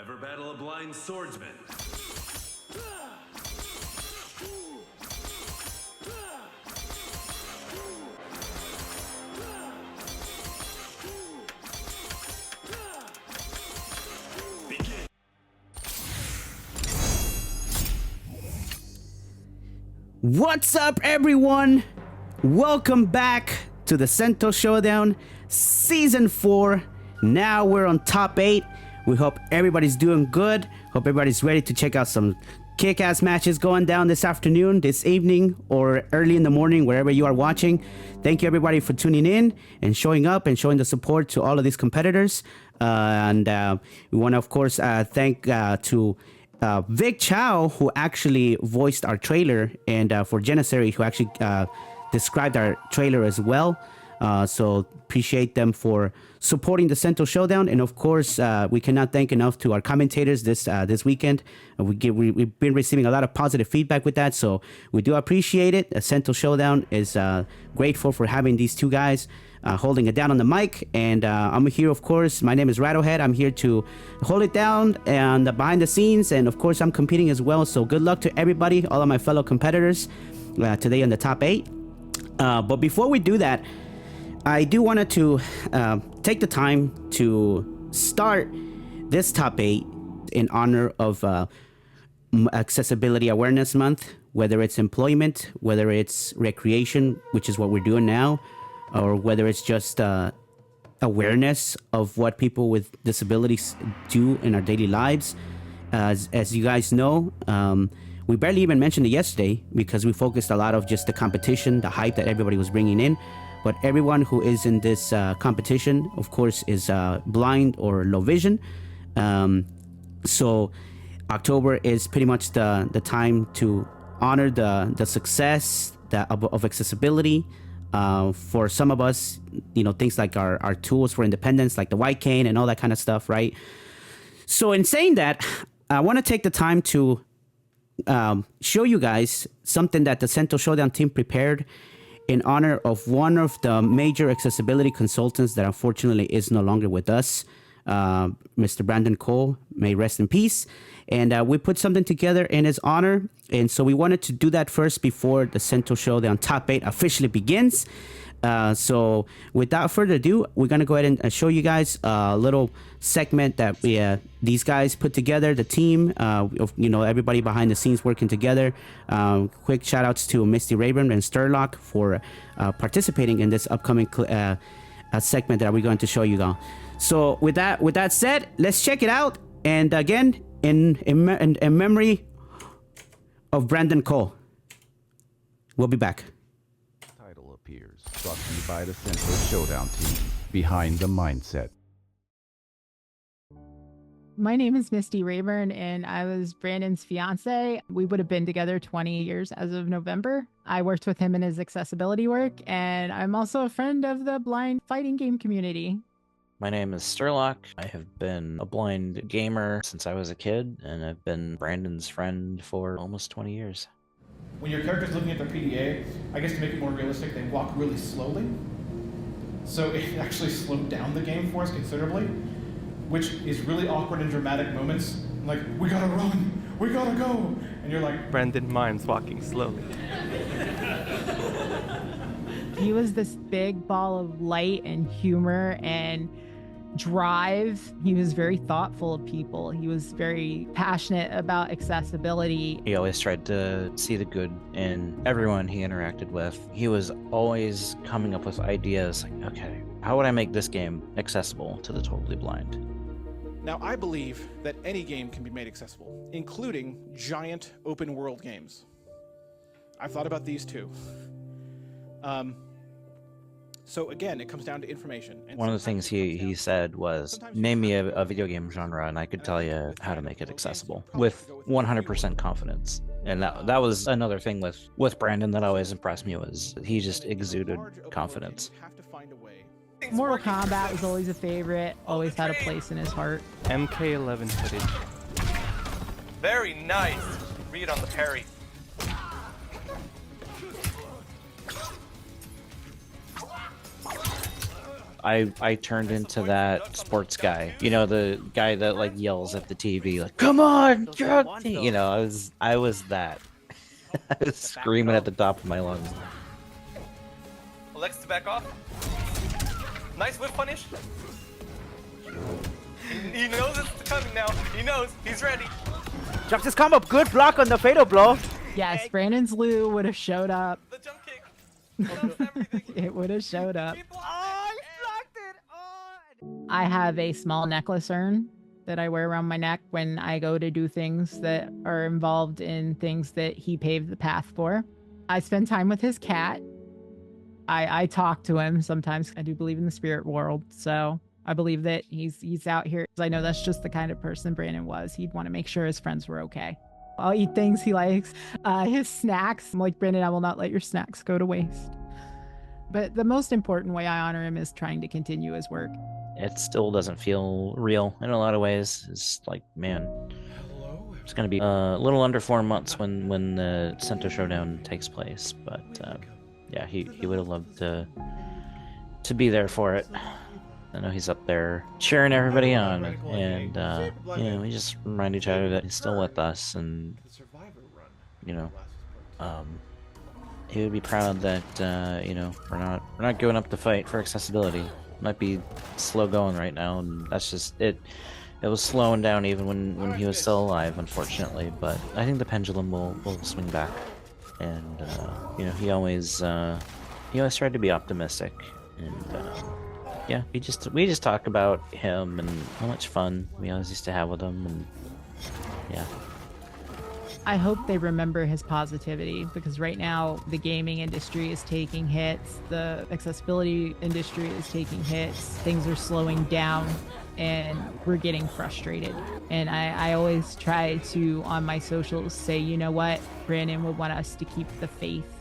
Ever battle a blind swordsman? What's up, everyone? Welcome back to the Sento Showdown Season 4. Now we're on top 8. We hope everybody's doing good. Hope everybody's ready to check out some kick-ass matches going down this afternoon, this evening, or early in the morning, wherever you are watching. Thank you, everybody, for tuning in and showing up and showing the support to all of these competitors. We want to, of course, thank to Vic Chao, who actually voiced our trailer, and for Jennissary, who actually described our trailer as well. So appreciate them for supporting the Sento Showdown, and of course, we cannot thank enough to our commentators this weekend. We've been receiving a lot of positive feedback with that, so we do appreciate it. Sento Showdown is grateful for having these two guys holding it down on the mic, and I'm here, of course. My name is Rattlehead. I'm here to hold it down and behind the scenes, and of course, I'm competing as well. So good luck to everybody, all of my fellow competitors today in the top 8. But before we do that, I do want to take the time to start this top 8 in honor of Accessibility Awareness Month, whether it's employment, whether it's recreation, which is what we're doing now, or whether it's just awareness of what people with disabilities do in our daily lives. As you guys know, we barely even mentioned it yesterday because we focused a lot of just the competition, the hype that everybody was bringing in. But everyone who is in this competition, of course, is blind or low vision. So October is pretty much the time to honor the success of accessibility. For some of us, you know, things like our tools for independence, like the white cane and all that kind of stuff, right? So in saying that, I want to take the time to show you guys something that the Sento Showdown team prepared in honor of one of the major accessibility consultants that unfortunately is no longer with us, Mr. Brandon Cole. May rest in peace. And we put something together in his honor. And so we wanted to do that first before the Sento Showdown top 8 officially begins. So without further ado, we're going to go ahead and show you guys a little segment that these guys put together, the team, everybody behind the scenes working together. Quick shout outs to Misty Rayburn and Sturlock for participating in this upcoming segment that we're going to show you guys. So with that said, let's check it out. And again, in memory of Brandon Cole. We'll be back. Title appears, brought to you by the Sento Showdown team, behind the mindset. My name is Misty Rayburn, and I was Brandon's fiance. We would have been together 20 years as of November. I worked with him in his accessibility work, and I'm also a friend of the blind fighting game community. My name is Sturlock. I have been a blind gamer since I was a kid, and I've been Brandon's friend for almost 20 years. When your character's looking at their PDA, I guess to make it more realistic, they walk really slowly. So it actually slowed down the game for us considerably, which is really awkward in dramatic moments. Like, we gotta run, we gotta go. And you're like, Brandon mimes walking slowly. He was this big ball of light and humor and drive. He was very thoughtful of people. He was very passionate about accessibility. He always tried to see the good in everyone he interacted with. He was always coming up with ideas like, okay, how would I make this game accessible to the totally blind? now I believe that any game can be made accessible, including giant open world games. I've thought about these too. So again, it comes down to information. And one of the things he said was, name me a video game genre and I could tell you how to make it accessible with 100% confidence. And that was another thing with Brandon that always impressed me, was he just exuded confidence. Mortal Kombat was always a favorite, always had a place in his heart. MK11 footage. Very nice. Read on the parry. I turned into that sports guy. You know, the guy that like yells at the TV like, "Come on, you know, I was that. I was screaming at the top of my lungs. Alexis, back off. Nice whip punish. He knows it's coming now. He knows. He's ready. Drops his combo. Good block on the fatal blow. Yes, Brandon's Lou would have showed up. The jump kick. Loves everything. It would have showed up. He blocked I have a small necklace urn that I wear around my neck when I go to do things that are involved in things that he paved the path for. I spend time with his cat. I talk to him sometimes. I do believe in the spirit world, so I believe that he's out here. I know that's just the kind of person Brandon was. He'd want to make sure his friends were okay. I'll eat things he likes. His snacks. I'm like, Brandon, I will not let your snacks go to waste. But the most important way I honor him is trying to continue his work. It still doesn't feel real in a lot of ways. It's like, man, it's gonna be a little under 4 months when the Sento Showdown takes place. But yeah, he would have loved to be there for it. I know he's up there cheering everybody on, and you know, we just remind each other that he's still with us, and you know, he would be proud that you know, we're not giving up the fight for accessibility. Might be slow going right now, and that's just it. It was slowing down even when he was still alive, unfortunately. But I think the pendulum will swing back, and you know, he always tried to be optimistic, and yeah, we just talk about him and how much fun we always used to have with him, and yeah. I hope they remember his positivity, because right now the gaming industry is taking hits, the accessibility industry is taking hits, things are slowing down, and we're getting frustrated. And I always try to, on my socials, say, you know what, Brandon would want us to keep the faith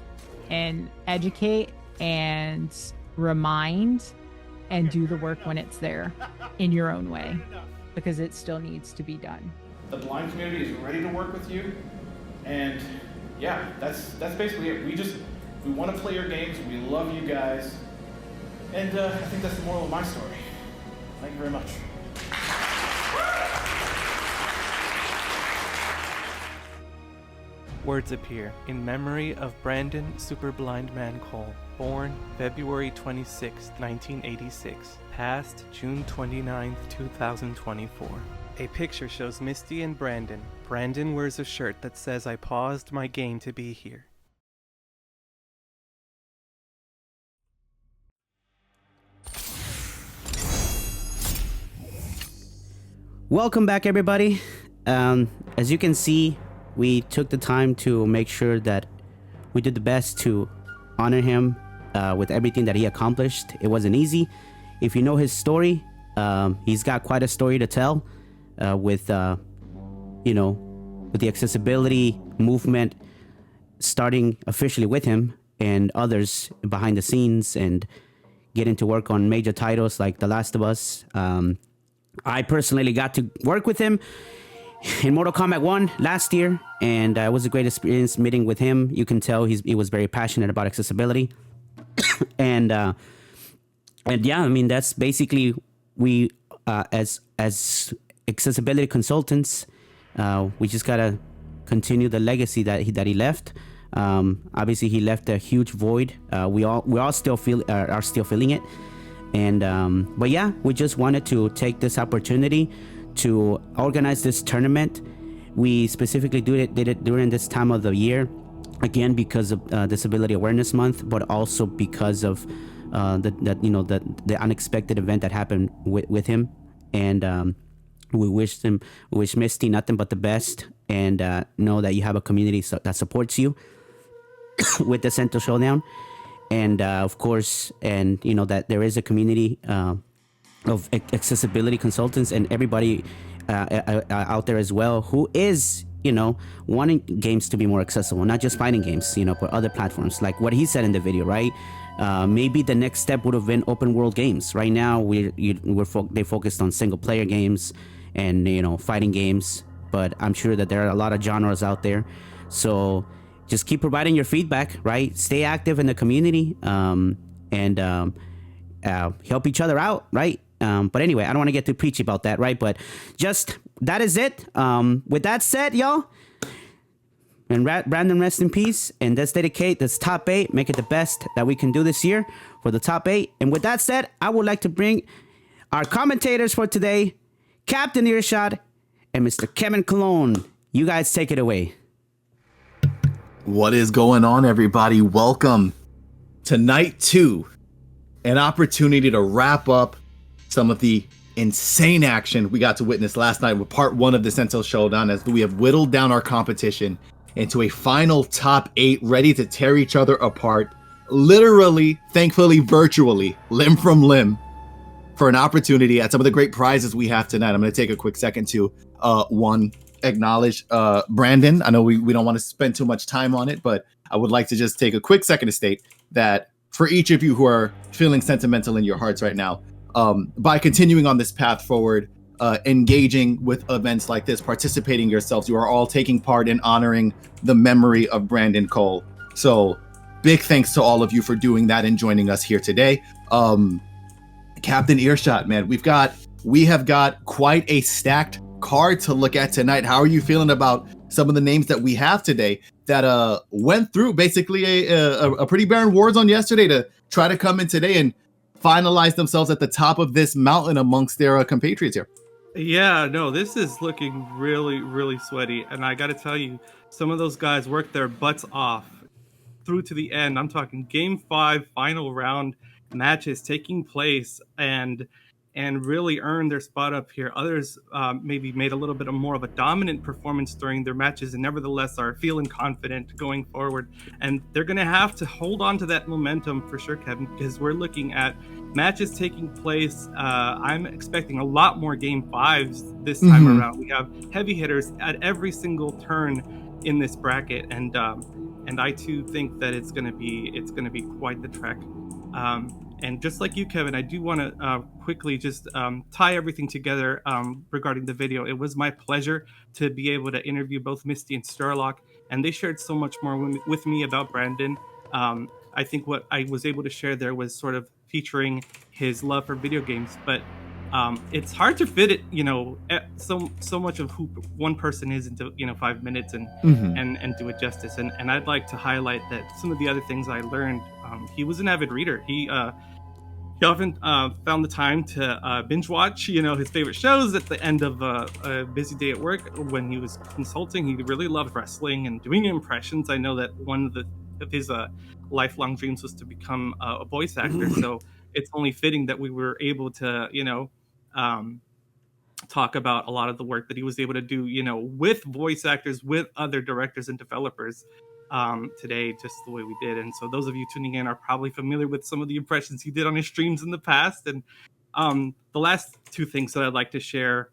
and educate and remind and do the work when it's there in your own way, because it still needs to be done. The blind community is ready to work with you, and yeah, that's basically it. We want to play your games. We love you guys, and I think that's the moral of my story. Thank you very much. Words appear in memory of Brandon Superblindman Cole, born February 26, 1986, passed June 29, 2024. A picture shows Misty and Brandon. Brandon wears a shirt that says, "I paused my game to be here." Welcome back, everybody. As you can see, we took the time to make sure that we did the best to honor him with everything that he accomplished. It wasn't easy. If you know his story, he's got quite a story to tell. With you know, with the accessibility movement starting officially with him and others behind the scenes, and getting to work on major titles like The Last of Us. I personally got to work with him in Mortal Kombat 1 last year, and it was a great experience meeting with him. You can tell he was very passionate about accessibility. and yeah, I mean, that's basically, we as accessibility consultants, we just gotta continue the legacy that he left. Obviously, he left a huge void. We all still are still feeling it. And but yeah, we just wanted to take this opportunity to organize this tournament. We specifically did it during this time of the year, again because of Disability Awareness Month, but also because of the unexpected event that happened with him. And we wish Misty nothing but the best, and know that you have a community that supports you with the Sento Showdown. And of course, and you know that there is a community of accessibility consultants and everybody out there as well who is, you know, wanting games to be more accessible, not just fighting games, you know, but other platforms, like what he said in the video, right? Maybe the next step would have been open world games. Right now, they focused on single player games and, you know, fighting games, but I'm sure that there are a lot of genres out there. So just keep providing your feedback, right? Stay active in the community, and help each other out, right? But anyway, I don't want to get too preachy about that, right? But just that is it. With that said, y'all, and Brandon, rest in peace. And let's dedicate this top 8, make it the best that we can do this year for the top 8. And with that said, I would like to bring our commentators for today, Captain Earshot and Mr. Kevin Mcolon. You guys take it away. What is going on, everybody? Welcome to night 2. An opportunity to wrap up some of the insane action we got to witness last night with part 1 of the Sento Showdown, as we have whittled down our competition into a final top 8 ready to tear each other apart, literally, thankfully, virtually, limb from limb, for an opportunity at some of the great prizes we have tonight. I'm going to take a quick second to acknowledge Brandon. I know we don't want to spend too much time on it, but I would like to just take a quick second to state that for each of you who are feeling sentimental in your hearts right now, by continuing on this path forward, engaging with events like this, participating yourselves, you are all taking part in honoring the memory of Brandon Cole. So big thanks to all of you for doing that and joining us here today. Captain Earshot, man, we have got quite a stacked card to look at tonight. How are you feeling about some of the names that we have today that went through basically a pretty barren war zone yesterday to try to come in today and finalize themselves at the top of this mountain amongst their compatriots here? Yeah, no, this is looking really, really sweaty. And I got to tell you, some of those guys worked their butts off through to the end. I'm talking game 5, final round matches taking place and really earned their spot up here. Others maybe made a little bit more of a dominant performance during their matches and nevertheless are feeling confident going forward. And they're going to have to hold on to that momentum for sure, Kevin, because we're looking at matches taking place. I'm expecting a lot more game 5s this time around. We have heavy hitters at every single turn in this bracket, and I too think that it's going to be quite the trek. And just like you, Kevin, I do want to quickly just tie everything together regarding the video. It was my pleasure to be able to interview both Misty and Starlock, and they shared so much more with me about Brandon. I think what I was able to share there was sort of featuring his love for video games, but it's hard to fit it, so much of who one person is into 5 minutes and do it justice. And I'd like to highlight that some of the other things I learned. He was an avid reader. He often found the time to binge watch, his favorite shows at the end of a busy day at work. When he was consulting, he really loved wrestling and doing impressions. I know that one of his lifelong dreams was to become a voice actor. So it's only fitting that we were able to, talk about a lot of the work that he was able to do, with voice actors, with other directors and developers today, just the way we did. And so those of you tuning in are probably familiar with some of the impressions he did on his streams in the past. And the last 2 things that I'd like to share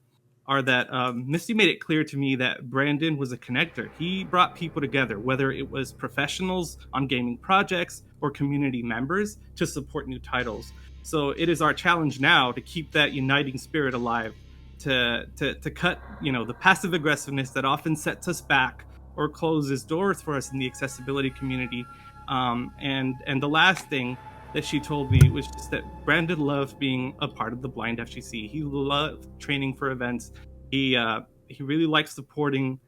are that Misty made it clear to me that Brandon was a connector. He brought people together, whether it was professionals on gaming projects or community members to support new titles. So it is our challenge now to keep that uniting spirit alive, to cut, the passive aggressiveness that often sets us back or closes doors for us in the accessibility community. And the last thing that she told me was just that Brandon loved being a part of the Blind FGC. He loved training for events. He really likes supporting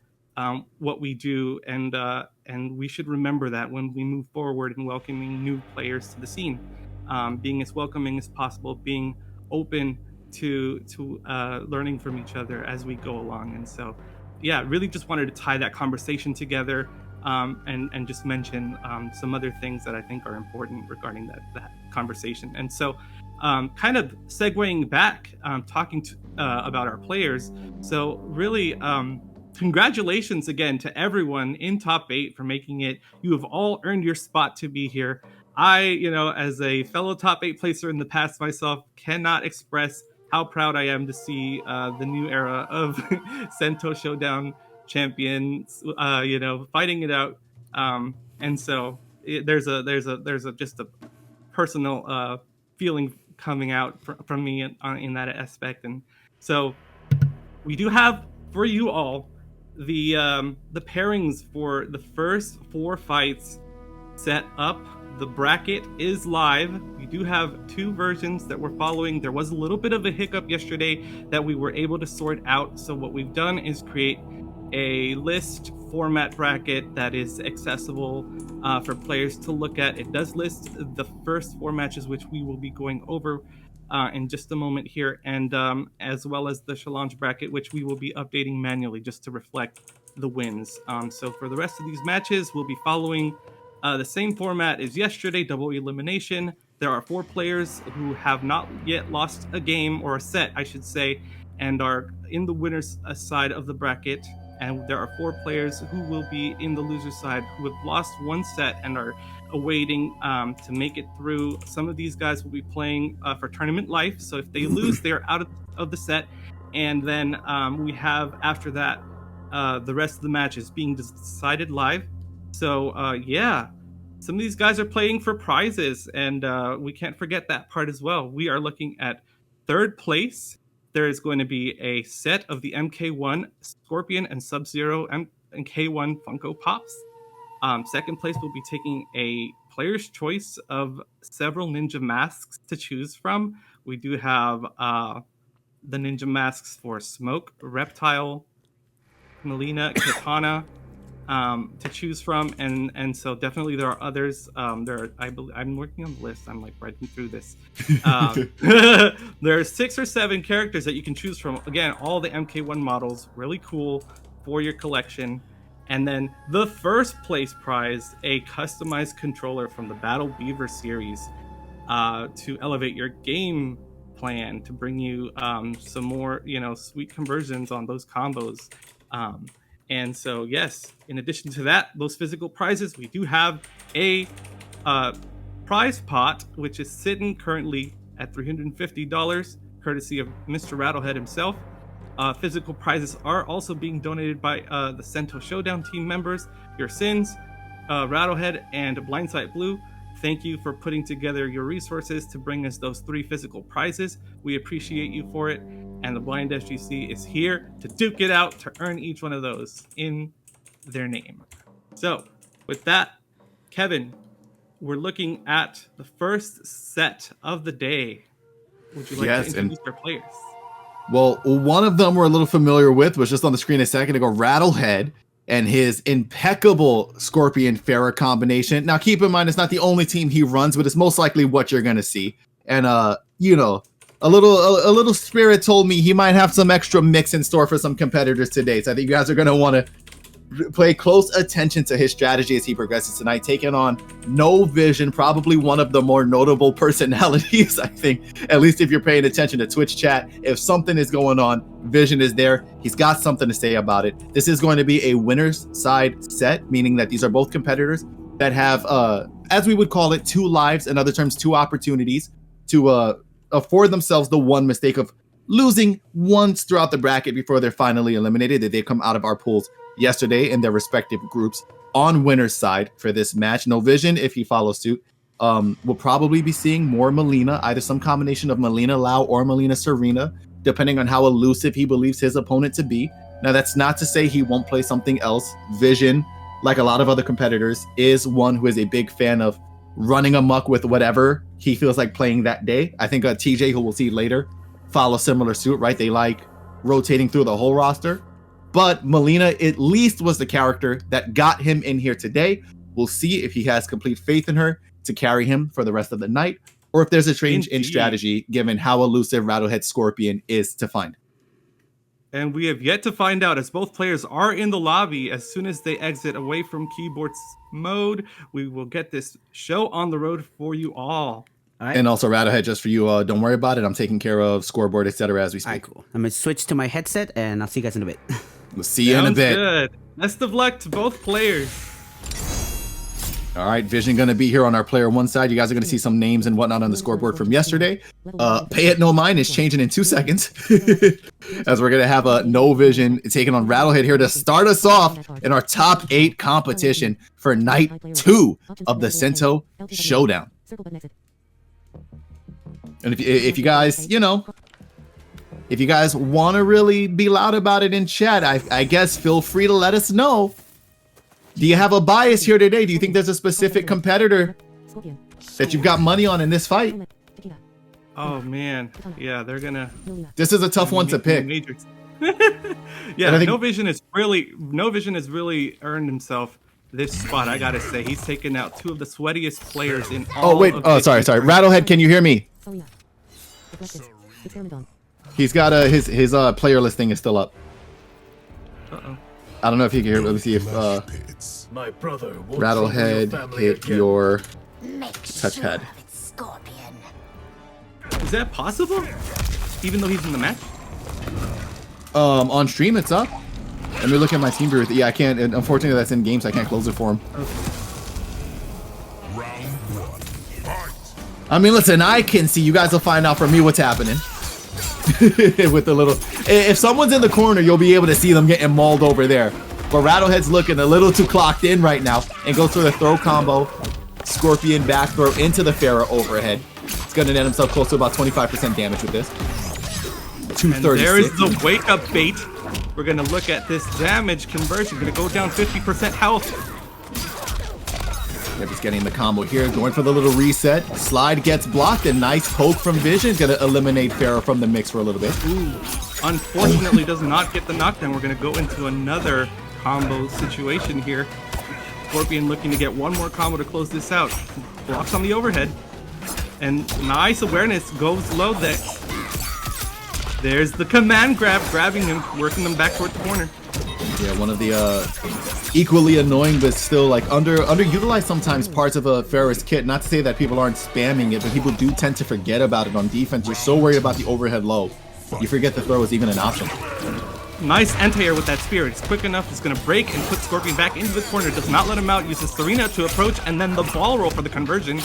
what we do, and we should remember that when we move forward in welcoming new players to the scene, being as welcoming as possible, being open to learning from each other as we go along. And so, yeah, really just wanted to tie that conversation together, and just mention some other things that I think are important regarding that conversation. And so, kind of segueing back, talking about our players. So really, congratulations again to everyone in top 8 for making it. You have all earned your spot to be here. I, as a fellow top 8 placer in the past myself, cannot express how proud I am to see the new era of Sento Showdown champions, fighting it out. And so there's just a personal feeling coming out from me in that aspect. And so we do have for you all the pairings for the first 4 fights set up. The bracket is live. We do have 2 versions that we're following. There was a little bit of a hiccup yesterday that we were able to sort out. So what we've done is create a list format bracket that is accessible for players to look at. It does list the first 4 matches, which we will be going over in just a moment here, and as well as the challenge bracket, which we will be updating manually just to reflect the wins. So for the rest of these matches, we'll be following the same format as yesterday, double elimination. There are 4 players who have not yet lost a game, or a set, I should say, and are in the winner's side of the bracket. And there are 4 players who will be in the loser's side who have lost 1 set and are awaiting to make it through. Some of these guys will be playing for tournament life. So if they lose, they're out of the set. And then we have, after that, the rest of the matches being decided live. So yeah, some of these guys are playing for prizes, and we can't forget that part as well. We are looking at 3rd place. There is going to be a set of the MK1 Scorpion and Sub-Zero MK1 Funko Pops. 2nd place will be taking a player's choice of several ninja masks to choose from. We do have the ninja masks for Smoke, Reptile, Melina, Katana to choose from, and so definitely there are others. I'm working on the list. I'm like writing through this. There are 6 or 7 characters that you can choose from. Again, all the MK1 models, really cool for your collection. And then the 1st place prize, a customized controller from the Battle Beaver series to elevate your game plan, to bring you some more, sweet conversions on those combos. And so, yes, in addition to that, those physical prizes, we do have a prize pot, which is sitting currently at $350, courtesy of Mr. Rattlehead himself. Physical prizes are also being donated by the Sento Showdown team members. Your Sins, Rattlehead, and Blindsight Blue, thank you for putting together your resources to bring us those 3 physical prizes. We appreciate you for it. And the Blind SGC is here to duke it out to earn each one of those in their name. So, with that, Kevin, we're looking at the first set of the day. Would you like to introduce our players? Well, one of them we're a little familiar with, was just on the screen a second ago, Rattlehead, and his impeccable Scorpion Pharah combination. Now, keep in mind, it's not the only team he runs, but it's most likely what you're going to see. And, a little spirit told me he might have some extra mix in store for some competitors today. So I think you guys are going to want to pay close attention to his strategy as he progresses tonight, taking on No Vision, probably one of the more notable personalities, I think, at least if you're paying attention to Twitch chat. If something is going on, Vision is there. He's got something to say about it. This is going to be a winner's side set, meaning that these are both competitors that have, as we would call it, 2 lives, in other terms, 2 opportunities to afford themselves the one mistake of losing once throughout the bracket before they're finally eliminated. That they come out of our pools yesterday in their respective groups on winner's side for this match. No Vision, if he follows suit, will probably be seeing more Melina, either some combination of Melina Lau or Melina Serena, depending on how elusive he believes his opponent to be. Now, that's not to say he won't play something else. Vision, like a lot of other competitors, is one who is a big fan of running amok with whatever he feels like playing that day. I think TJ, who we'll see later, follow similar suit, right? They like rotating through the whole roster. But Melina at least was the character that got him in here today. We'll see if he has complete faith in her to carry him for the rest of the night, or if there's a change in strategy given how elusive Rattlehead Scorpion is to find. And we have yet to find out, as both players are in the lobby. As soon as they exit away from keyboards mode, we will get this show on the road for you all. Right. And also, Rattlehead, just for you, don't worry about it. I'm taking care of scoreboard, etc. as we speak. All right, cool. I'm going to switch to my headset, and I'll see you guys in a bit. We'll see you in a bit. Good. Best of luck to both players. All right, Vision going to be here on our player 1 side. You guys are going to see some names and whatnot on the scoreboard from yesterday. Pay It No Mind is changing in 2 seconds. As we're going to have a No Vision taking on Rattlehead here to start us off in our top 8 competition for night 2 of the Sento Showdown. And if you guys, if you guys want to really be loud about it in chat, I guess feel free to let us know. Do you have a bias here today? Do you think there's a specific competitor that you've got money on in this fight? Oh man, yeah, they're gonna. This is a tough one to pick. Yeah, No Vision has really earned himself this spot. I gotta say, he's taken out two of the sweatiest players in all. Oh wait, sorry. Rattlehead, can you hear me? He's got his player listing is still up. Uh-oh. I don't know if you can hear. Let me see if My brother Rattlehead hit your touchpad. Is that possible? Even though he's in the match? On stream it's up. Let me look at my team viewer. Yeah, I can't. Unfortunately, that's in game, so I can't close it for him. I mean, listen, I can see. You guys will find out from me what's happening. With the little, if someone's in the corner, you'll be able to see them getting mauled over there. But Rattlehead's looking a little too clocked in right now, and goes for the throw combo, Scorpion back throw into the Pharaoh overhead. He's gonna net himself close to about 25% damage with this. 236. And there is the wake up bait. We're gonna look at this damage conversion. Gonna go down 50% health. Yep, he's getting the combo here, going for the little reset. Slide gets blocked, and nice poke from Vision. Gonna eliminate Pharaoh from the mix for a little bit. Ooh, unfortunately does not get the knockdown. We're gonna go into another combo situation here. Scorpion looking to get one more combo to close this out. Blocks on the overhead. And nice awareness, goes low there. There's the command grab, grabbing him, working him back toward the corner. Yeah, one of the equally annoying but still like underutilized sometimes parts of a Pharaoh's kit. Not to say that people aren't spamming it, but people do tend to forget about it on defense. You're so worried about the overhead low, you forget the throw is even an option. Nice anti-air with that spear. It's quick enough. It's going to break and put Scorpion back into the corner. Does not let him out. Uses Serena to approach, and then the ball roll for the conversion.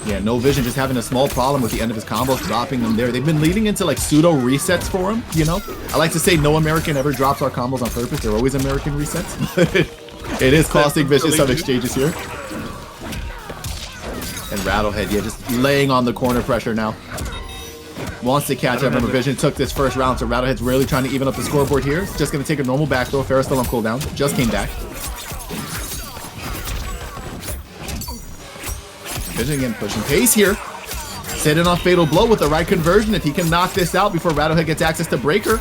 Yeah, No Vision just having a small problem with the end of his combos, dropping them there. They've been leading into like pseudo resets for him, you know? I like to say no American ever drops our combos on purpose. They're always American resets. It is costing Vision some exchanges here. And Rattlehead, yeah, just laying on the corner pressure now. Wants to catch up. Remember, Vision took this first round, so Rattlehead's really trying to even up the scoreboard here. It's just going to take a normal back throw. Pharaoh's still on cooldown. Just came back. Vision again pushing pace here. Setting off Fatal Blow with the right conversion. If he can knock this out before Rattlehead gets access to Breaker.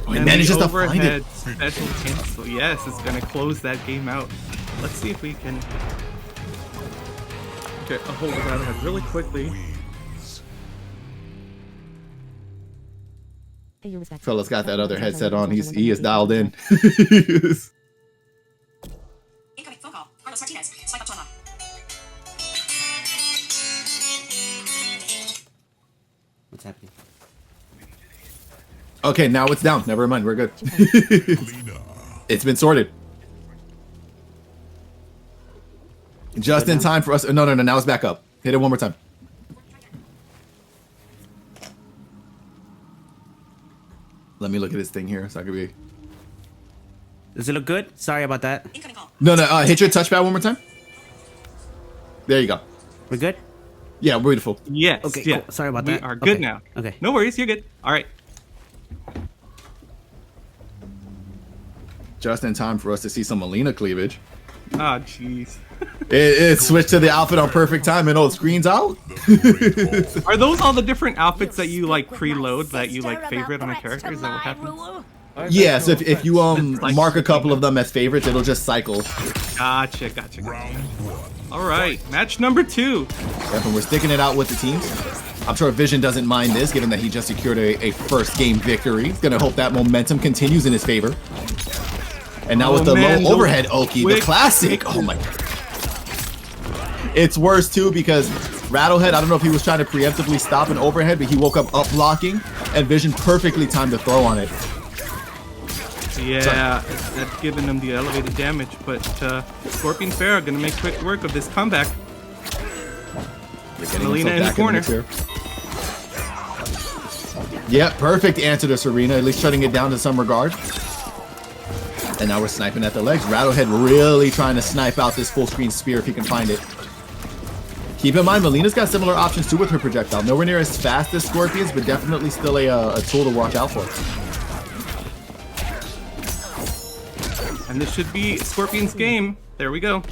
Oh, he manages to find it. Special cancel. Yes, it's going to close that game out. Let's see if we can get a hold of Rattlehead really quickly. Fella's got that other headset on. He is dialed in. What's happening? Okay, now it's down. Never mind. We're good. It's been sorted. Just in time for us. No. Now it's back up. Hit it one more time. Let me look at this thing here so I can be. Does it look good? Sorry about that. No. Hit your touchpad one more time. There you go. We're good? Yeah, beautiful. Yes. Okay, yeah. cool. Sorry about We that. are good now. Okay. No worries. You're good. All right. Just in time for us to see some Melina cleavage. Ah, jeez. It switched to the outfit on perfect time, and the screen's out. Are those all the different outfits that you like preload that you like favorite on a character? Is that what happens? Yes, if you mark a couple of them as favorites, it'll just cycle. Gotcha. All right, match number 2. Yep, and we're sticking it out with the teams. I'm sure Vision doesn't mind this, given that he just secured a first game victory. He's gonna hope that momentum continues in his favor. And now with the low overhead Oki, the classic. Oh my god. It's worse too because Rattlehead, I don't know if he was trying to preemptively stop an overhead, but he woke up blocking, and Vision perfectly timed the throw on it. Yeah, that's giving them the elevated damage, but Scorpion Pharaoh gonna make quick work of this comeback. Melina in the corner. Yeah, perfect answer to Serena, at least shutting it down to some regard. And now we're sniping at the legs. Rattlehead really trying to snipe out this full screen spear if he can find it. Keep in mind, Melina's got similar options too with her projectile. Nowhere near as fast as Scorpion's, but definitely still a tool to watch out for. And this should be Scorpion's game. There we go.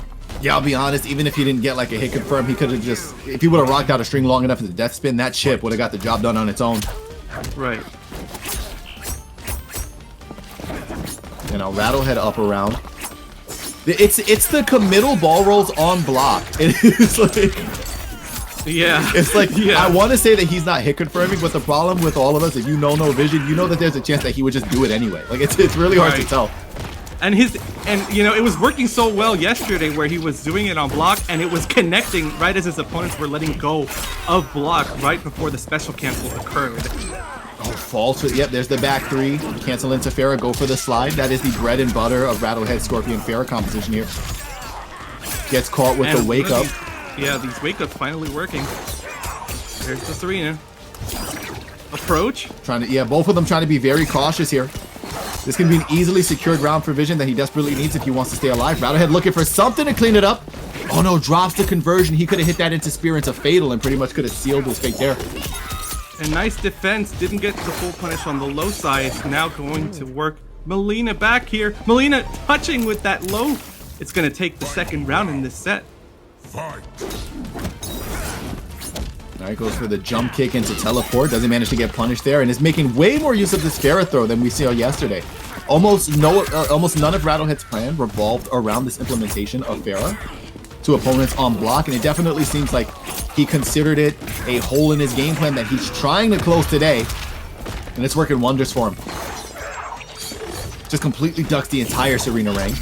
Yeah, I'll be honest, even if he didn't get like a hit confirmed, he could have just, if he would have rocked out a string long enough as a death spin, that chip would have got the job done on its own. Right. You know, Rattlehead up around. It's the committal ball rolls on block. It's like, yeah. It's like, yeah. I want to say that he's not hit confirming, but the problem with all of us, if you know no vision, you know that there's a chance that he would just do it anyway. Like, it's really hard to tell. And you know, it was working so well yesterday where he was doing it on block and it was connecting right as his opponents were letting go of block right before the special cancel occurred. Oh, false. Yep, there's the back three. Cancel into Farah, go for the slide. That is the bread and butter of Rattlehead, Scorpion, Farah composition here. Gets caught with the wake up. Yeah, these wake ups finally working. There's the Serena. Approach. Both of them trying to be very cautious here. This can be an easily secured round for Vision that he desperately needs if he wants to stay alive. Rattlehead looking for something to clean it up. Oh no, drops the conversion. He could have hit that into Spear into Fatal and pretty much could have sealed his fate there. And nice defense. Didn't get the full punish on the low side. Now going to work Melina back here. Melina touching with that low. It's going to take the second round in this set. Fight. Alright, goes for the jump kick into teleport. Doesn't manage to get punished there and is making way more use of this Farah throw than we saw yesterday. Almost none of Rattlehead's plan revolved around this implementation of Farah to opponents on block, and it definitely seems like he considered it a hole in his game plan that he's trying to close today, and it's working wonders for him. Just completely ducks the entire Serena ring.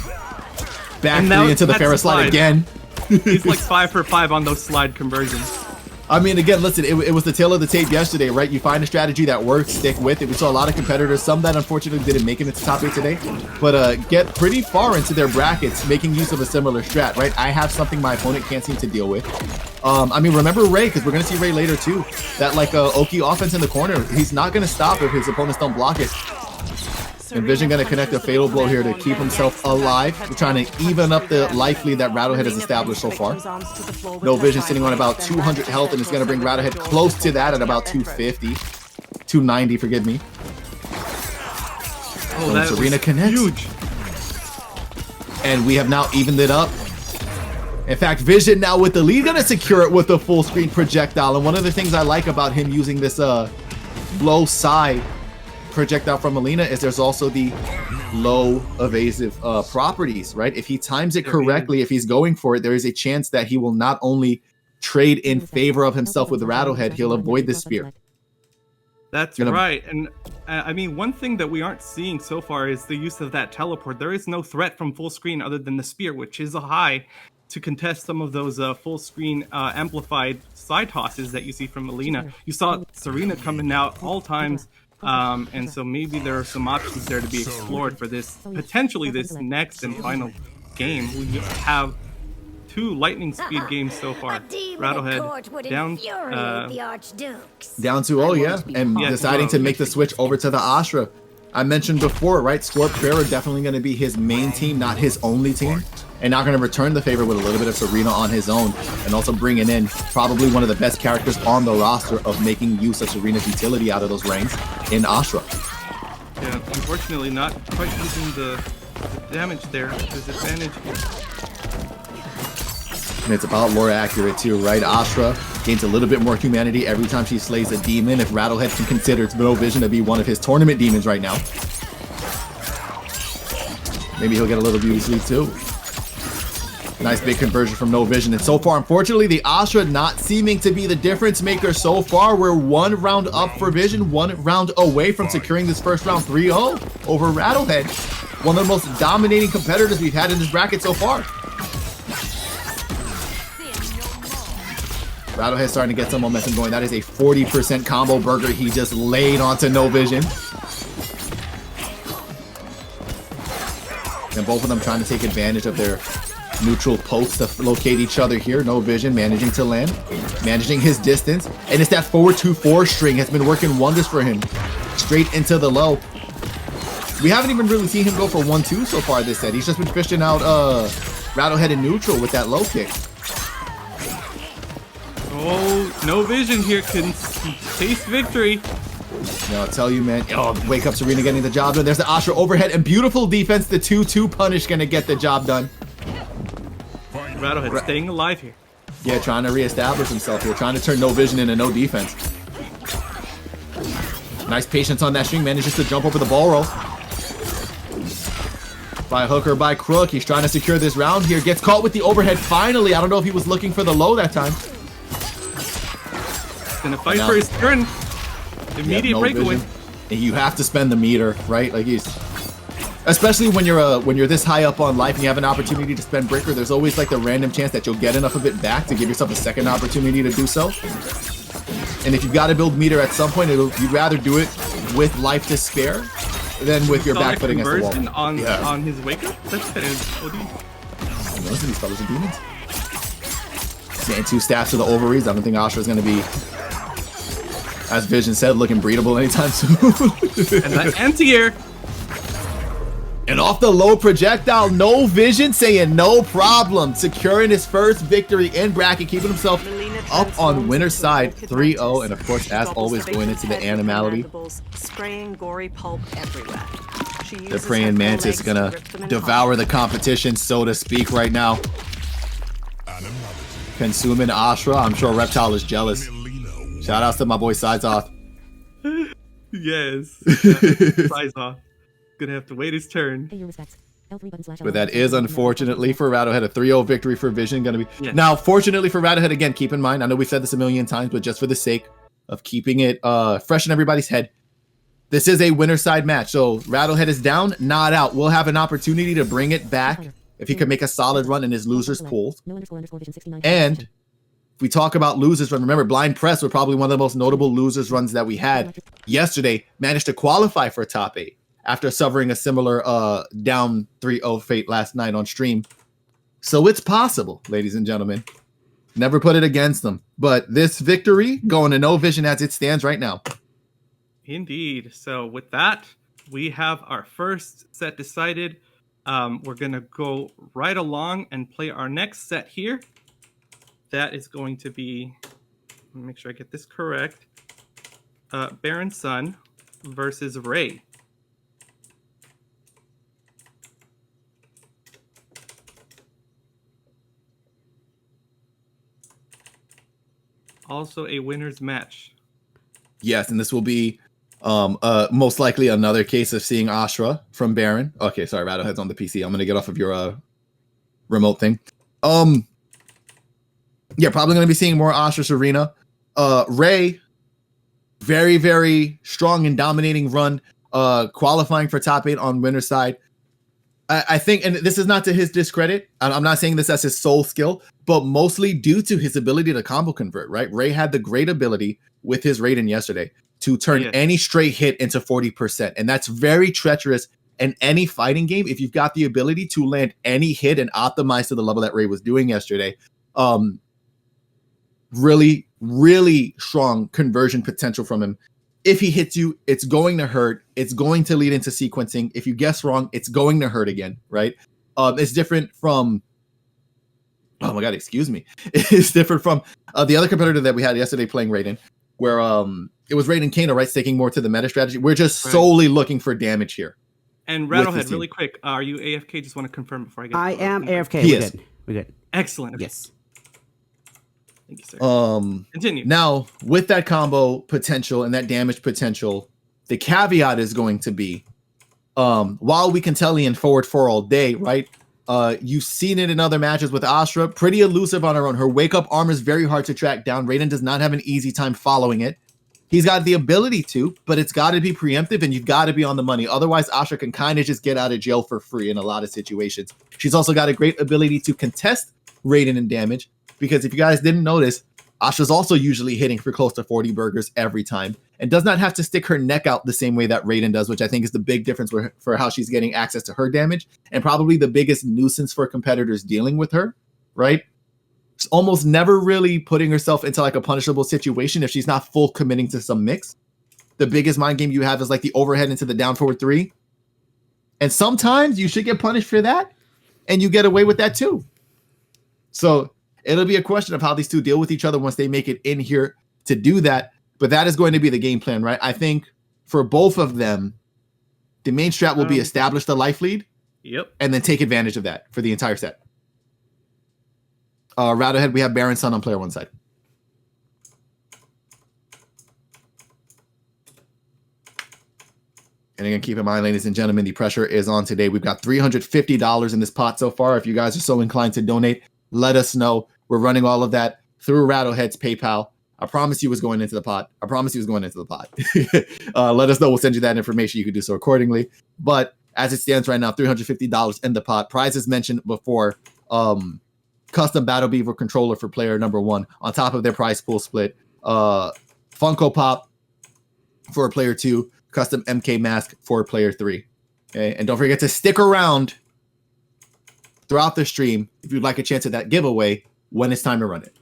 Back three into the Farah slide again. He's like 5 for 5 on those slide conversions. I mean, again, listen, it was the tail of the tape yesterday, right? You find a strategy that works, stick with it. We saw a lot of competitors, some that unfortunately didn't make it into top 8 today, but get pretty far into their brackets making use of a similar strat, right? I have something my opponent can't seem to deal with. I mean, remember Ray, because we're going to see Ray later too. That like Oki offense in the corner, he's not going to stop if his opponents don't block it. And Vision going to connect a fatal blow here to keep himself alive. We're trying to even up the life lead that Rattlehead has established so far. No Vision sitting on about 200 health, and it's going to bring Rattlehead close to that at about 250. 290, forgive me. Oh, that Serena connects. Huge. And we have now evened it up. In fact, Vision now with the lead, going to secure it with a full screen projectile. And one of the things I like about him using this low side projectile from Melina is there's also the low evasive properties, right? If he times it correctly, if he's going for it, there is a chance that he will not only trade in favor of himself with the Rattlehead, he'll avoid the spear. That's right. And I mean, one thing that we aren't seeing so far is the use of that teleport. There is no threat from full screen other than the spear, which is a high to contest some of those full screen amplified side tosses that you see from Melina. You saw Serena coming out all times. And so maybe there are some options there to be explored for this, potentially this next and final game. We have 2 lightning speed games so far. Rattlehead down to, oh yeah, and deciding to make the switch over to the Astra. I mentioned before, right? Scorp Farah definitely going to be his main team, not his only team. And not going to return the favor with a little bit of Serena on his own, and also bringing in probably one of the best characters on the roster of making use of Serena's utility out of those ranks in Astra. Yeah, unfortunately not quite using the damage there, his advantage. And it's about lore accurate too, right? Astra gains a little bit more humanity every time she slays a demon. If Rattlehead can consider No Vision to be one of his tournament demons right now, maybe he'll get a little beauty sleep too. Nice big conversion from No Vision. And so far, unfortunately, the Astra not seeming to be the difference maker so far. We're 1 round up for Vision, 1 round away from securing this first round 3-0 over Rattlehead. One of the most dominating competitors we've had in this bracket so far. Rattlehead starting to get some momentum going. That is a 40% combo burger he just laid onto No Vision. And both of them trying to take advantage of their neutral posts to locate each other here. No Vision managing to land, managing his distance, and it's that forward 2-4 string has been working wonders for him. Straight into the low. We haven't even really seen him go for 1-2 so far this set. He's just been fishing out Rattlehead in neutral with that low kick. Oh, No Vision here can taste victory. No, I'll tell you, man. Oh, Wake Up Serena getting the job done. There's the Astra overhead and beautiful defense. The 2-2 punish gonna get the job done. Rattlehead staying alive here. Yeah, trying to reestablish himself here. Trying to turn no vision into no defense. Nice patience on that string. Manages to jump over the ball roll. By hook or by crook. He's trying to secure this round here. Gets caught with the overhead finally. I don't know if he was looking for the low that time. Gonna fight for his turn. Immediate breakaway. You have to spend the meter, right? Like especially when you're this high up on life and you have an opportunity to spend breaker, there's always like the random chance that you'll get enough of it back to give yourself a second opportunity to do so. And if you've got to build meter at some point, you'd rather do it with life to spare than with your back foot against the wall. On his wake up? That's kind of OD. Most of these fellas are demons. And 2 stabs to the ovaries. I don't think Asha is going to be, as Vision said, looking breedable anytime soon. And that anti-air. And off the low projectile, no Vision saying no problem. Securing his first victory in bracket, keeping himself up on winner's side 3-0. And of course, as always, going into the animality. Spraying gory pulp everywhere. The praying mantis gonna devour the competition, so to speak, right now. Consuming Ashra. I'm sure Reptile is jealous. Shout outs to my boy Sides Off. Yes. Sides Off. Gonna have to wait his turn. But that is unfortunately for Rattlehead a 3-0 victory for Vision. Gonna be now. Fortunately for Rattlehead, again, keep in mind. I know we've said this a million times, but just for the sake of keeping it fresh in everybody's head, this is a winner side match. So Rattlehead is down, not out. We'll have an opportunity to bring it back if he can make a solid run in his losers pools. And if we talk about losers run, remember Blind Press were probably one of the most notable losers runs that we had yesterday. Managed to qualify for top 8 after suffering a similar down 3-0 fate last night on stream. So it's possible, ladies and gentlemen. Never put it against them. But this victory going to no vision as it stands right now. Indeed. So with that, we have our first set decided. We're going to go right along and play our next set here. That is going to be, let me make sure I get this correct, BarrenSun versus Ray. Also a winner's match. Yes, and this will be most likely another case of seeing Ashra from Barren. Okay, sorry, Rattlehead's on the PC. I'm gonna get off of your remote thing. Yeah, probably gonna be seeing more Ashra Serena. Ray, very, very strong and dominating run, qualifying for top 8 on winner's side. I think, and this is not to his discredit, I'm not saying this as his sole skill, but mostly due to his ability to combo convert, right? Ray had the great ability with his Raiden yesterday to turn any straight hit into 40%. And that's very treacherous in any fighting game. If you've got the ability to land any hit and optimize to the level that Ray was doing yesterday, really, really strong conversion potential from him. If he hits you, it's going to hurt. It's going to lead into sequencing. If you guess wrong, it's going to hurt again, right? It's different from, oh my God, excuse me. It's different from the other competitor that we had yesterday playing Raiden, where it was Raiden Kano, right? Sticking more to the meta strategy. We're just solely looking for damage here. And Rattlehead, really quick, are you AFK? Just want to confirm before I get. I am AFK. We're good. Excellent. Okay. Yes. Thank you, sir. Continue. Now, with that combo potential and that damage potential, the caveat is going to be, while we can tell Ian forward 4 all day, right? You've seen it in other matches with Astra, pretty elusive on her own. Her wake-up armor is very hard to track down. Raiden does not have an easy time following it. He's got the ability to, but it's got to be preemptive and you've got to be on the money. Otherwise, Astra can kind of just get out of jail for free in a lot of situations. She's also got a great ability to contest Raiden in damage, because if you guys didn't notice, Asha's also usually hitting for close to 40 burgers every time and does not have to stick her neck out the same way that Raiden does, which I think is the big difference for how she's getting access to her damage and probably the biggest nuisance for competitors dealing with her, right? She's almost never really putting herself into like a punishable situation if she's not full committing to some mix. The biggest mind game you have is like the overhead into the down forward 3. And sometimes you should get punished for that and you get away with that too. So it'll be a question of how these two deal with each other once they make it in here to do that. But that is going to be the game plan, right? I think for both of them, the main strat will be establish the life lead. Yep. And then take advantage of that for the entire set. Rattlehead, we have BarrenSun on player 1 side. And again, keep in mind, ladies and gentlemen, the pressure is on today. We've got $350 in this pot so far. If you guys are so inclined to donate, let us know. We're running all of that through Rattlehead's PayPal. I promise you was going into the pot. I promise you was going into the pot. Let us know. We'll send you that information. You can do so accordingly. But as it stands right now, $350 in the pot. Prizes mentioned before. Custom Battle Beaver controller for player number 1 on top of their prize pool split. Funko Pop for player 2. Custom MK mask for player 3. Okay, and don't forget to stick around throughout the stream if you'd like a chance at that giveaway when it's time to run it.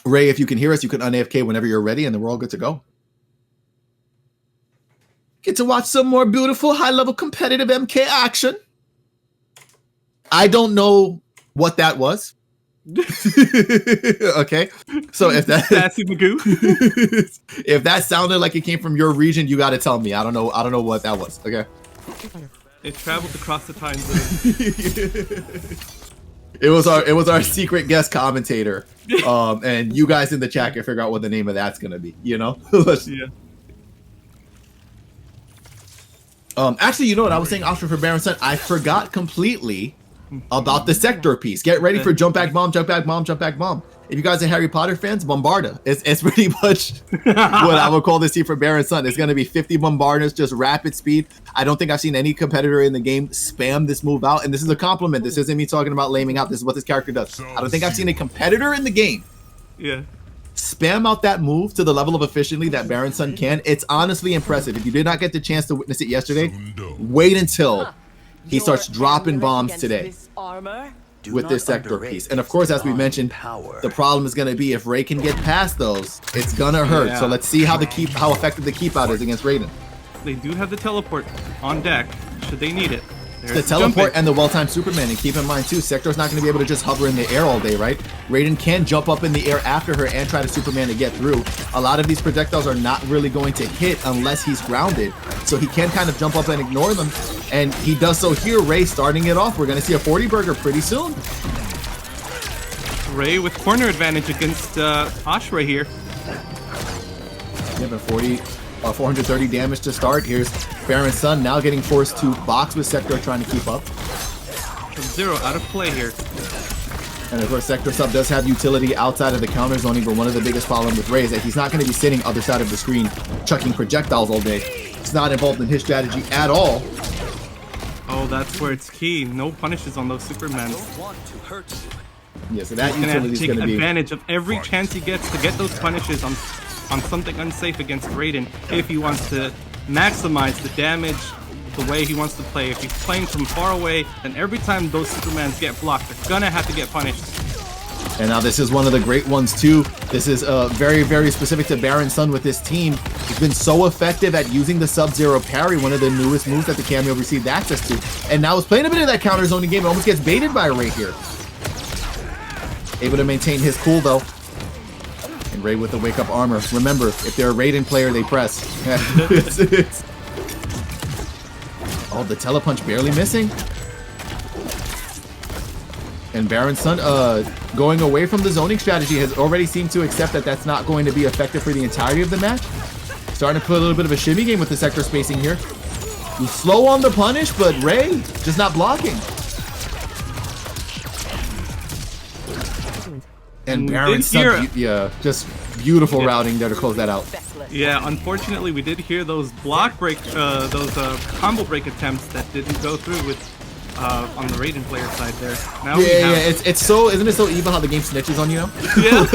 Ray, if you can hear us, you can un-AFK whenever you're ready, and then we're all good to go. Get to watch some more beautiful high-level competitive MK action. I don't know what that was. Okay, so if that if that sounded like it came from your region, you got to tell me. I don't know what that was. Okay, it traveled across the time zone. It was our secret guest commentator, and you guys in the chat can figure out what the name of that's gonna be. You know, yeah. Actually, you know what I was saying, Oscar, for BarrenSun? I forgot completely about the sector piece. Get ready for jump back bomb, jump back bomb, jump back bomb. If you guys are Harry Potter fans, Bombarda. It's pretty much what I would call this here for BarrenSun. It's going to be 50 Bombarders, just rapid speed. I don't think I've seen any competitor in the game spam this move out. And this is a compliment. This isn't me talking about laming out. This is what this character does. I don't think I've seen a competitor in the game spam out that move to the level of efficiently that BarrenSun can. It's honestly impressive. If you did not get the chance to witness it yesterday, wait until he starts dropping bombs today with this sector piece. And of course, as we mentioned, the problem is going to be if Ray can get past those, it's going to hurt. So let's see how effective the keep out is against Raiden. They do have the teleport on deck, should they need it. The teleport and the well-timed Superman, and keep in mind too, Sector's not going to be able to just hover in the air all day, right? Raiden can jump up in the air after her and try to Superman to get through. A lot of these projectiles are not really going to hit unless he's grounded, so he can kind of jump up and ignore them, and he does so here. Ray starting it off. We're going to see a 40 burger pretty soon. Ray with corner advantage against Ashra here. Yeah, but 430 damage to start. Here's BarrenSun now getting forced to box with Sector, trying to keep up. Zero out of play here. And of course, Sector Sub does have utility outside of the counter zoning, but one of the biggest problems with Ray is that he's not going to be sitting other side of the screen chucking projectiles all day. It's not involved in his strategy at all. Oh, that's where it's key. No punishes on those Supermans. Yeah, so that utility is going to be advantage of every chance he gets to get those punishes on something unsafe against Raiden if he wants to maximize the damage the way he wants to play. If he's playing from far away, then every time those Supermans get blocked, they're gonna have to get punished. And now this is one of the great ones too. This is very, very specific to BarrenSun with this team. He's been so effective at using the Sub-Zero parry, one of the newest moves that the cameo received access to. And now he's playing a bit of that counter zoning game. It almost gets baited by Ray here. Able to maintain his cool though. And Ray with the wake-up armor. Remember, if they're a Raiden player, they press. Oh, the telepunch barely missing. And BarrenSun, going away from the zoning strategy, has already seemed to accept that that's not going to be effective for the entirety of the match. Starting to play a little bit of a shimmy game with the sector spacing here. He's slow on the punish, but Ray just not blocking. And BarrenSun, yeah, just beautiful routing there to close that out. Yeah, unfortunately, we did hear those block break, those combo break attempts that didn't go through with on the Raiden player side there. Now it's so, isn't it so evil how the game snitches on you now? Yeah.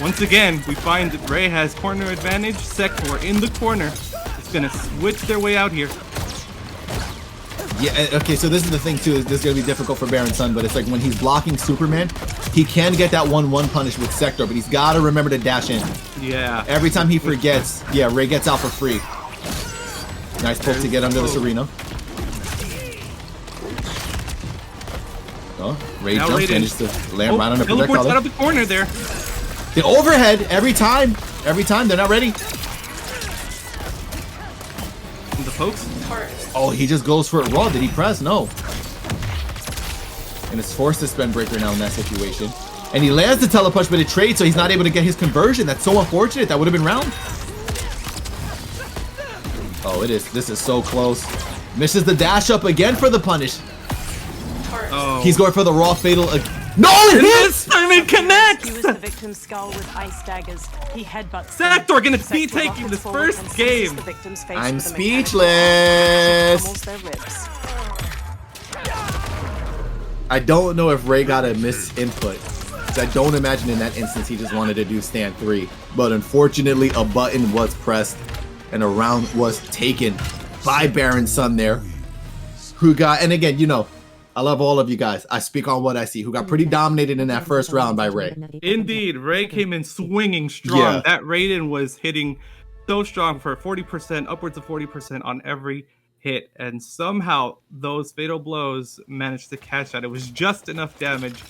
Once again, we find that Ray has corner advantage. Sector in the corner. It's gonna switch their way out here. Yeah, okay, so this is the thing too, this is going to be difficult for BarrenSun, but it's like when he's blocking Superman, he can get that 1-1 punish with Sector, but he's got to remember to dash in. Yeah. Every time he forgets, yeah, Ray gets out for free. Nice poke to get under this arena. Oh, Ray jumps, manages to land right on the teleports projectile. out of the corner there. The overhead every time. Every time they're not ready. The pokes. Oh, he just goes for it raw. Did he press? No. And is forced to spend breaker now in that situation. And he lands the telepunch, but it trades, so he's not able to get his conversion. That's so unfortunate. That would have been round. Oh, it is. This is so close. Misses the dash up again for the punish. Oh. He's going for the raw fatal. No, it hits! This time it connects! The victim's skull with ice daggers. He headbutts. Sector gonna be taking this first game. I'm speechless. I don't know if Ray got a misinput. I don't imagine in that instance he just wanted to do stand 3. But unfortunately, a button was pressed and a round was taken by BarrenSun there. Who got, and again, you know, I love all of you guys. I speak on what I see. Who got pretty dominated in that first round by Ray. Indeed, Ray came in swinging strong. Yeah. That Raiden was hitting so strong for 40%, upwards of 40% on every hit. And somehow those fatal blows managed to catch that. It was just enough damage.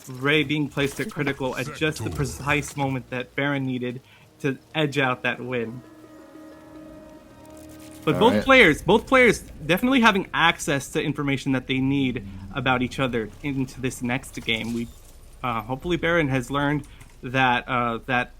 Ray being placed at critical at just the precise moment that Barren needed to edge out that win. But both players definitely having access to information that they need about each other into this next game. We hopefully Barren has learned that that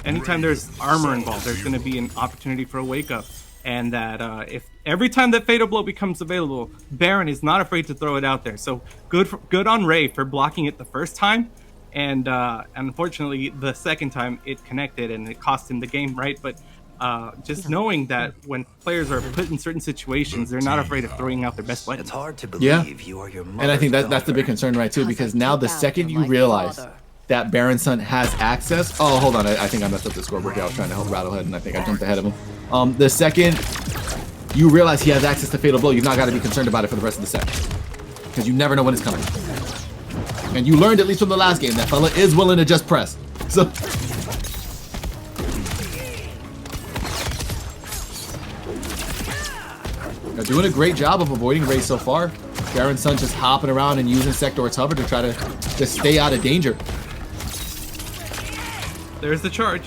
anytime there's armor involved, there's going to be an opportunity for a wake up, and that if every time that fatal blow becomes available, Barren is not afraid to throw it out there. So good on Ray for blocking it the first time, and unfortunately the second time it connected and it cost him the game, right? But just knowing that when players are put in certain situations, they're not afraid of throwing out their best weapon. It's hard to believe you are your mother's And I think that's the daughter. big concern, right, too, because now the second you realize that BarrenSun has access. Oh, hold on. I think I messed up the scoreboard here. I was trying to help Rattlehead, and I think I jumped ahead of him. The second you realize he has access to Fatal Blow, you've not got to be concerned about it for the rest of the set. Because you never know when it's coming. And you learned, at least from the last game, that fella is willing to just press. So... They're doing a great job of avoiding Ray so far. BarrenSun just hopping around and using Sector's hover to try to just stay out of danger. There's the charge.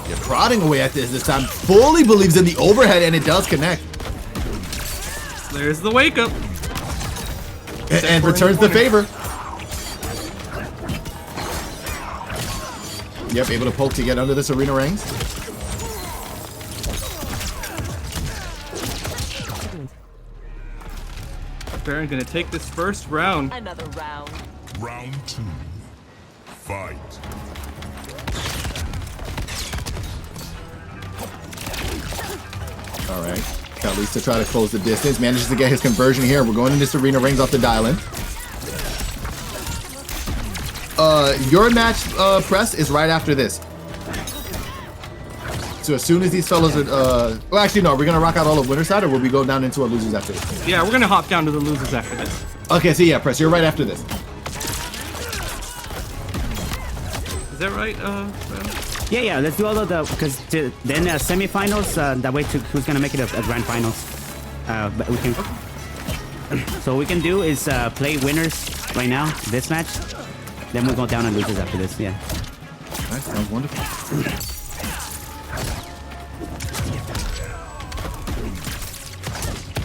You're prodding away at this time. Fully believes in the overhead, and it does connect. There's the wake up. And returns the favor. Yep, able to poke to get under this arena rings. Barren gonna take this first round. Another round. Round 2. Fight. All right. Khaos to try to close the distance. Manages to get his conversion here. We're going in this arena rings off the dial-in. Your match press is right after this. So as soon as these fellas are, well, actually, no, we're going to rock out all of winner's side, or will we go down into our losers after this? Yeah, we're going to hop down to the losers after this. Okay, so yeah, press, you're right after this. Is that right, Yeah, let's do all of the, because then semifinals, that way to who's going to make it a grand finals. But we can, so what we can do is play winners right now, this match. Then we'll go down and losers after this, yeah. That sounds wonderful.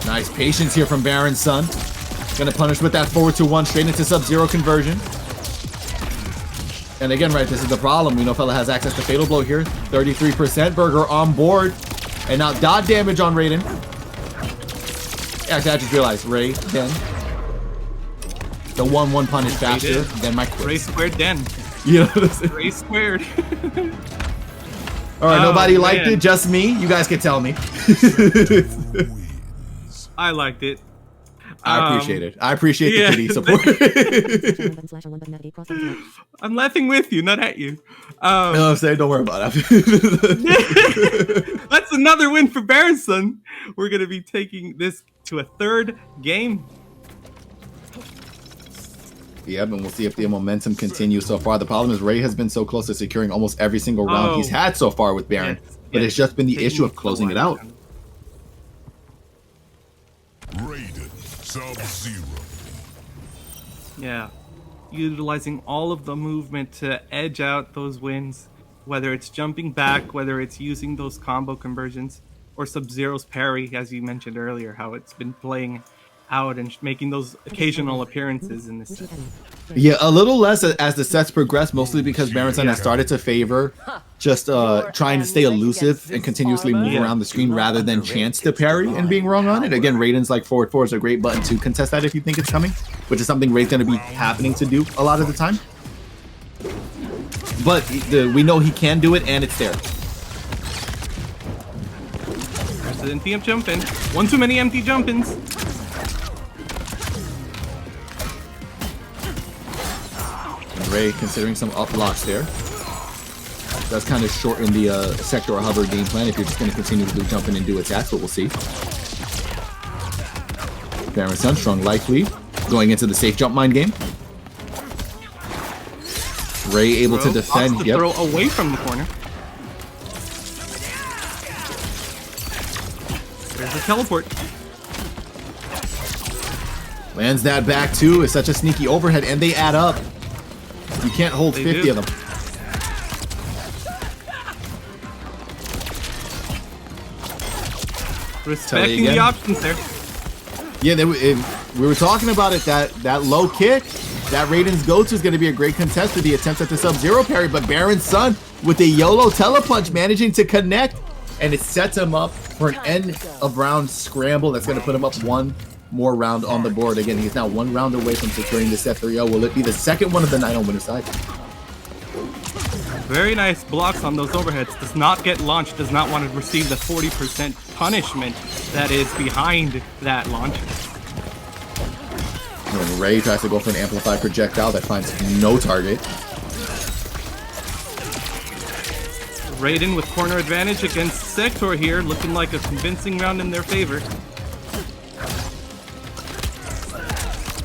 Nice patience here from BarrenSun. Gonna punish with that forward to 1 straight into Sub-Zero conversion. And again, right, this is the problem. We know fella has access to Fatal Blow here. 33% Burger on board. And now dot damage on Raiden. Actually, I just realized Ray, then. The 1-1 punish faster than my quick. Ray squared then. You know what I'm saying? Ray squared. Alright, nobody liked man. it, just me. You guys can tell me. I liked it. I appreciate it. I appreciate the kitty support. I'm laughing with you, not at you. You know what I'm saying? Don't worry about it. That's another win for BarrenSun. We're going to be taking this to a third game. Yep, and we'll see if the momentum continues so far. The problem is Ray has been so close to securing almost every single round he's had so far with Barren. But it's just been the issue of closing it out. Sub-Zero. Yeah. Utilizing all of the movement to edge out those wins, whether it's jumping back, whether it's using those combo conversions, or Sub-Zero's parry, as you mentioned earlier, how it's been playing out and making those occasional appearances in this set. Yeah, a little less as the sets progress, mostly because BarrenSun has started to favor just trying to stay elusive and continuously move around the screen rather than chance to parry and being wrong on it. Again, Raiden's like forward 4 is a great button to contest that if you think it's coming, which is something Raiden's going to be happening to do a lot of the time. But we know he can do it, and it's there. There's the empty jump in. One too many empty jump ins. Ray considering some up blocks there. That's kind of shorten the sector or hover game plan if you're just going to continue to do jumping and do attacks, but we'll see. BarrenSun, strong life lead, going into the safe jump mine game. Ray able to defend. To throw away from the corner. There's the teleport. Lands that back too. It's such a sneaky overhead, and they add up. You can't hold 50 of them. Respecting the options there. Yeah, we were talking about it. That low kick, that Raiden's go-to is going to be a great contest for the attempt at the Sub-Zero parry. But BarrenSun with the YOLO telepunch managing to connect, and it sets him up for an end of round scramble that's going to put him up one more round on the board. Again, he's now 1 round away from securing the set 3-0. Will it be the second one of the night on winner's side? Very nice blocks on those overheads. Does not get launched. Does not want to receive the 40% punishment that is behind that launch. When Ray tries to go for an amplified projectile that finds no target. Raiden with corner advantage against Sector here, looking like a convincing round in their favor.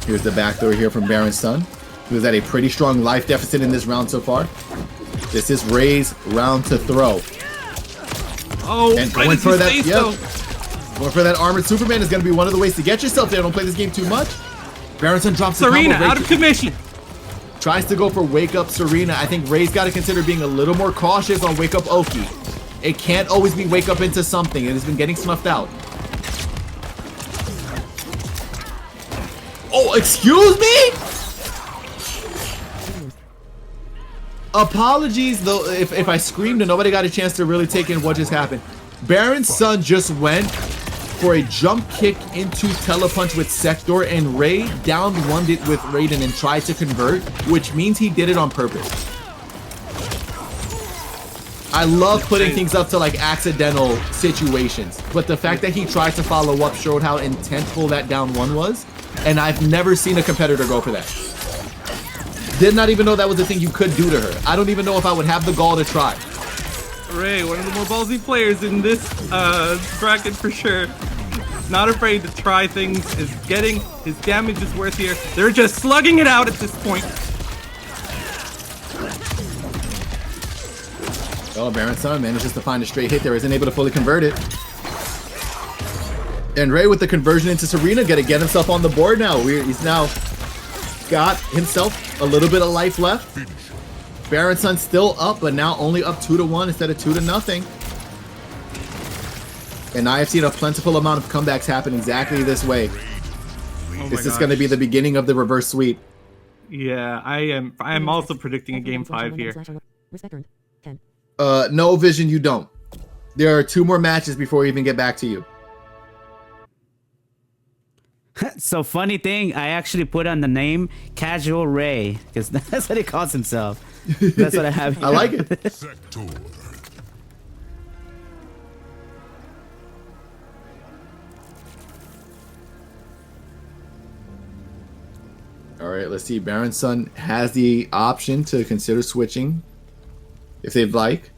Here's the backdoor here from BarrenSun, who's at a pretty strong life deficit in this round so far. This is Ray's round to throw. Oh, and going for that, going for that armored Superman is going to be one of the ways to get yourself there. Don't play this game too much. BarrenSun drops the Serena combo. out of commission. Tries to go for Wake Up Serena. I think Ray's got to consider being a little more cautious on Wake Up Oki. It can't always be Wake Up into something. It has been getting snuffed out. Oh, excuse me? Apologies, though, if I screamed and nobody got a chance to really take in what just happened. BarrenSun just went for a jump kick into telepunch with Sector, and Ray down-one'd it with Raiden and tried to convert, which means he did it on purpose. I love putting things up to like accidental situations, but the fact that he tried to follow up showed how intentful that down one was, and I've never seen a competitor go for that. Did not even know that was a thing you could do to her. I don't even know if I would have the gall to try. Ray, one of the more ballsy players in this bracket for sure. Not afraid to try things, is getting his damage is worth here. They're just slugging it out at this point. Oh, BarrenSun manages to find a straight hit there, isn't able to fully convert it. And Ray with the conversion into Serena, gonna get himself on the board now. He's now got himself a little bit of life left. BarrenSun still up, but now only up 2-1 instead of 2-0. And I have seen a plentiful amount of comebacks happen exactly this way. This is going to be the beginning of the reverse sweep. Yeah, I am also predicting a game 5 here. No, Vision, you don't. There are 2 more matches before we even get back to you. So funny thing, I actually put on the name Casual Ray because that's what he calls himself. That's what I have here. I like it. Sector. All right, let's see. BarrenSun has the option to consider switching if they'd like.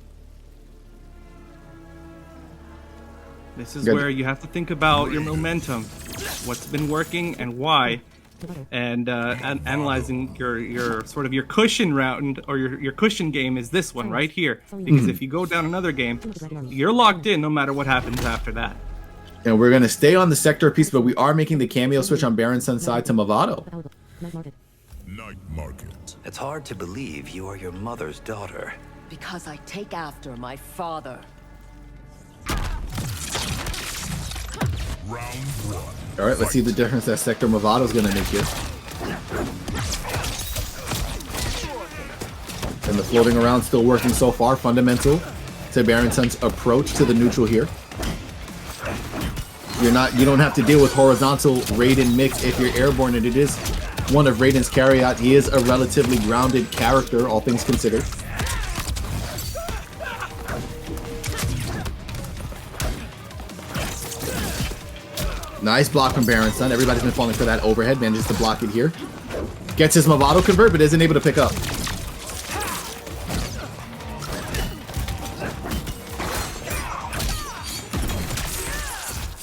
This is where you have to think about your momentum, what's been working and why, and analyzing your sort of your cushion round or your cushion game is this one right here. Because if you go down another game, you're locked in no matter what happens after that. And we're going to stay on the sector piece, but we are making the cameo switch on BarrenSun's side to Movado. Night market. It's hard to believe you are your mother's daughter. Because I take after my father. Round one. All right, let's see the difference that sector Movado is going to make here. And the floating around still working so far. Fundamental to BarrenSun's approach to the neutral here. You don't have to deal with horizontal Raiden mix if you're airborne, and it is one of Raiden's carry-out. He is a relatively grounded character, all things considered. Nice block from BarrenSun. Everybody's been falling for that overhead. Manages to block it here. Gets his Movado convert, but isn't able to pick up.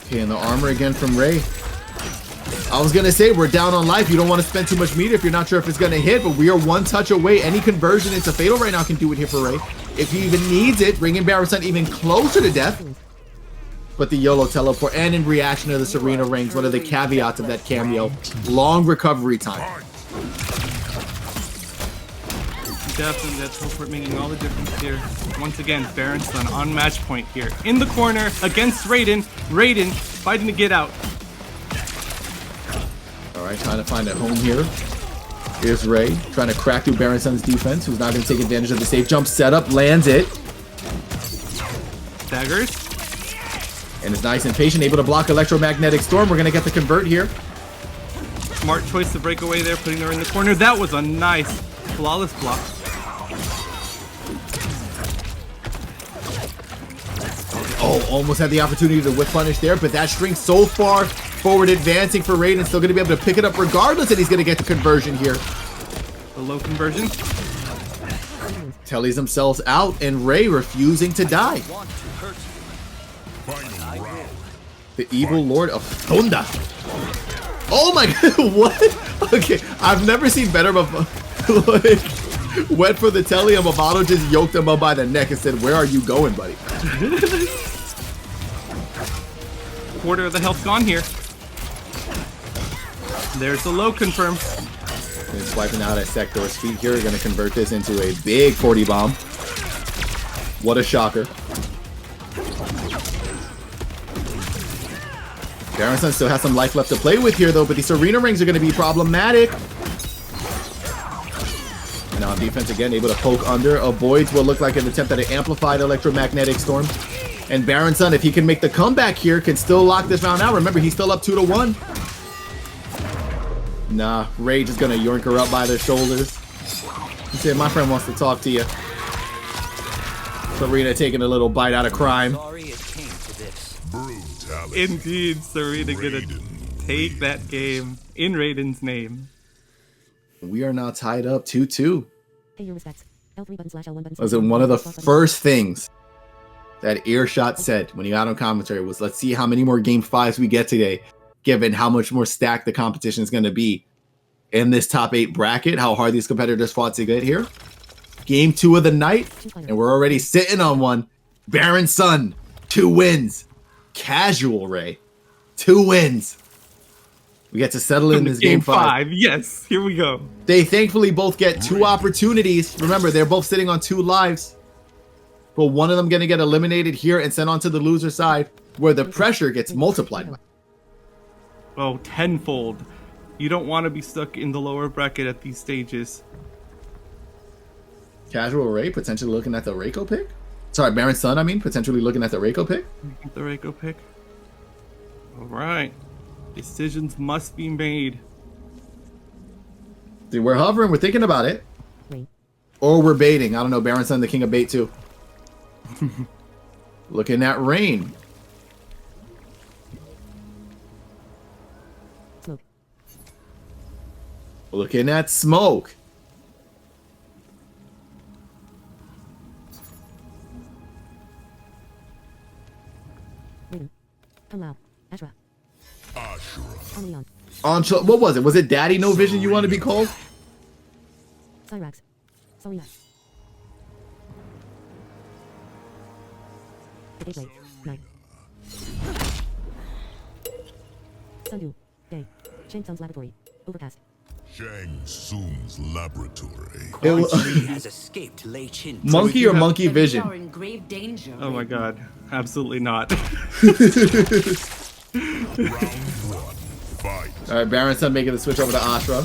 Okay, and the armor again from Ray. I was going to say, we're down on life. You don't want to spend too much meter if you're not sure if it's going to hit, but we are one touch away. Any conversion into Fatal right now can do it here for Ray. If he even needs it, bringing BarrenSun even closer to death. But the YOLO teleport, and in reaction to the Serena rings, one of the caveats of that cameo, long recovery time. Definitely that teleport making all the difference here. Once again, BarrenSun on match point here. In the corner against Raiden. Raiden fighting to get out. Alright, trying to find a home here. Here's Ray, trying to crack through BarrenSun's defense, who's not going to take advantage of the safe jump setup. Lands it. Daggers. And is nice and patient, able to block Electromagnetic Storm. We're going to get the convert here. Smart choice to break away there, putting her in the corner. That was a nice, flawless block. Oh, almost had the opportunity to whip punish there, but that string so far forward advancing for Raiden. Still going to be able to pick it up regardless, and he's going to get the conversion here. The low conversion. Tellies themselves out, and Ray refusing to die. The evil lord of Thunder. Oh my god, what? Okay, I've never seen better of like went for the telly and Movado just yoked him up by the neck and said, "Where are you going, buddy?" Quarter of the health gone here. There's the low confirm. And swiping out at Sector's feet here. Going to convert this into a big 40 bomb. What a shocker. BarrenSun still has some life left to play with here, though, but these arena rings are going to be problematic. And on defense again, able to poke under, avoids what looked like an attempt at an amplified Electromagnetic Storm. And BarrenSun, if he can make the comeback here, can still lock this round out. Remember, he's still up 2-1. Nah, Rage is going to yoink her up by the shoulders. He said, "My friend wants to talk to you." Serena taking a little bite out of crime. Indeed, Serena gonna take that game in Raiden's name. We are now tied up 2-2. Listen, one of the first things that Earshot said when he got on commentary was, "Let's see how many more game 5s we get today, given how much more stacked the competition is going to be in this top 8 bracket, how hard these competitors fought to get here." Game 2 of the night, and we're already sitting on one. BarrenSun, 2 wins. Casual Ray, 2 wins. We get to settle in this game 5. Yes, here we go. They thankfully both get 2 opportunities. Remember, they're both sitting on 2 lives. But one of them going to get eliminated here and sent on to the loser side, where the pressure gets multiplied. Oh, tenfold. You don't want to be stuck in the lower bracket at these stages. Casual Ray potentially looking at the Reiko pick? Sorry, BarrenSun, I mean, potentially looking at the Reiko pick? The Reiko pick. Alright. Decisions must be made. Dude, we're hovering, we're thinking about it. Or we're baiting. I don't know, BarrenSun, the king of bait too. Looking at Rain. Looking at Smoke. What was it? Was it Daddy No Vision you want to be called? Shang Tsung's laboratory. has escaped Lei Chin. Monkey or monkey But we vision? are in grave danger. Oh my god. Absolutely not. Round one. Fight. All right, BarrenSun making the switch over to Ashra.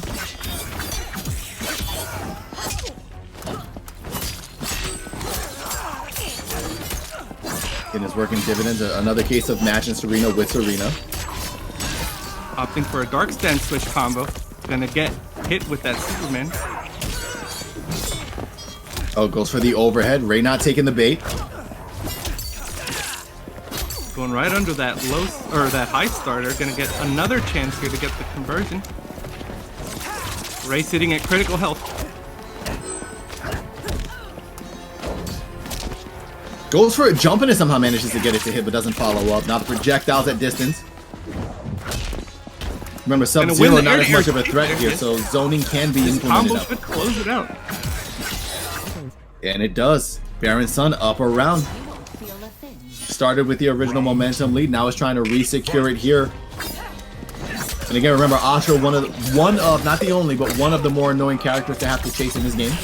In his working dividends, another case of match in Serena with Serena. Opting for a dark stand switch combo. Gonna get hit with that Superman. Oh, goes for the overhead. Ray not taking the bait. Going right under that low or that high starter. Gonna get another chance here to get the conversion. Ray sitting at critical health. Goes for it, jumping and somehow manages to get it to hit, but doesn't follow up. Now the projectiles at distance. Remember, Sub-Zero not as much of a threat here, so zoning can be implemented. Combo should close it out. And it does. BarrenSun up around. Started with the original momentum lead, now is trying to re-secure it here. And again, remember, Ashra, one of, not the only, but one of the more annoying characters to have to chase in this game.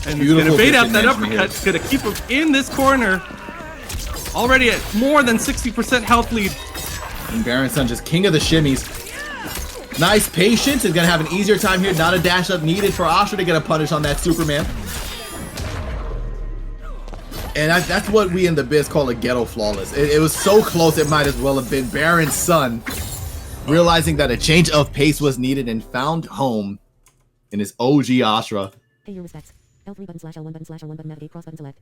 And he's gonna bait out that uppercut. It's gonna keep him in this corner. Already at more than 60% health lead. And BarrenSun just king of the shimmies. Nice patience. Is gonna have an easier time here. Not a dash up needed for Ashra to get a punish on that Superman. And that's what we in the biz call a ghetto flawless. It was so close it might as well have been. BarrenSun realizing that a change of pace was needed and found home in his OG Ashra.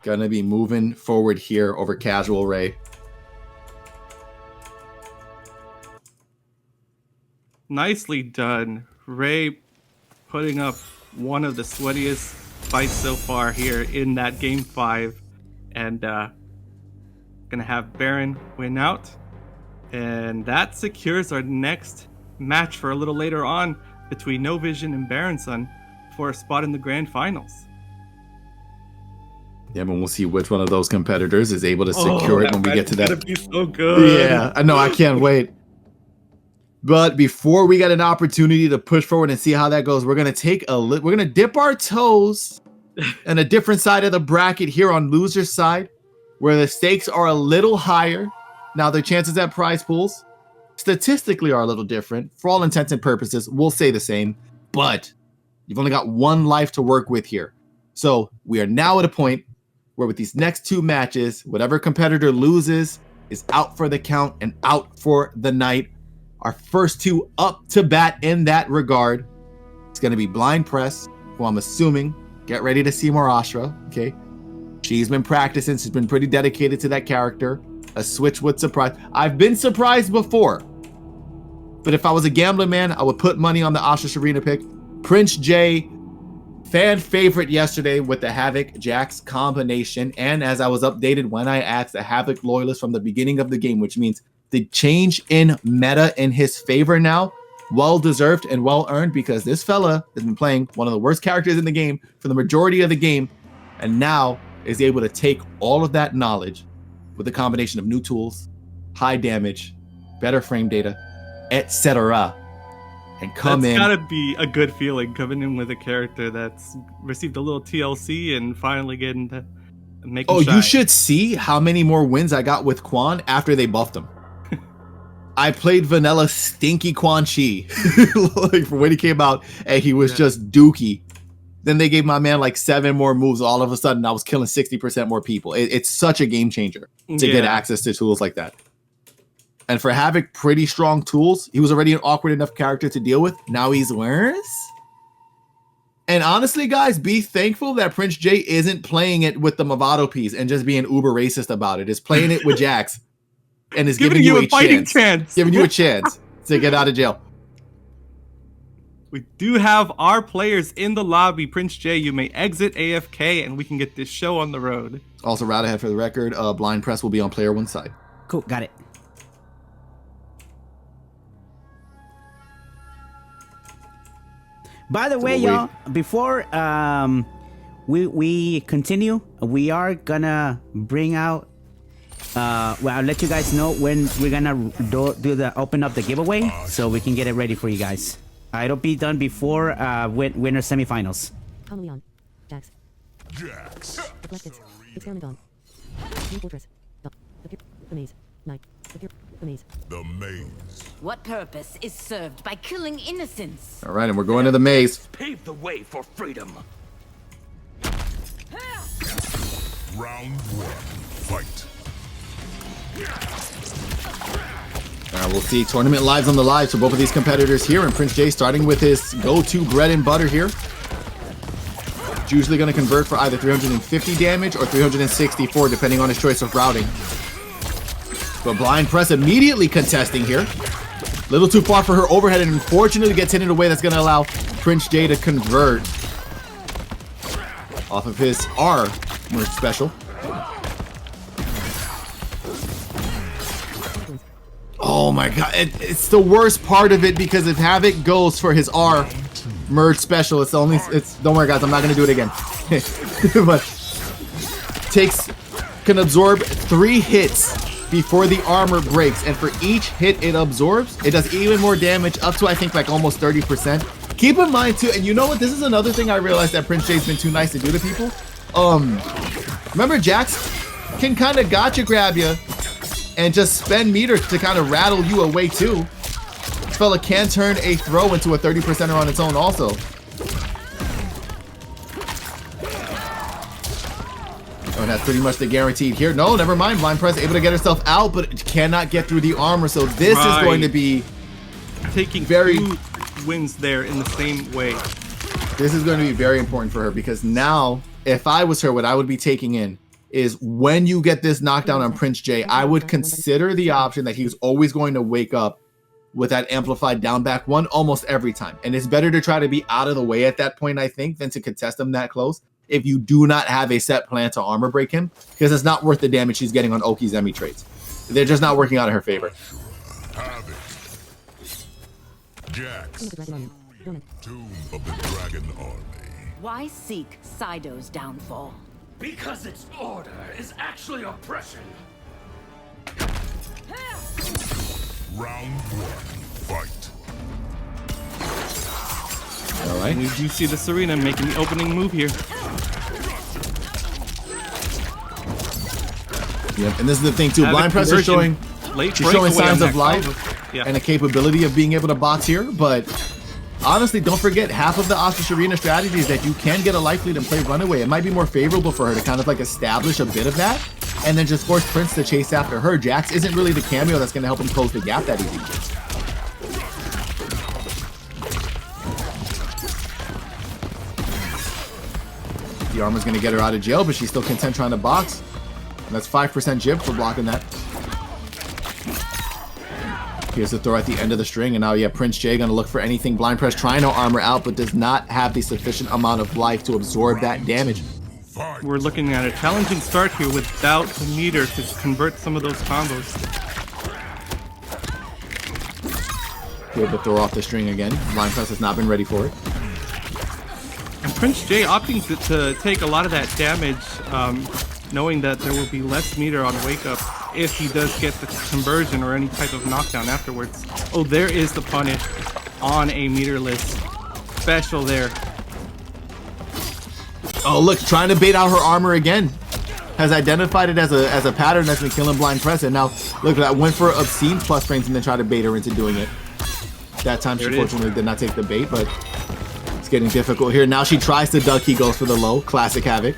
Gonna be moving forward here over casual Ray. Nicely done. Ray putting up one of the sweatiest fights so far here in that game 5. And gonna have Baron win out. And that secures our next match for a little later on between No Vision and BarrenSun for a spot in the grand finals. Yeah, but we'll see which one of those competitors is able to secure it when we get to that. That'd be so good. Yeah, I know. I can't wait. But before we get an opportunity to push forward and see how that goes, we're gonna we're gonna dip our toes in a different side of the bracket here on loser's side, where the stakes are a little higher. Now the chances at prize pools statistically are a little different. For all intents and purposes, we'll say the same, but you've only got one life to work with here. So we are now at a point where with these next 2 matches, whatever competitor loses is out for the count and out for the night. Our first 2 up to bat in that regard. It's going to be Blind Press, who I'm assuming, get ready to see more Ashra, okay? She's been practicing. She's been pretty dedicated to that character. A switch would surprise. I've been surprised before. But if I was a gambling man, I would put money on the Ashra Serena pick. Prince J, fan favorite yesterday with the Havoc Jax combination. And as I was updated when I asked the Havoc loyalist from the beginning of the game, which means the change in meta in his favor now, well deserved and well earned, because this fella has been playing one of the worst characters in the game for the majority of the game, and now is able to take all of that knowledge with a combination of new tools, high damage, better frame data, etc. and come in. That's gotta be a good feeling coming in with a character that's received a little TLC and finally getting to make him shine. You should see how many more wins I got with Quan after they buffed him. I played vanilla stinky Quan Chi like for when he came out, and he was just dookie. Then they gave my man like 7 more moves. All of a sudden, I was killing 60% more people. It's such a game changer to get access to tools like that. And for Havoc, pretty strong tools. He was already an awkward enough character to deal with. Now he's worse. And honestly, guys, be thankful that Prince J isn't playing it with the Movado piece and just being uber racist about it. Is playing it with Jax and is giving you a fighting chance. Giving you a chance to get out of jail. We do have our players in the lobby. Prince J, you may exit AFK and we can get this show on the road. Also, Rattlehead for the record, Blind Press will be on player 1 side. Cool, got it. By the way, y'all, before we continue, we are gonna bring out Well, I'll let you guys know when we're gonna open up the giveaway, so we can get it ready for you guys. It'll be done before winner semifinals. Leon. Jax. Jax. Reflected. Experiment on. New fortress. The maze. Night. The maze. The maze. What purpose is served by killing innocents? All right, and we're going to the maze. Pave the way for freedom. Round 1. Fight. All right, we'll see tournament lives on the lives for both of these competitors here, and Prince J starting with his go-to bread and butter here. It's usually going to convert for either 350 damage or 364, depending on his choice of routing. But Blind Press immediately contesting here. Little too far for her overhead, and unfortunately gets hit in a way that's going to allow Prince J to convert off of his R merge special. Oh my god, it's the worst part of it, because if Havoc goes for his R merge special, don't worry guys, I'm not gonna do it again. But can absorb 3 hits before the armor breaks, and for each hit it absorbs, it does even more damage, up to I think like almost 30%. Keep in mind too, and you know what, this is another thing I realized that Prince J's been too nice to do to people. Remember Jax can kind of gotcha grab you and just spend meter to kind of rattle you away too. This fella can turn a throw into a 30%er on its own also. Oh, and that's pretty much the guaranteed here. No, never mind. Blind Press able to get herself out, but it cannot get through the armor. So this is going to be taking very 2 wins there in the same way. This is going to be very important for her, because now, if I was her, what I would be taking in is when you get this knockdown on Prince J, I would consider the option that he's always going to wake up with that amplified down back 1 almost every time. And it's better to try to be out of the way at that point, I think, than to contest him that close if you do not have a set plan to armor break him, because it's not worth the damage she's getting on Oki's Emmy trades. They're just not working out in her favor. Jax. Tomb of the Dragon Army. Why seek Sido's downfall? Because its order is actually oppression. Round 1. Fight. All right. And we do see the Serena making the opening move here. Yep, and this is the thing too. Blind Press is showing, she's showing signs of life and a capability of being able to box here, but honestly, don't forget, half of the Ostrich Arena strategy is that you can get a life lead and play runaway. It might be more favorable for her to kind of like establish a bit of that and then just force Prince to chase after her. Jax isn't really the cameo that's going to help him close the gap that easy. The armor's going to get her out of jail, but she's still content trying to box. And that's 5% jib for blocking that. Here's the throw at the end of the string, and now yeah, Prince J gonna look for anything. Blind Press trying to armor out, but does not have the sufficient amount of life to absorb that damage. We're looking at a challenging start here without the meter to convert some of those combos. Good to throw off the string again. Blind Press has not been ready for it. And Prince J opting to take a lot of that damage, knowing that there will be less meter on wake up if he does get the conversion or any type of knockdown afterwards. Oh, there is the punish on a meterless special there. Oh, look, trying to bait out her armor again. Has identified it as a pattern that's been killing Blind Press, and now look, that went for obscene plus frames and then tried to bait her into doing it. That time she fortunately did not take the bait, but it's getting difficult here. Now she tries to duck, he goes for the low. Classic Havoc.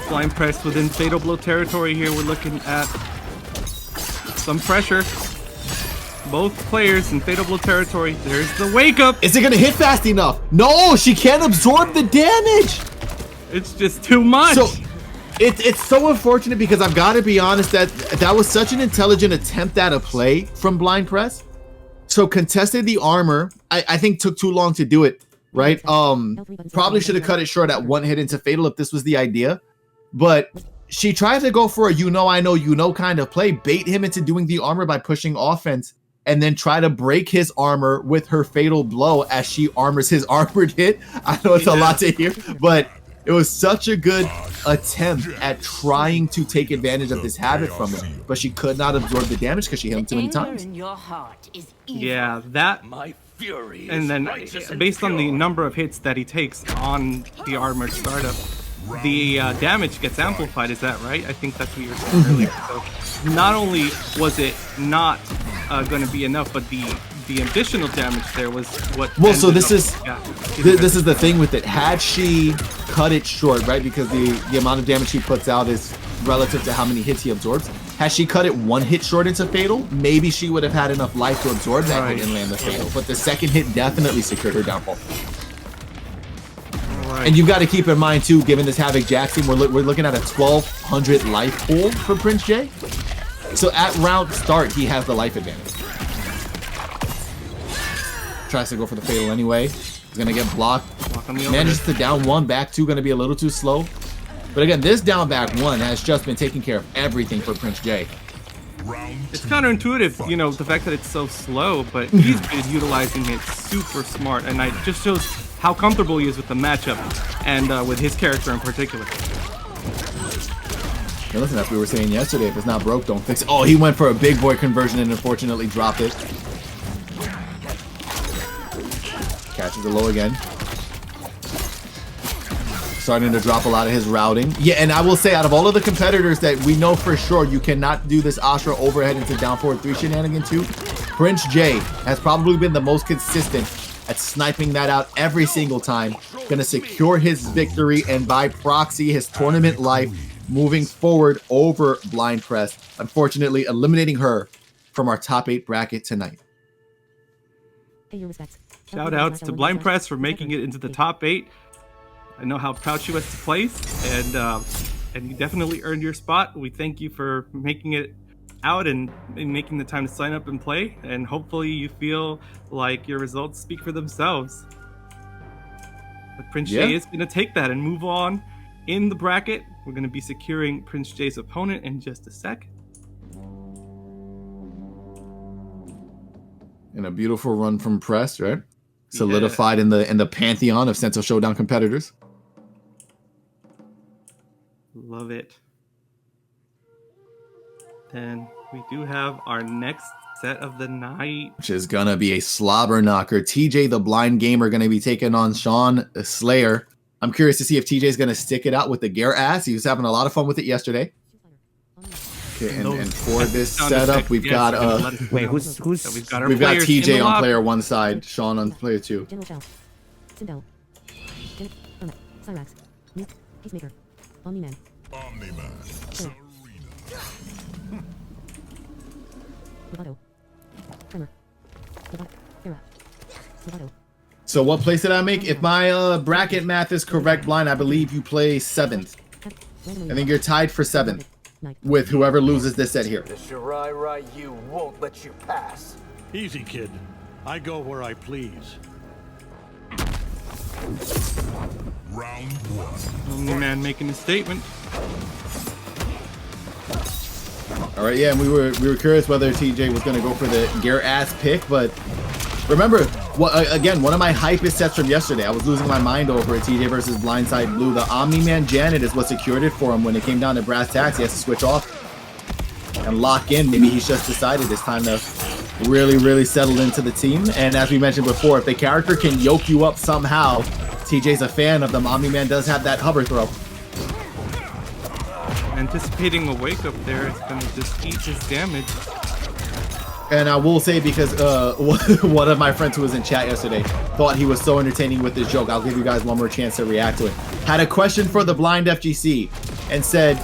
Blind Press within Fatal Blow territory here. We're looking at some pressure. Both players in Fatal Blow territory. There's the wake up. Is it gonna hit fast enough? No, she can't absorb the damage. It's just too much. So it's so unfortunate, because I've got to be honest that was such an intelligent attempt at a play from Blind Press. So contested the armor. I think took too long to do it, right? Probably should have cut it short at 1 hit into Fatal if this was the idea. But she tried to go for a I know kind of play, bait him into doing the armor by pushing offense, and then try to break his armor with her Fatal Blow as she armors his armored hit. I know it's a lot to hear, but It was such a good attempt at trying to take advantage of this habit from him, but she could not absorb the damage because she hit him too many times. Yeah, that. And then, based on the number of hits that he takes on the armored startup, the damage gets amplified. Is that right? I think that's what you were saying earlier. So not only was it not going to be enough, but the additional damage there was what. Well, so this is the thing with it. Had she cut it short, right? Because the amount of damage she puts out is relative to how many hits he absorbs. Had she cut it one hit short into fatal, maybe she would have had enough life to absorb that hit and land the fatal. But the second hit definitely secured her downfall. Right. And you've got to keep in mind too, given this Havoc Jax team, we're looking at a 1200 life pool for Prince J. So at round start, he has the life advantage. Tries to go for the fatal anyway. He's gonna get blocked. Manages to down one, back two, gonna be a little too slow. But again, this down back one has just been taking care of everything for Prince J. It's counterintuitive, you know, the fact that it's so slow, but he's been utilizing it super smart, and it just shows how comfortable he is with the matchup and with his character in particular. Now listen, as we were saying yesterday, if it's not broke, don't fix it. Oh, he went for a big boy conversion and unfortunately dropped it. Catches the low again. Starting to drop a lot of his routing. Yeah, and I will say, out of all of the competitors that we know for sure you cannot do this Astra overhead into down forward 3 shenanigan to, Prince J has probably been the most consistent at sniping that out every single time. Gonna secure his victory and by proxy his tournament life moving forward over Blind Press. Unfortunately, eliminating her from our top 8 bracket tonight. Pay your respects. Shout outs to Blind Press for making it into the top 8. I know how proud she was to place, and you definitely earned your spot. We thank you for making it out and making the time to sign up and play, and hopefully you feel like your results speak for themselves. But Prince J is going to take that and move on in the bracket. We're going to be securing Prince J's opponent in just a sec. And a beautiful run from Press, right? Solidified in the pantheon of Sento Showdown competitors. Love it. Then we do have our next set of the night, which is gonna be a slobber knocker. TJ the Blind Gamer gonna be taking on Sean Slayer. I'm curious to see if TJ is gonna stick it out with the Gare ass. He was having a lot of fun with it yesterday. Okay, and for this setup, we've got wait, who's we've got TJ on player 1 side, Sean on player 2. Sento. Cyrax. Meade. Peacemaker. Omni-Man. Omni-Man. Bravado. Tremor. Bravado. So what place did I make? If my bracket math is correct, Blind, I believe you play 7th. I think you're tied for 7th. With whoever loses this set here. The Shirai you won't let you pass. Easy, kid. I go where I please. Round 1. Omni-Man making a statement. All right, yeah, and we were curious whether TJ was going to go for the Gare ass pick, but remember, again, one of my hypest sets from yesterday, I was losing my mind over it. TJ versus Blindside Blue. The Omni-Man Janet is what secured it for him. When it came down to brass tacks, he has to switch off and lock in. Maybe he's just decided it's time to really settle into the team. And as we mentioned before, if the character can yoke you up somehow, TJ's a fan of them. Omni-Man does have that hover throw. Anticipating a wake up there, it's going to just eat his damage. And I will say, because one of my friends who was in chat yesterday thought he was so entertaining with this joke, I'll give you guys one more chance to react to it. Had a question for the Blind FGC and said,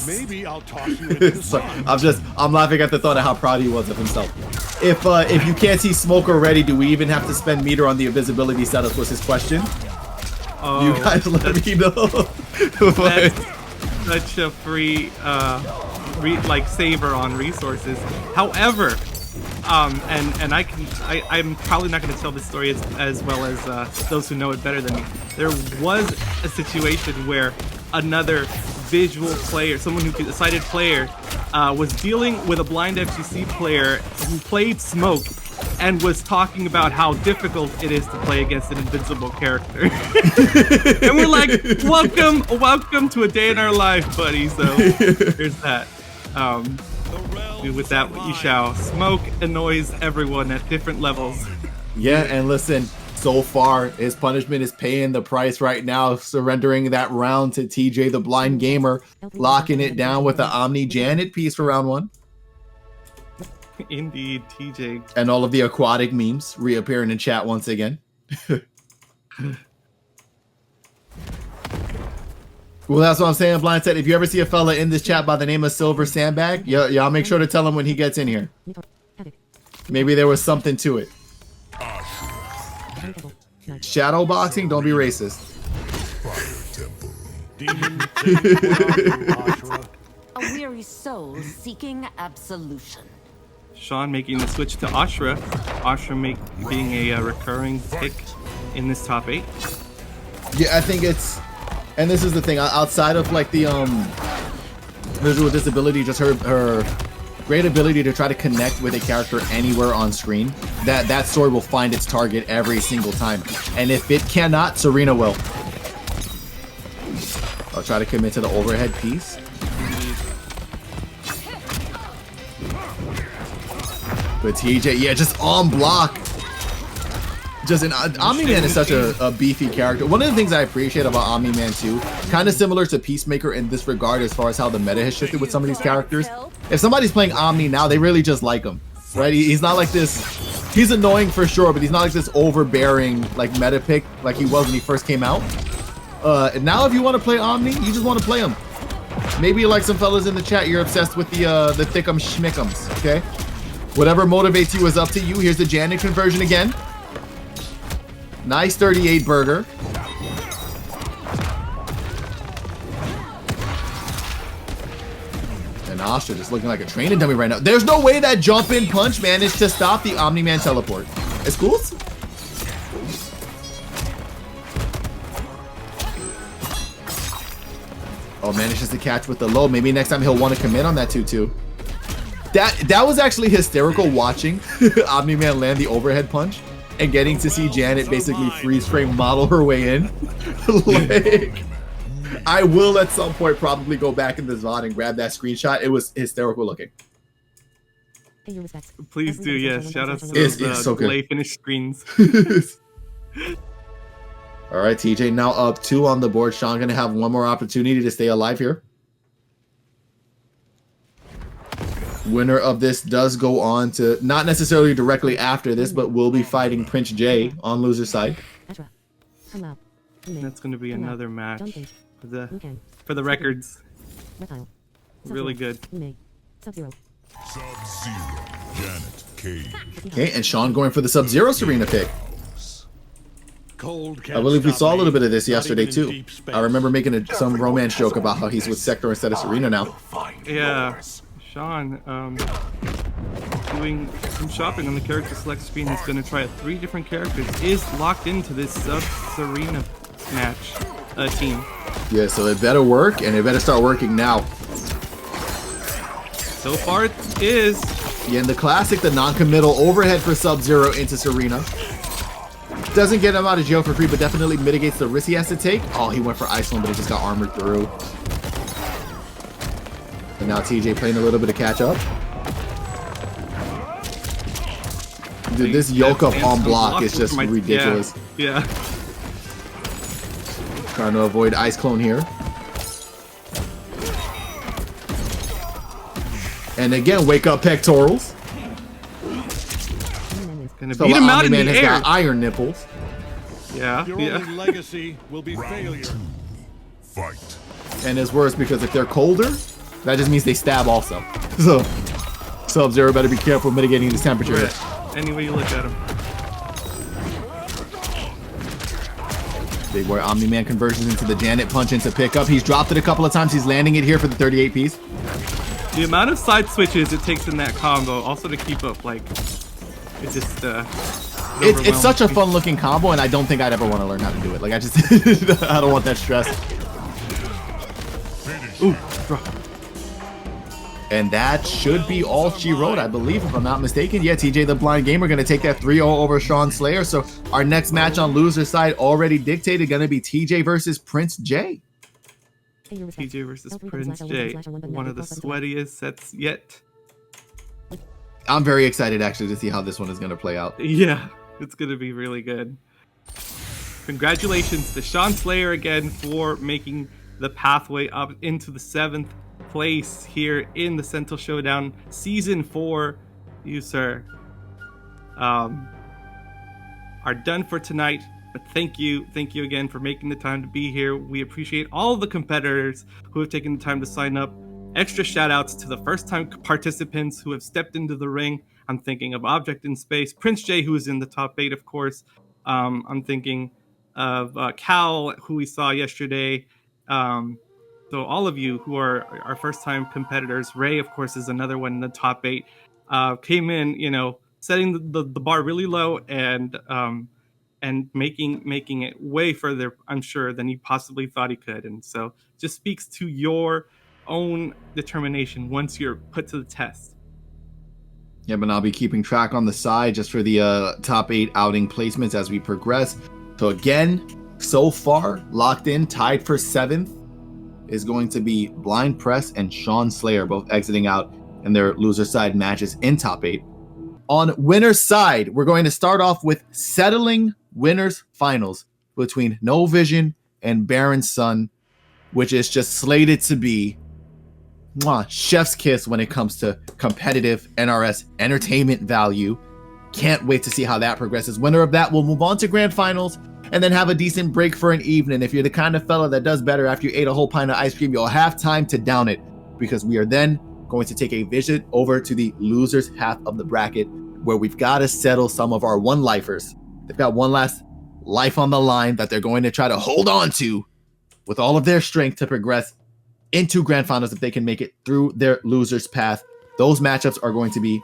maybe I'll toss you into the sun. I'm laughing at the thought of how proud he was of himself. If you can't see smoke already, do we even have to spend meter on the invisibility setup? Was his question. Oh, you guys let me know. That's such a free saver on resources. However, and I'm probably not going to tell this story as well as those who know it better than me. There was a situation where another visual player, someone who a sighted player, was dealing with a blind FGC player who played smoke and was talking about how difficult it is to play against an invincible character. And we're like, welcome to a day in our life, buddy. So there's that. With that, you shall. Smoke annoys everyone at different levels. Yeah, and listen, so far, his punishment is paying the price right now, surrendering that round to TJ the Blind Gamer, locking it down with the Omni Janet piece for round 1. Indeed, TJ. And all of the aquatic memes reappearing in chat once again. Well, that's what I'm saying, Blind said. If you ever see a fella in this chat by the name of Silver Sandbag, y'all make sure to tell him when he gets in here. Maybe there was something to it. Shadow boxing, don't be racist. A weary soul seeking absolution. Sean making the switch to Ashra. Ashra being a recurring pick in this top 8. Yeah, I think it's, and this is the thing, outside of like the visual disability, just her great ability to try to connect with a character anywhere on screen, that sword will find its target every single time. And if it cannot, Serena will. I'll try to commit to the overhead piece. But TJ, yeah, just on block. Just an Omni-Man is such a beefy character. One of the things I appreciate about Omni-Man too, kind of similar to Peacemaker in this regard as far as how the meta has shifted with some of these characters. If somebody's playing Omni now, they really just like him, right? He's not like this. He's annoying for sure, but he's not like this overbearing like meta pick like he was when he first came out. And now if you want to play Omni, you just want to play him. Maybe like some fellas in the chat, you're obsessed with the thickums schmickums, okay? Whatever motivates you is up to you. Here's the Janet conversion again. Nice 38 burger. And Asha just looking like a training dummy right now. There's no way that jump in punch managed to stop the Omni-Man teleport. It's cool. Oh, manages to catch with the low. Maybe next time he'll want to commit on that 2-2. That was actually hysterical watching Omni-Man land the overhead punch and getting to see Janet basically freeze frame model her way in. Like, I will at some point probably go back in this VOD and grab that screenshot. It was hysterical looking. Please do, yes. Shout out to those so delay finish screens. All right, TJ now up 2 on the board. Sean gonna have one more opportunity to stay alive here. Winner of this does go on to, not necessarily directly after this, but will be fighting Prince J on loser's side. That's going to be another match for the records. Really good. Sub-Zero, Janet, Cage. Okay, and Sean going for the Sub-Zero Serena pick. I believe we saw a little bit of this yesterday too. I remember making some romance joke about how he's with Sector instead of Serena now. Yeah. Sean, doing some shopping on the character select screen. He's going to try 3 different characters. Is locked into this Sub-Serena match team. Yeah, so it better work, and it better start working now. So far it is. Yeah, in the classic, the non-committal overhead for Sub-Zero into Serena. Doesn't get him out of jail for free, but definitely mitigates the risk he has to take. Oh, he went for Iceland, but it just got armored through. And now TJ playing a little bit of catch up. Dude, this yoke up on block is just ridiculous. Yeah. Trying to avoid Ice Clone here. And again, wake up pectorals. Gonna beat him out in the air. Got iron nipples. Yeah. Your only legacy will be failure. Fight. And it's worse because if they're colder, that just means they stab also. So Sub-Zero better be careful mitigating his temperature. Right. Any way you look at him. Big boy Omni-Man conversions into the Janet punch into pickup. He's dropped it a couple of times. He's landing it here for the 38 piece. The amount of side switches it takes in that combo, also to keep up, like, it just it's such a fun looking combo, and I don't think I'd ever want to learn how to do it. Like, I just I don't want that stress. Ooh, drop. And that should be all she wrote, I believe, if I'm not mistaken. Yeah, TJ the Blind Gamer going to take that 3-0 over Sean Slayer. So our next match on loser side already dictated, going to be TJ versus Prince J. TJ versus Prince J. One of the sweatiest sets yet. I'm very excited, actually, to see how this one is going to play out. Yeah, it's going to be really good. Congratulations to Sean Slayer again for making the pathway up into the 7th place here in the Sento Showdown Season 4. You, sir, are done for tonight. But thank you again for making the time to be here. We appreciate all of the competitors who have taken the time to sign up. Extra shout outs to the first time participants who have stepped into the ring. I'm thinking of Object in Space, Prince J, who is in the top 8, of course. I'm thinking of Cal, who we saw yesterday. So all of you who are our first time competitors, Ray, of course, is another one in the top 8, came in, setting the bar really low and making it way further, I'm sure, than he possibly thought he could. And so just speaks to your own determination once you're put to the test. Yeah, but I'll be keeping track on the side just for the top 8 outing placements as we progress. So again, so far, locked in, tied for 7th, is going to be Blind Press and Sean Slayer, both exiting out in their loser side matches in top 8. On winner's side, we're going to start off with settling winners finals between No Vision and BarrenSun, which is just slated to be chef's kiss when it comes to competitive NRS entertainment value. Can't wait to see how that progresses. Winner of that will move on to grand finals and then have a decent break for an evening. If you're the kind of fella that does better after you ate a whole pint of ice cream, you'll have time to down it, because we are then going to take a visit over to the losers half of the bracket, where we've got to settle some of our one-lifers. They've got one last life on the line that they're going to try to hold on to with all of their strength to progress into grand finals if they can make it through their losers path. Those matchups are going to be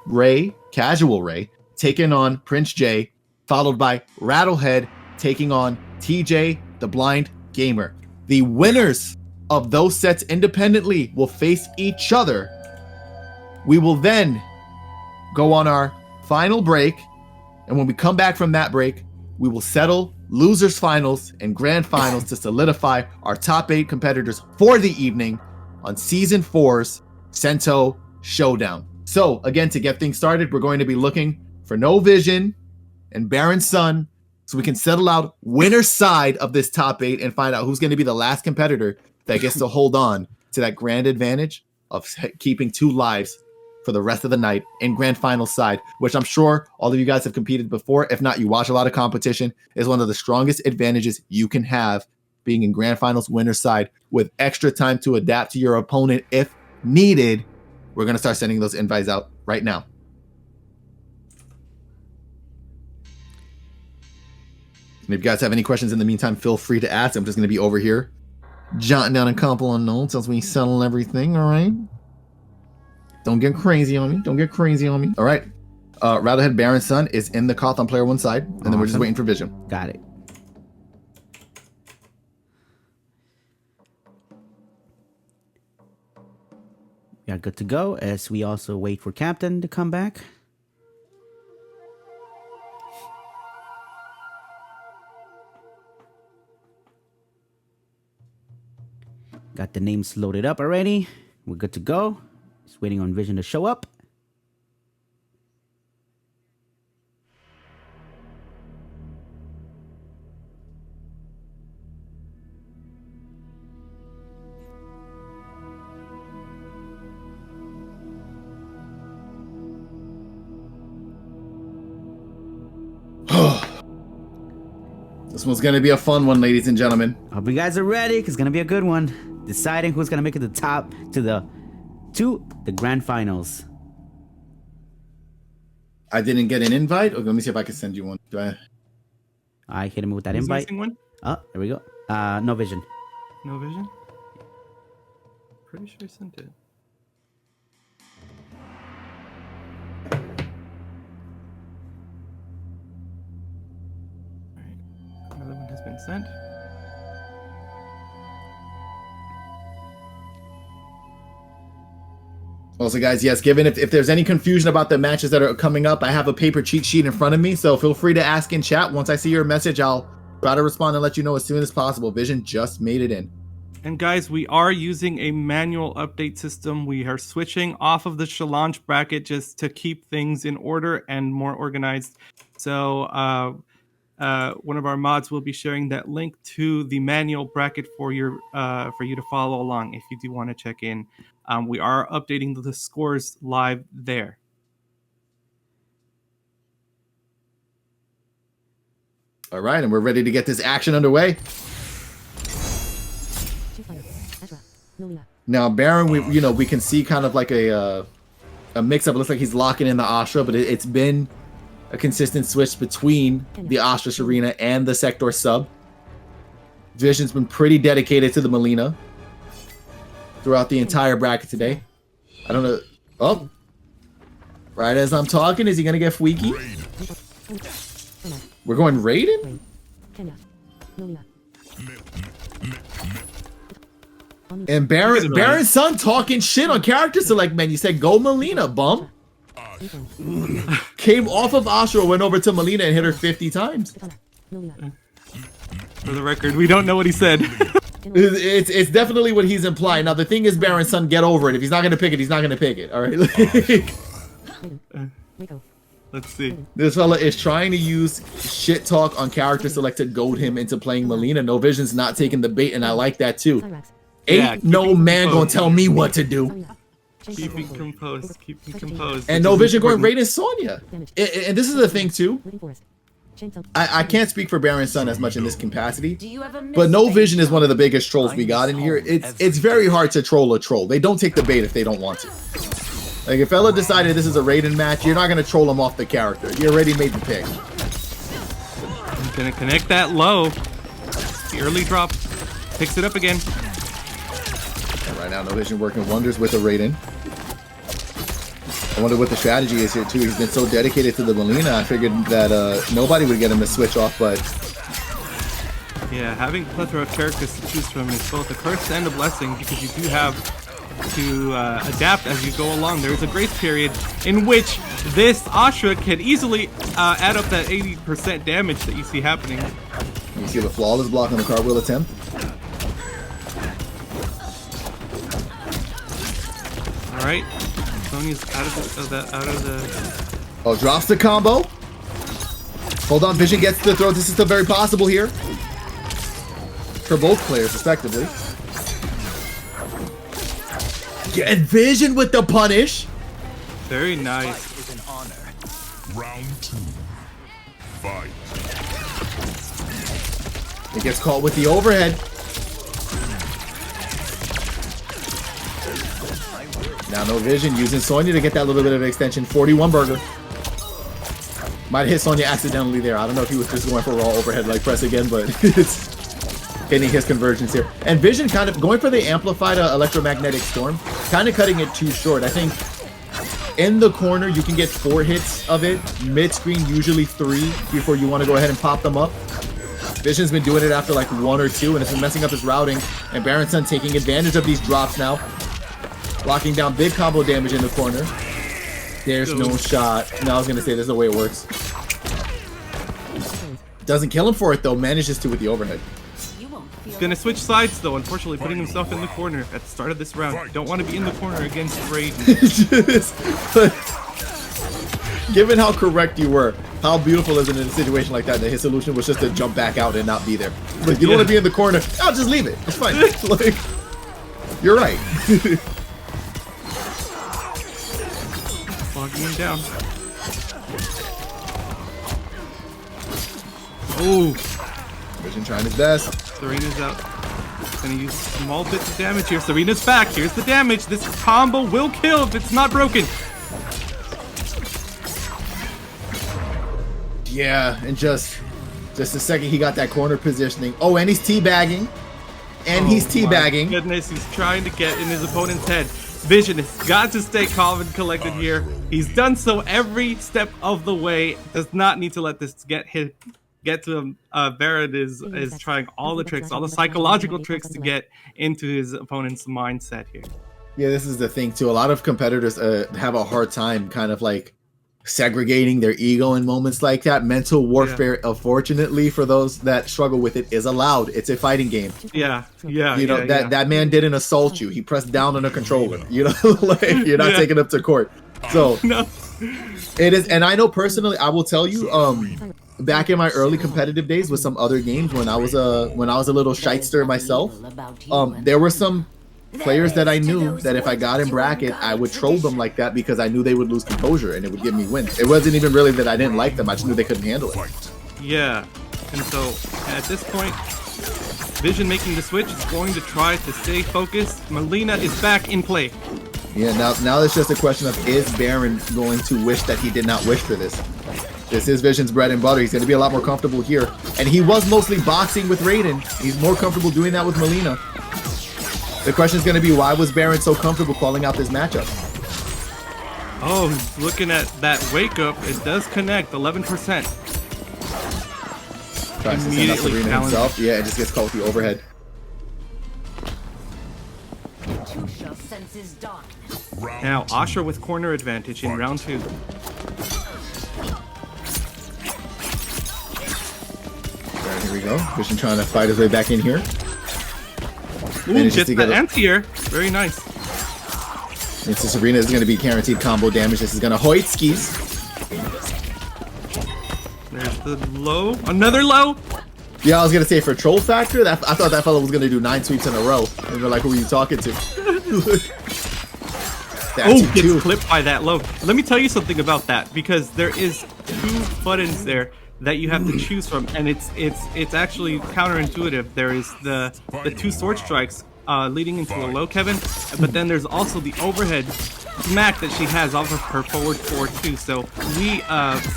Ray, Casual Ray, taking on Prince J, followed by Rattlehead taking on TJ, the Blind Gamer. The winners of those sets independently will face each other. We will then go on our final break, and when we come back from that break, we will settle losers finals and grand finals to solidify our top 8 competitors for the evening on Season 4's Sento Showdown. So again, to get things started, we're going to be looking for No Vision and BarrenSun, so we can settle out winner's side of this top 8 and find out who's going to be the last competitor that gets to hold on to that grand advantage of keeping 2 lives for the rest of the night in grand final side, which I'm sure all of you guys have competed before. If not, you watch a lot of competition. Is one of the strongest advantages you can have, being in grand finals winner's side with extra time to adapt to your opponent if needed. We're going to start sending those invites out right now. And if you guys have any questions in the meantime, feel free to ask. I'm just going to be over here jotting down a couple of notes as we settle everything, all right? Don't get crazy on me. Don't get crazy on me. All right. Rattlehead BarrenSun is in the Koth on player 1 side, and then we're just waiting for Vision. Got it. We are good to go as we also wait for Captain to come back. Got the names loaded up already. We're good to go. Just waiting on Vision to show up. This one's going to be a fun one, ladies and gentlemen. Hope you guys are ready, because it's going to be a good one. Deciding who's going to make it to the top, to the grand finals. I didn't get an invite. Okay, let me see if I can send you one. I hit him with that Who's invite. missing one? Oh, there we go. No Vision. No Vision? Pretty sure I sent it. Alright, another one has been sent. Also, guys, yes, given if there's any confusion about the matches that are coming up, I have a paper cheat sheet in front of me, so feel free to ask in chat. Once I see your message, I'll try to respond and let you know as soon as possible. Vision just made it in. And guys, we are using a manual update system. We are switching off of the challenge bracket just to keep things in order and more organized. So one of our mods will be sharing that link to the manual bracket for you to follow along if you do want to check in. We are updating the scores live there. All right, and we're ready to get this action underway. Now, Baron, we can see kind of like a mix-up. It looks like he's locking in the Astra, but it's been a consistent switch between the Astra Arena and the Sector sub. Vision's been pretty dedicated to the Melina throughout the entire bracket today. I don't know. Oh, right as I'm talking, is he gonna get Fweaky? We're going Raiden? And BarrenSun talking shit on character select, man. You said go Melina, bum. Came off of Astra, went over to Melina and hit her 50 times. For the record, we don't know what he said. It's definitely what he's implying. Now, the thing is, BarrenSun, get over it. If he's not going to pick it, he's not going to pick it. All right? Let's see. This fella is trying to use shit talk on character select to goad him into playing Melina. No Vision's not taking the bait, and I like that too. Ain't no man gonna tell me what to do. Keeping composed, keeping composed. And No Vision going Raiden Sonya. And this is the thing too. I can't speak for BarrenSun as much in this capacity, but No Vision is one of the biggest trolls we got in here. It's very hard to troll a troll. They don't take the bait if they don't want to. Like, if Ella decided this is a Raiden match, you're not going to troll him off the character. You already made the pick. I'm going to connect that low. The early drop. Picks it up again. And right now, No Vision working wonders with a Raiden. I wonder what the strategy is here, too. He's been so dedicated to the Melina, I figured that nobody would get him to switch off, but... Yeah, having a plethora of characters to choose from is both a curse and a blessing, because you do have to adapt as you go along. There is a grace period in which this Astra can easily add up that 80% damage that you see happening. You see the flawless block on the cartwheel attempt. All right, Sonya's out of the. Oh, drops the combo. Hold on, Vision gets the throw. This is still very possible here for both players, respectively. Get Vision with the punish. Very nice. Round 2. Fight. It gets caught with the overhead. Now No Vision using Sonya to get that little bit of extension. 41 burger. Might hit Sonya accidentally there. I don't know if he was just going for raw overhead like press again, but it's getting his convergence here. And Vision kind of going for the amplified electromagnetic storm, kind of cutting it too short. I think in the corner you can get 4 hits of it. Mid-screen usually 3 before you want to go ahead and pop them up. Vision's been doing it after like 1 or 2, and it's been messing up his routing. And BarrenSun taking advantage of these drops now. Locking down big combo damage in the corner. There's no shot. No, I was going to say there's no way it works. Doesn't kill him for it though, manages to with the overhead. He's gonna switch sides though, unfortunately putting himself in the corner at the start of this round. Don't want to be in the corner against Raiden. Given how correct you were, how beautiful is it in a situation like that his solution was just to jump back out and not be there. Like, you don't want to be in the corner, I'll just leave it. It's fine. Like, you're right. Logging him down. Oh. Vision trying his best. Serena's out. Gonna use small bits of damage here. Serena's back. Here's the damage. This combo will kill if it's not broken. Yeah, and just a second, he got that corner positioning. Oh, and he's teabagging. And he's teabagging. My goodness, he's trying to get in his opponent's head. Vision has got to stay calm and collected here. He's done so every step of the way. Does not need to let this get to him. Barrett is trying all the tricks, all the psychological tricks to get into his opponent's mindset here. Yeah, this is the thing too. A lot of competitors have a hard time kind of like segregating their ego in moments like that. Mental warfare, unfortunately, for those that struggle with it, is allowed. It's a fighting game. Yeah. You know, that man didn't assault you. He pressed down on a controller. You know, like you're not taking him to court. So it is, and I know personally, I will tell you, back in my early competitive days with some other games, when I was a little shyster myself, there were some players that I knew that if I got in bracket, I would troll them like that because I knew they would lose composure and it would give me wins. It wasn't even really that I didn't like them. I just knew they couldn't handle it. Yeah. And so at this point, Vision making the switch is going to try to stay focused. Melina is back in play. Yeah, now it's just a question of, is Barren going to wish that he did not wish for this? This is Vision's bread and butter. He's going to be a lot more comfortable here. And he was mostly boxing with Raiden. He's more comfortable doing that with Melina. The question is going to be, why was Barren so comfortable calling out this matchup? Oh, looking at that wake up, it does connect 11%. Tries to send out Serena himself. Yeah, it just gets caught with the overhead. Now, Asher with corner advantage in round 2. Right, here we go. Vision trying to fight his way back in here. Ooh, gets the anti-air. Very nice. Into Serena is going to be guaranteed combo damage. This is going to hoit skis. There's the low. Another low. Yeah, I was going to say for troll factor, I thought that fellow was going to do 9 sweeps in a row. And they're like, who are you talking to? Oh, gets clipped by that low. Let me tell you something about that, because there is 2 buttons there that you have to choose from, and it's actually counterintuitive. There is the 2 sword strikes leading into a low, Kevin, but then there's also the overhead smack that she has off of her forward 4-2. So we,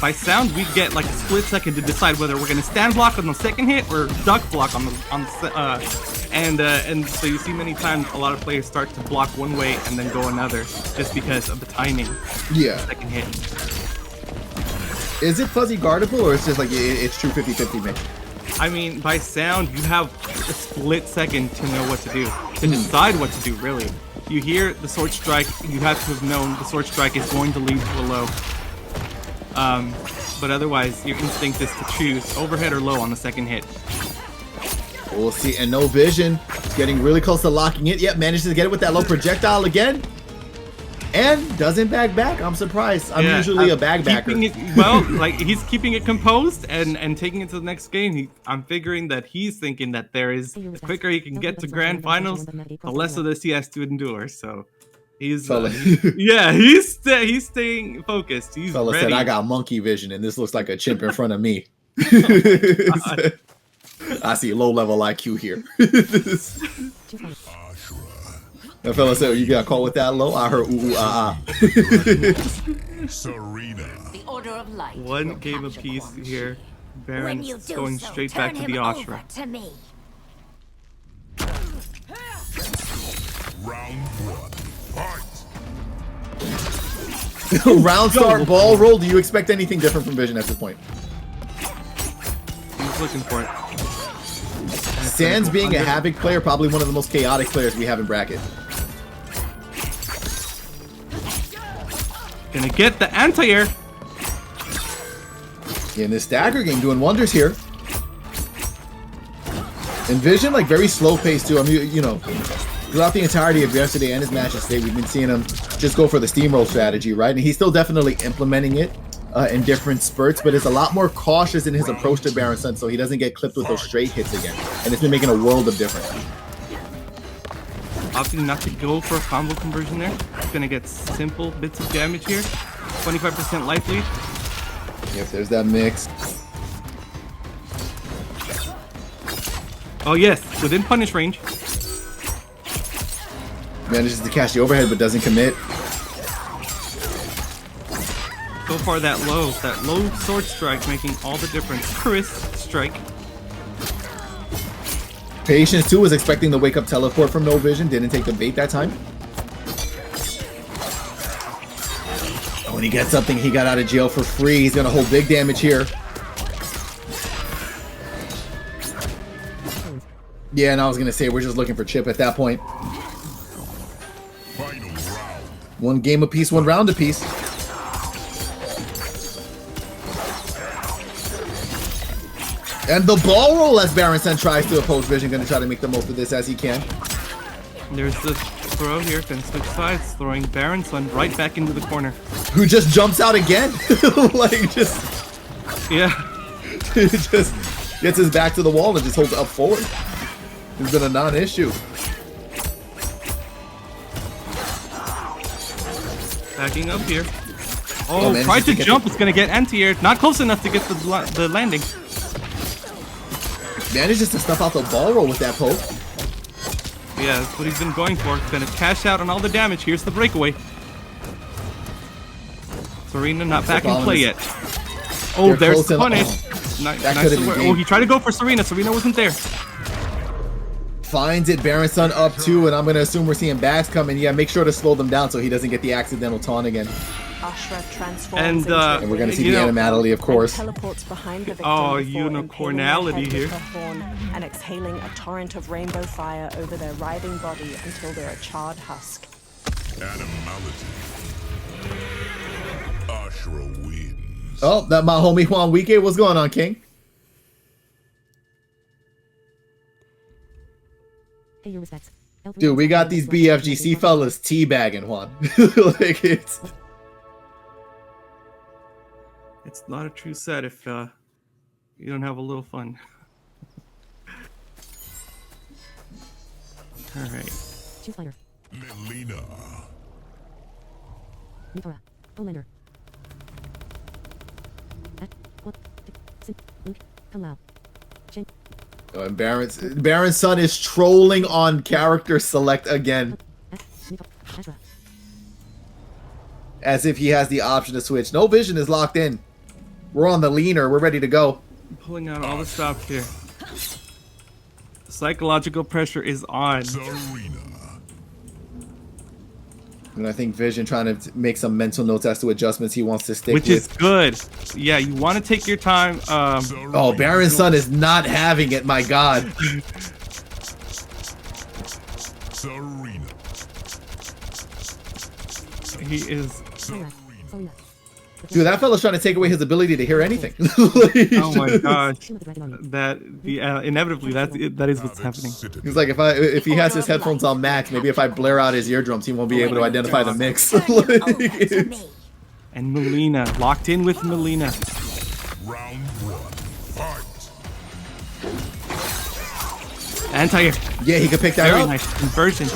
by sound, we get like a split second to decide whether we're gonna stand block on the second hit or duck block on the and so you see many times a lot of players start to block one way and then go another just because of the timing. Yeah. Second hit. Is it fuzzy guardable, or it's just like it's true 50-50 mix? I mean, by sound, you have a split second to know what to do, to decide what to do, really. You hear the sword strike, you have to have known the sword strike is going to lead to a low. But otherwise, your instinct is to choose overhead or low on the second hit. We'll see, and no Vision. Getting really close to locking it. Yep, manages to get it with that low projectile again. And doesn't back. I'm surprised. I'm usually a backer. Well, like, he's keeping it composed and taking it to the next game. I'm figuring that he's thinking that the quicker he can get to grand finals, the less of this he has to endure. So he's he's staying focused. He's Fella ready. said, I got monkey vision, and this looks like a chimp in front of me. I see low level IQ here. That fella said, you got caught with that low? I heard ooh, ah, ah. Serena. The order of light. One game apiece here. Barren's going straight back to the Ashra. Round 1. Fight. Round start, ball roll. Do you expect anything different from Vision at this point? He's looking for it. Sans being a Havoc player, probably one of the most chaotic players we have in bracket. Gonna get the anti-air. Yeah, in this stagger game, doing wonders here. And Vision, like, very slow pace too. I mean, you know, throughout the entirety of yesterday and his matches today, we've been seeing him just go for the steamroll strategy, right? And he's still definitely implementing it in different spurts, but is a lot more cautious in his approach to BarrenSun, so he doesn't get clipped with those straight hits again. And it's been making a world of difference. Opting not to go for a combo conversion there. He's gonna get simple bits of damage here. 25% life lead. Yep, there's that mix. Oh yes, within punish range. Manages to catch the overhead, but doesn't commit. So far that low sword strike making all the difference. Chris strike. Patience too was expecting the wake up teleport from No Vision, didn't take the bait that time. When he gets something, he got out of jail for free. He's gonna hold big damage here. Yeah, and I was gonna say we're just looking for Chip at that point. One game apiece, one round apiece. And the ball roll as BarrenSun tries to oppose Vision, going to try to make the most of this as he can. There's the throw here, then switch sides, throwing BarrenSun right back into the corner. Who just jumps out again? Like, just... Yeah. He just gets his back to the wall and just holds it up forward. It's been a non-issue. Backing up here. Oh, tried to jump. It's going to get anti-air. Not close enough to get the landing. Manages to stuff out the ball roll with that poke. Yeah, that's what he's been going for. Gonna cash out on all the damage. Here's the breakaway. Serena not back in play yet. Oh, there's the punish. Oh, he tried to go for Serena. Serena wasn't there. Finds it. BarrenSun up 2, and I'm gonna assume we're seeing backs coming. Yeah, make sure to slow them down so he doesn't get the accidental taunt again. And we're gonna see the animality, of course. Oh, unicornality here. And exhaling a torrent of rainbow fire over their writhing body until they're a charred husk. Animality. Ashra wins. Oh, that my homie Juan Wike. What's going on, King? Pay your respects. Dude, we got these BFGC fellas teabagging, Juan. Like, it's not a true set if you don't have a little fun. All right. Choose fighter. Melina. Mitora. Olander. Luke. Come loud. And BarrenSun is trolling on character select again. As if he has the option to switch. No Vision is locked in. We're on the leaner. We're ready to go. I'm pulling out all the stops here. Psychological pressure is on. And I think Vision trying to make some mental notes as to adjustments he wants to stick with. Which is good. Yeah, you want to take your time. Oh, BarrenSun is not having it, my god. He is... Dude, that fella's trying to take away his ability to hear anything. Oh my gosh. Inevitably, that is what's happening. He's like, if he has his headphones on max, maybe if I blare out his eardrums, he won't be able to identify the mix. And Melina, locked in with Melina. Round 1. Fight. Anti-air. Yeah, he could pick that up. Very nice conversion.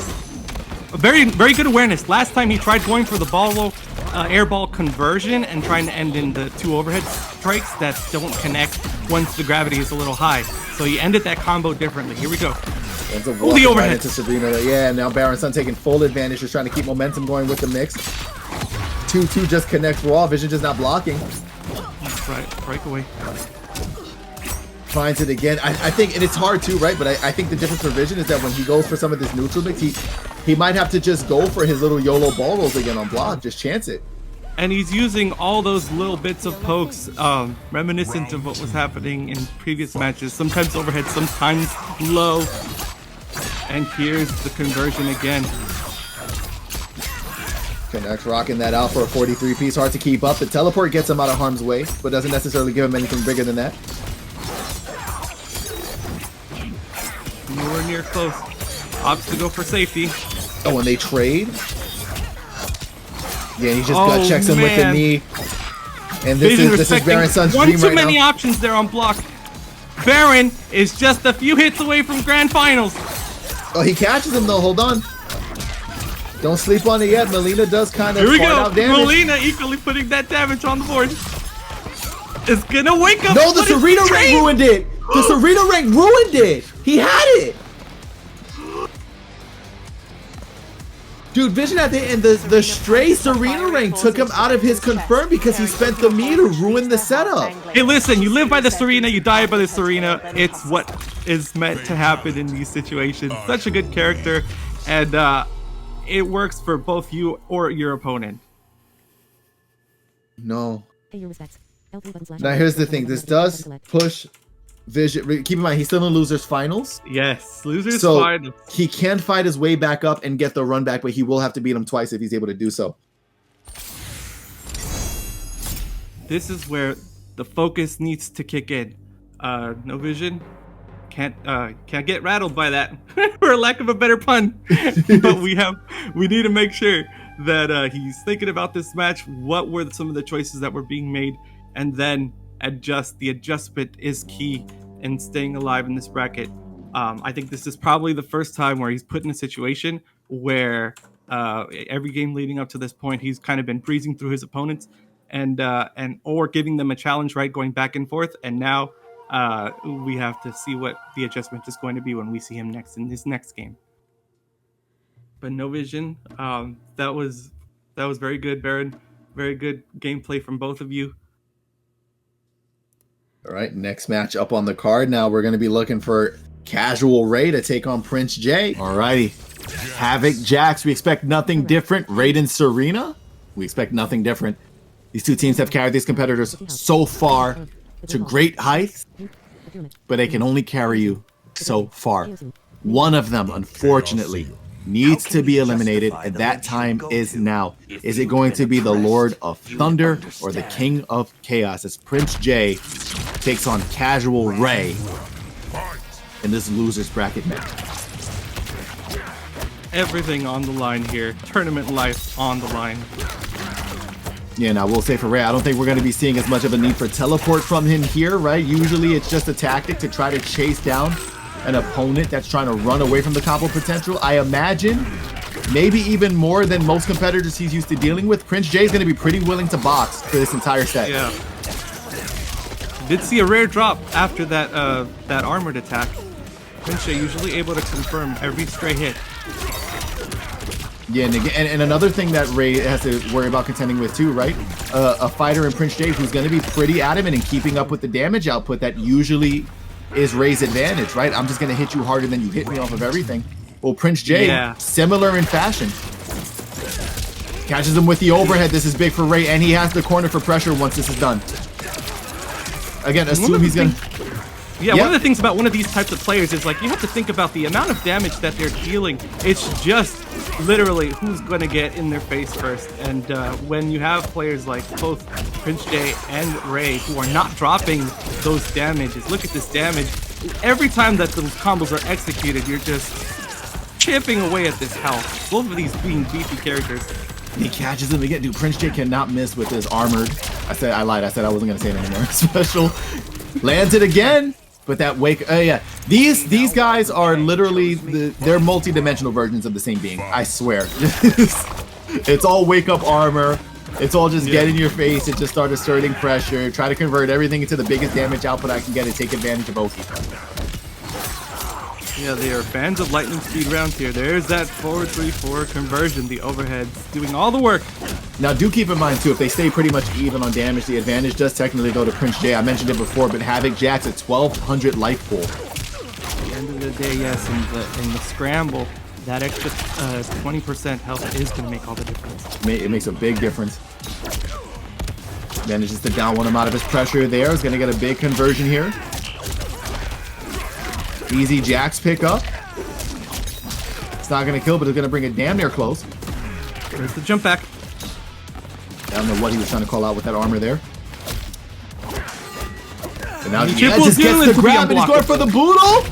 Very good awareness. Last time he tried going for the ball roll, air ball conversion and trying to end in the 2 overhead strikes that don't connect once the gravity is a little high. So he ended that combo differently. Here we go. Oh, the overhead. Right into Serena. Yeah, now BarrenSun taking full advantage, just trying to keep momentum going with the mix. 2-2 just connects raw. Vision just not blocking. That's right. Breakaway. Finds it again. I think, and it's hard too, right? But I think the difference for Vision is that when he goes for some of this neutral mix, he might have to just go for his little YOLO ball rolls again on block. Just chance it. And he's using all those little bits of pokes, reminiscent of what was happening in previous matches. Sometimes overhead, sometimes low. And here's the conversion again. Connects, rocking that out for a 43 piece. Hard to keep up. The teleport gets him out of harm's way, but doesn't necessarily give him anything bigger than that. Nowhere near close. Opts to go for safety. Oh, and they trade? Yeah, he just gut checks him with the knee. And this is BarrenSun's dream right now. One too many options there on block. Barren is just a few hits away from grand finals. Oh, he catches him though. Hold on. Don't sleep on it yet. Melina does kind of fart out damage. Melina equally putting that damage on the board. It's gonna wake up. No, the Serena rank ruined it. The Serena rank ruined it. He had it. Dude, Vision at the end, the stray Serena rank took him out of his confirm because he spent the me to ruin the setup. Hey, listen, you live by the Serena, you die by the Serena. It's what is meant to happen in these situations. Such a good character, and it works for both you or your opponent. No. Pay your respects. Now here's the thing. This does push Vision. Keep in mind, he's still in losers finals. Yes, losers So finals. he can fight his way back up and get the run back, but he will have to beat him twice if he's able to do so. This is where the focus needs to kick in. No Vision can't get rattled by that, for lack of a better pun. But we need to make sure that he's thinking about this match. What were some of the choices that were being made, and then adjust. The adjustment is key in staying alive in this bracket. I think this is probably the first time where he's put in a situation where every game leading up to this point, he's kind of been breezing through his opponents and or giving them a challenge, right, going back and forth. And now we have to see what the adjustment is going to be when we see him next in his next game. But No Vision, that was very good, Barren. Very good gameplay from both of you. All right, next match up on the card. Now we're going to be looking for Casual Ray to take on Prince J. All righty. Havoc Jax, we expect nothing different. Raiden Serena, we expect nothing different. These two teams have carried these competitors so far to great heights, but they can only carry you so far. One of them, unfortunately, needs to be eliminated, and that time is now. Is it going to be the Lord of Thunder or the King of Chaos as Prince J takes on Casual Ray in this losers bracket match? Everything on the line here. Tournament life on the line. Yeah, now we'll say for Ray, I don't think we're going to be seeing as much of a need for teleport from him here, right? Usually it's just a tactic to try to chase down an opponent that's trying to run away from the combo potential. I imagine maybe even more than most competitors he's used to dealing with. Prince J is going to be pretty willing to box for this entire set. Yeah. Did see a rare drop after that that armored attack. Prince J usually able to confirm every stray hit. Yeah, and another thing that Ray has to worry about contending with too, right? A fighter in Prince J who's going to be pretty adamant in keeping up with the damage output that usually is Ray's advantage, right? I'm just going to hit you harder than you hit me off of everything. Well, Prince J, similar in fashion. Catches him with the overhead. This is big for Ray, and he has the corner for pressure once this is done. Again, assume he's going to... Yeah, one of the things about one of these types of players is, like, you have to think about the amount of damage that they're dealing. It's just literally who's going to get in their face first. And when you have players like both Prince J and Ray who are not dropping those damages, look at this damage. Every time that those combos are executed, you're just chipping away at this health. Both of these being beefy characters. He catches him again. Dude, Prince J cannot miss with his armored. I lied. I said I wasn't going to say it anymore. Special. Lands it again. But that wake, yeah, these guys are literally they're multi-dimensional versions of the same being. I swear, it's all wake up armor. It's all just get in your face. It just start asserting pressure. Try to convert everything into the biggest damage output I can get and take advantage of Oki. Yeah, they are fans of lightning speed rounds here. There's that 4-3-4 conversion. The overheads doing all the work. Now, do keep in mind, too, if they stay pretty much even on damage, the advantage does technically go to Prince J. I mentioned it before, but Havoc Jax at 1,200 life pool. At the end of the day, yes, in the scramble, that extra 20% health is going to make all the difference. It makes a big difference. Manages to down one him out of his pressure there. Is going to get a big conversion here. Easy Jax pick up. It's not going to kill, but it's going to bring it damn near close. There's the jump back. I don't know what he was trying to call out with that armor there. And now he just gets the grab and he's going for the boodle.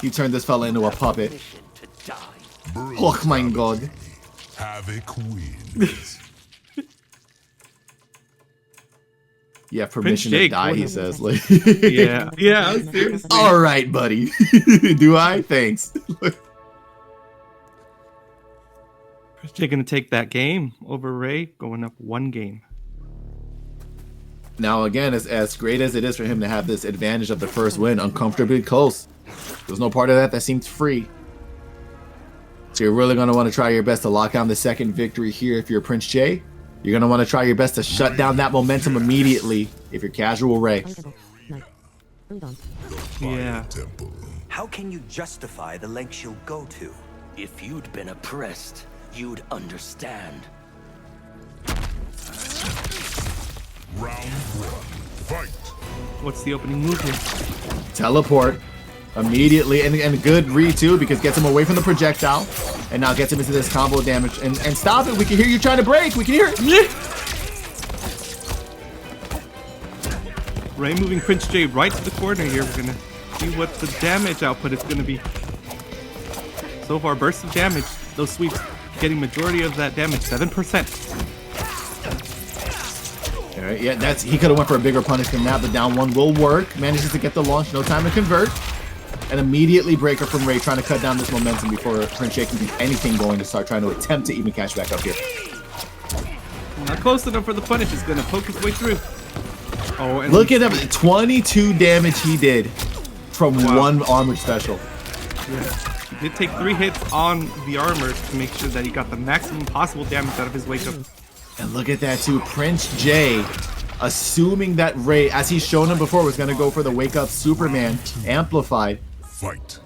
He turned this fella into a puppet. Oh my god. Havoc wins. Yeah, permission to die, he says. Like, yeah, seriously. All right, buddy. Do I? Thanks. They're going to take that game over Ray, going up one game. Now, again, as great as it is for him to have this advantage of the first win, uncomfortably close. There's no part of that seems free. So you're really going to want to try your best to lock down the second victory here if you're Prince J. You're going to want to try your best to shut down that momentum immediately if you're Casual Ray. Yeah. How can you justify the lengths you'll go to? If you'd been oppressed, you'd understand. Round one, fight. What's the opening move here? Teleport immediately, and a good read too, because gets him away from the projectile, and now gets him into this combo damage. And stop it! We can hear you trying to break. We can hear it. Ray moving Prince J right to the corner here. We're gonna see what the damage output is gonna be. So far, bursts of damage. Those sweeps getting majority of that damage, 7%. All right, yeah, he could have went for a bigger punish than that, but down one will work. Manages to get the launch, no time to convert. And immediately breaker from Ray, trying to cut down this momentum before Prince J can get anything going to start trying to attempt to even catch back up here. Not close enough for the punish. He's gonna poke his way through. Oh, and look at him, 22 damage he did from one armored special. Yeah. He did take 3 hits on the armor to make sure that he got the maximum possible damage out of his wake up. And look at that too, Prince J, assuming that Ray, as he's shown him before, was going to go for the wake up Superman amplified. Fight.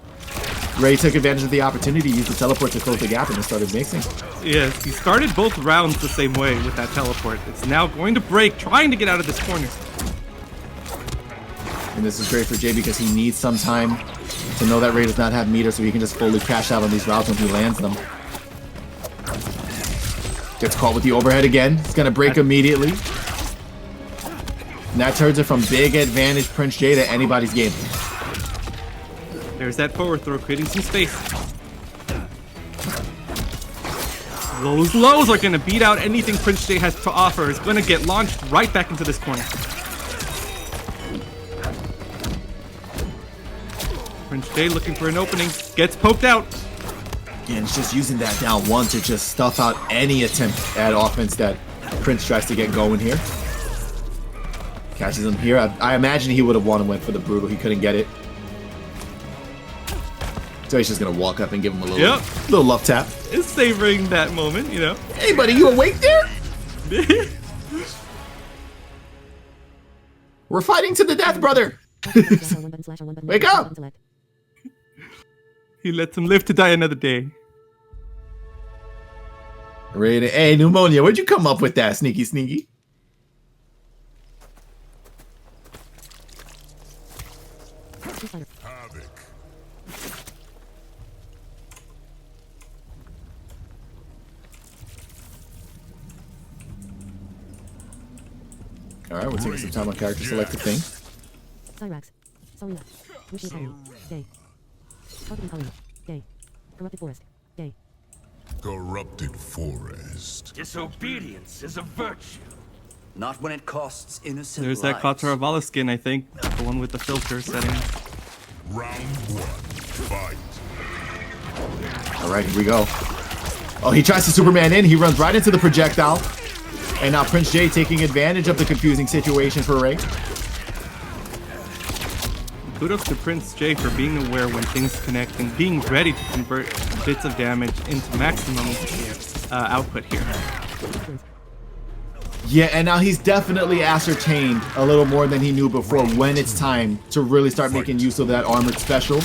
Ray took advantage of the opportunity, used the teleport to close the gap, and then started mixing. Yes, he started both rounds the same way with that teleport. It's now going to break, trying to get out of this corner. And this is great for Jay because he needs some time to know that Ray does not have meter, so he can just fully crash out on these routes when he lands them. Gets caught with the overhead again. It's going to break immediately. And that turns it from big advantage Prince J to anybody's game. There's that forward throw, creating some space. Those lows are going to beat out anything Prince J has to offer. It's going to get launched right back into this corner. Prince J looking for an opening, gets poked out. Yeah, and it's just using that down one to just stuff out any attempt at offense that Prince tries to get going here. Catches him here. I imagine he would have won and went for the brutal. He couldn't get it. So he's just going to walk up and give him a little love tap. Is savoring that moment, you know. Hey, buddy, you awake there? We're fighting to the death, brother. Wake up. He lets him live to die another day. Hey, Pneumonia, where'd you come up with that, sneaky sneaky? Havoc. All right, we're taking some time on character selected thing. Cyrax. Sarina. Wishing Colony. Day. Targeting Colony. Day. Corrupted Forest. Day. Corrupted Forest. Disobedience is a virtue. Not when it costs innocent There's that lives. Kataravala skin, I think. The one with the filter setting. Round 1. Fight. All right, here we go. Oh, he tries to Superman in. He runs right into the projectile. And now Prince J taking advantage of the confusing situation for Ray. Kudos to Prince J for being aware when things connect and being ready to convert bits of damage into maximum output here. Yeah, and now he's definitely ascertained a little more than he knew before when it's time to really start making use of that armored special.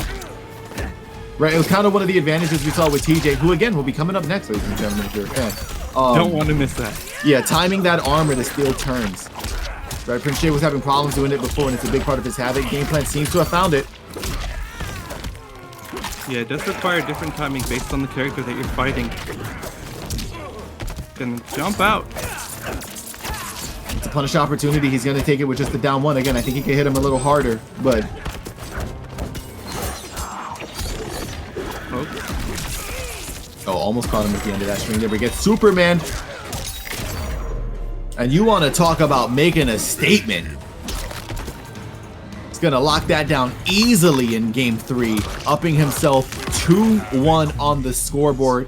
Right, it was kind of one of the advantages we saw with TJ, who again will be coming up next, ladies and gentlemen, if you're a fan. Don't want to miss that. Yeah, timing that armor to steal turns. Right, Prince J was having problems doing it before, and it's a big part of his Havoc game plan. Seems to have found it. Yeah, it does require different timing based on the character that you're fighting. Gonna jump out. It's a punish opportunity. He's gonna take it with just the down one. Again, I think he can hit him a little harder, but... Oh, almost caught him at the end of that string there. We get Superman. And you want to talk about making a statement. He's going to lock that down easily in Game 3, upping himself 2-1 on the scoreboard.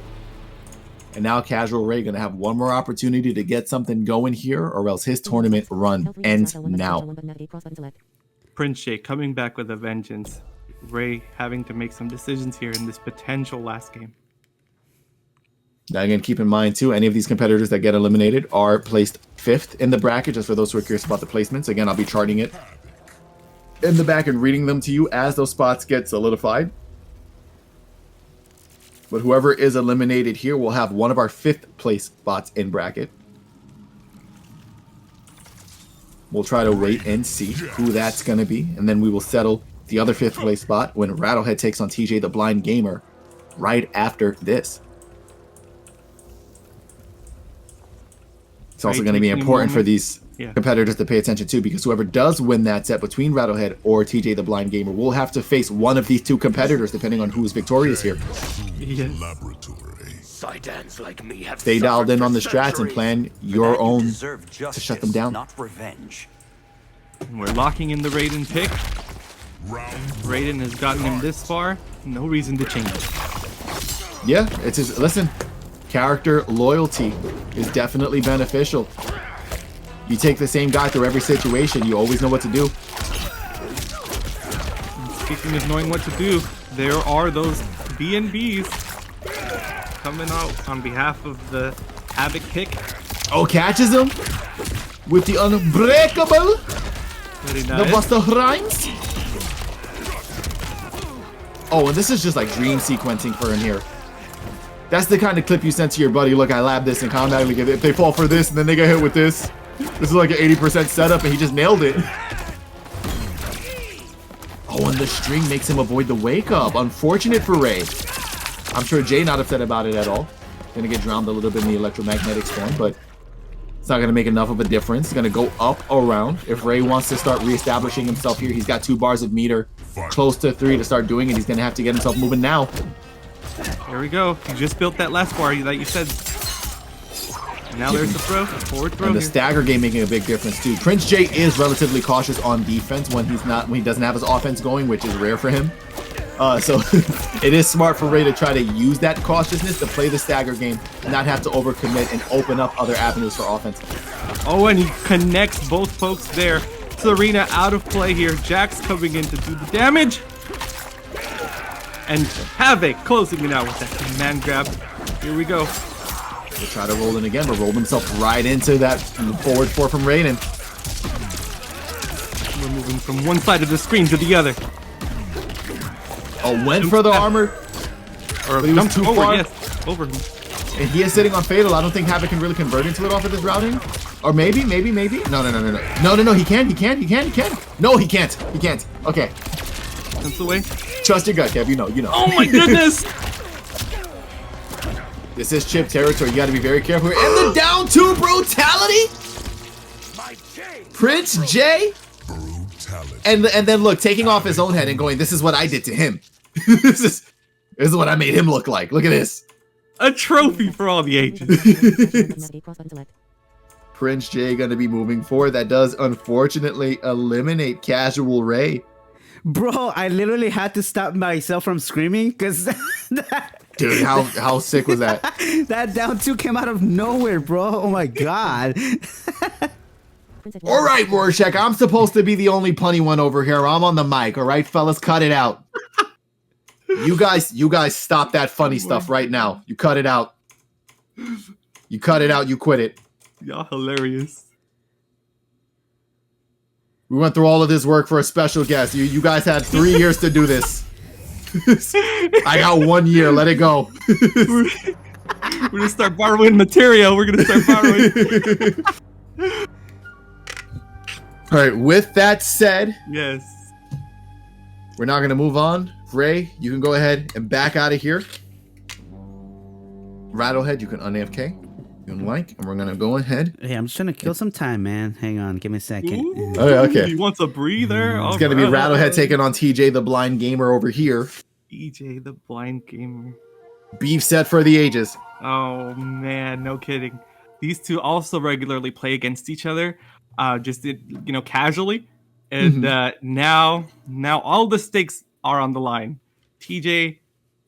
And now Casual Ray going to have one more opportunity to get something going here, or else his tournament run ends now. Prince J coming back with a vengeance. Ray having to make some decisions here in this potential last game. Now again, keep in mind too, any of these competitors that get eliminated are placed 5th in the bracket, just for those who are curious about the placements. Again, I'll be charting it in the back and reading them to you as those spots get solidified. But whoever is eliminated here will have one of our 5th place spots in bracket. We'll try to wait and see who that's going to be, and then we will settle the other 5th place spot when Rattlehead takes on TJ the Blind Gamer right after this. It's also going to be important for these competitors to pay attention to, because whoever does win that set between Rattlehead or TJ the Blind Gamer will have to face one of these 2 competitors depending on who's victorious here. Like me have Stay dialed in on the strats and plan your own to shut them down. Not revenge. We're locking in the Raiden pick. Raiden has gotten him this far. No reason to change it. Yeah, it's just, listen, character loyalty is definitely beneficial. You take the same guy through every situation, you always know what to do. Speaking of knowing what to do, there are those B&Bs coming out on behalf of the Havoc pick. Oh, catches him with the unbreakable. Very The nice. Buster Rhymes. Oh, and this is just like dream sequencing for him here. That's the kind of clip you send to your buddy. Look, I lab this in combat. Like, if they fall for this and then they get hit with this. This is like an 80% setup and he just nailed it. Oh, and the string makes him avoid the wake up. Unfortunate for Ray. I'm sure Jay not upset about it at all. Gonna get drowned a little bit in the electromagnetic storm, but it's not gonna make enough of a difference. It's gonna go up around. If Ray wants to start reestablishing himself here, he's got 2 bars of meter, close to 3 to start doing it. He's gonna have to get himself moving now. Here we go. He just built that last bar that you said. Now there's the throw. Forward throw. And the here. stagger game making a big difference too. Prince J is relatively cautious on defense when he doesn't have his offense going, which is rare for him. So it is smart for Ray to try to use that cautiousness to play the stagger game and not have to overcommit and open up other avenues for offense. Oh, and he connects both folks there. Serena out of play here. Jax coming in to do the damage. And Havoc closing it out with that command grab. Here we go. He'll try to roll in again, but rolled himself right into that forward 4 from Raiden. We're moving from one side of the screen to the other. Oh, went for the armor. Or he was too far. Yes, over him. And he is sitting on Fatal. I don't think Havoc can really convert into it off of this routing. Or maybe. No. No, he can. No, he can't. Okay. That's the way. Trust your gut, Kev. You know. Oh my goodness! This is chip territory. You got to be very careful. And the down 2 brutality. Prince J. And then look, taking off his own head and going, this is what I did to him. This is what I made him look like. Look at this. A trophy for all the ages. Prince J gonna be moving forward. That does unfortunately eliminate Casual Ray. Bro, I literally had to stop myself from screaming because dude, how sick was that? That down 2 came out of nowhere, bro. Oh my god. All right, Rorschach, I'm supposed to be the only punny one over here. I'm on the mic. All right, fellas, cut it out. You guys stop that funny stuff right now. You cut it out. You cut it out. You quit it. Y'all hilarious. We went through all of this work for a special guest. You guys had 3 years to do this. I got 1 year. Let it go. We're gonna start borrowing material. We're gonna start borrowing. All right, with that said, yes, we're now going to move on. Ray, you can go ahead and back out of here. Rattlehead, you can un-AFK. You can like, and we're going to go ahead. Hey, I'm just trying to kill some time, man. Hang on, give me a second. Ooh, okay. He wants a breather. It's going to be Rattlehead taking on TJ the Blind Gamer over here. TJ the Blind Gamer. Beef set for the ages. Oh, man, no kidding. These two also regularly play against each other. Just casually, and now all the stakes are on the line. TJ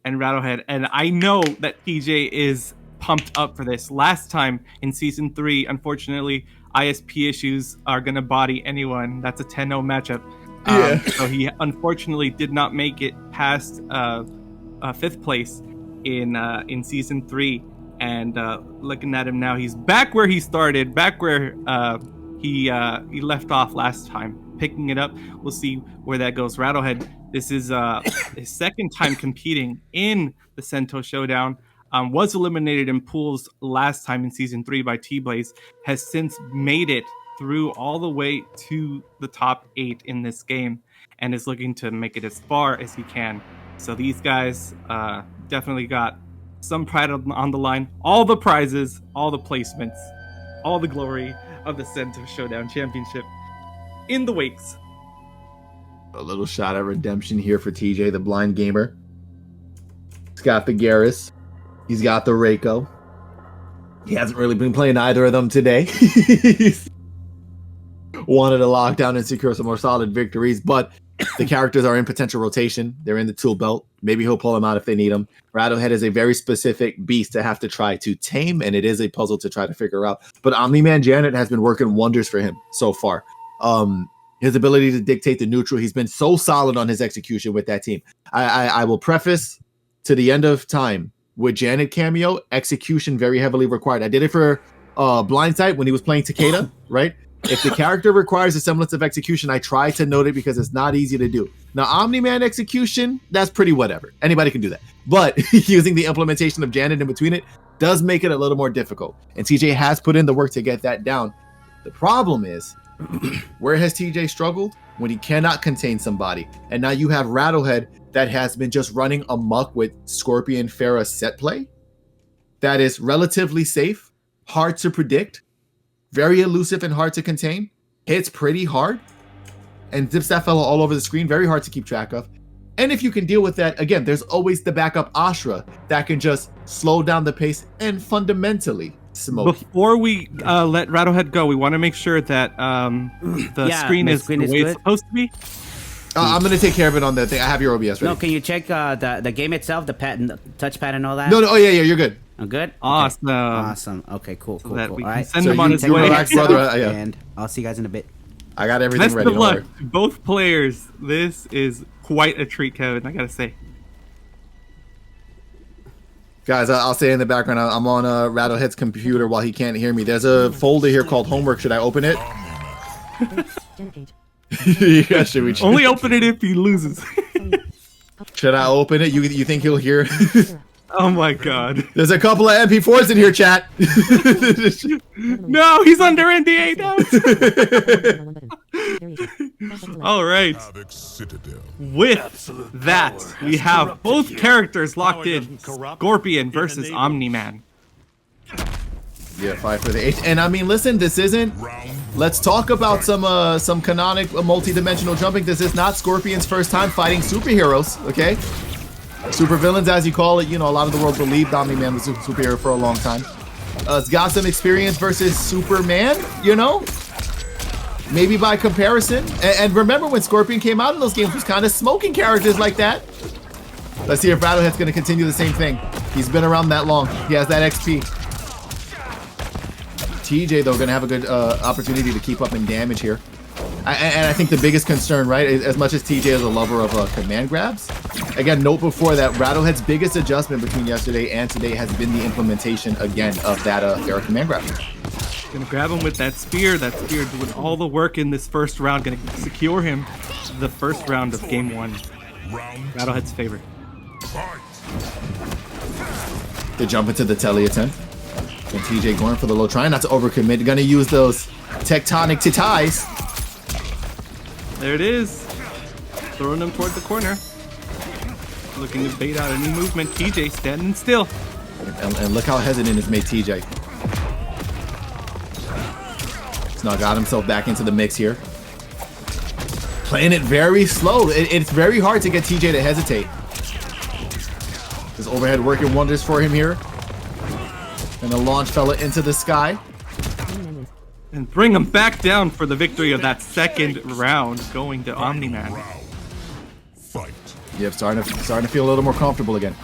and Rattlehead, and I know that TJ is pumped up for this. Last time in season 3, unfortunately, ISP issues are gonna body anyone. That's a 10-0 matchup. So he unfortunately did not make it past 5th place in season 3. And looking at him now, he's back where he started, back where he left off last time, picking it up. We'll see where that goes. Rattlehead, this is his second time competing in the Sento Showdown. Was eliminated in pools last time in season 3 by T-Blaze. Has since made it through all the way to the top 8 in this game and is looking to make it as far as he can. So these guys definitely got some pride on the line. All the prizes, all the placements, all the glory of the Sento Showdown Championship in the wakes. A little shot at redemption here for TJ, the blind gamer. He's got the Garrus. He's got the Reiko. He hasn't really been playing either of them today. He's wanted to lock down and secure some more solid victories, but the characters are in potential rotation. They're in the tool belt. Maybe he'll pull them out if they need them. Rattlehead is a very specific beast to have to try to tame, and it is a puzzle to try to figure out. But Omni-Man Janet has been working wonders for him so far. His ability to dictate the neutral, he's been so solid on his execution with that team. I will preface to the end of time with Janet cameo, execution very heavily required. I did it for Blindside when he was playing Takeda, right? If the character requires a semblance of execution, I try to note it because it's not easy to do. Now, Omni-Man execution, that's pretty whatever. Anybody can do that. But using the implementation of Janet in between it does make it a little more difficult. And TJ has put in the work to get that down. The problem is, where has TJ struggled? When he cannot contain somebody. And now you have Rattlehead that has been just running amok with Scorpion Pharah set play. That is relatively safe, hard to predict, very elusive and hard to contain, hits pretty hard, and zips that fella all over the screen, very hard to keep track of. And if you can deal with that, again, there's always the backup Ashra that can just slow down the pace and fundamentally smoke. Before we let Rattlehead go, we want to make sure that the screen is the way good. it's supposed to be. I'm going to take care of it on the thing. I have your OBS ready. No, can you check the game itself, the touchpad and all that? No, oh yeah, you're good. I'm good? Awesome. Okay. Awesome. Okay, cool. So that we All can right. send him on his way. Relax, brother. Yeah. And I'll see you guys in a bit. I got everything Best ready. of luck to both players. This is quite a treat, Kevin, I gotta say. Guys, I'll say in the background, I'm on Rattlehead's computer while he can't hear me. There's a folder here called homework. Should I open it? Yeah, should we? Only open it if he loses. Should I open it? You think he'll hear? Oh my god. There's a couple of MP4s in here, chat. No, he's under NDA now. All right. With that, we have both characters locked in. Scorpion versus Omni-Man. Yeah, 5 for the 8. And I mean, listen, this isn't. Let's talk about some canonic multi-dimensional jumping. This is not Scorpion's first time fighting superheroes, okay? Supervillains, as you call it. You know, a lot of the world believed Omni-Man was a superhero for a long time. It's got some experience versus Superman, you know? Maybe by comparison. And remember when Scorpion came out in those games, was kind of smoking characters like that. Let's see if Rattlehead's going to continue the same thing. He's been around that long. He has that XP. TJ, though, going to have a good opportunity to keep up in damage here. And I think the biggest concern, right, as much as TJ is a lover of command grabs, again, note before that Rattlehead's biggest adjustment between yesterday and today has been the implementation, again, of that Pharah command grab. Gonna grab him with that spear. That spear doing all the work in this first round. Gonna secure him the first round of game 1. Rattlehead's favorite. To jump into the telly attempt. And TJ going for the low, trying not to overcommit. Gonna use those tectonic titais. There it is. Throwing him toward the corner. Looking to bait out any movement. TJ standing still. And look how hesitant his mate TJ. He's now got himself back into the mix here. Playing it very slow. It's very hard to get TJ to hesitate. This overhead working wonders for him here. And the launch fella into the sky. And bring him back down for the victory of that second round, going to Omni-Man. Yep, starting to feel a little more comfortable again.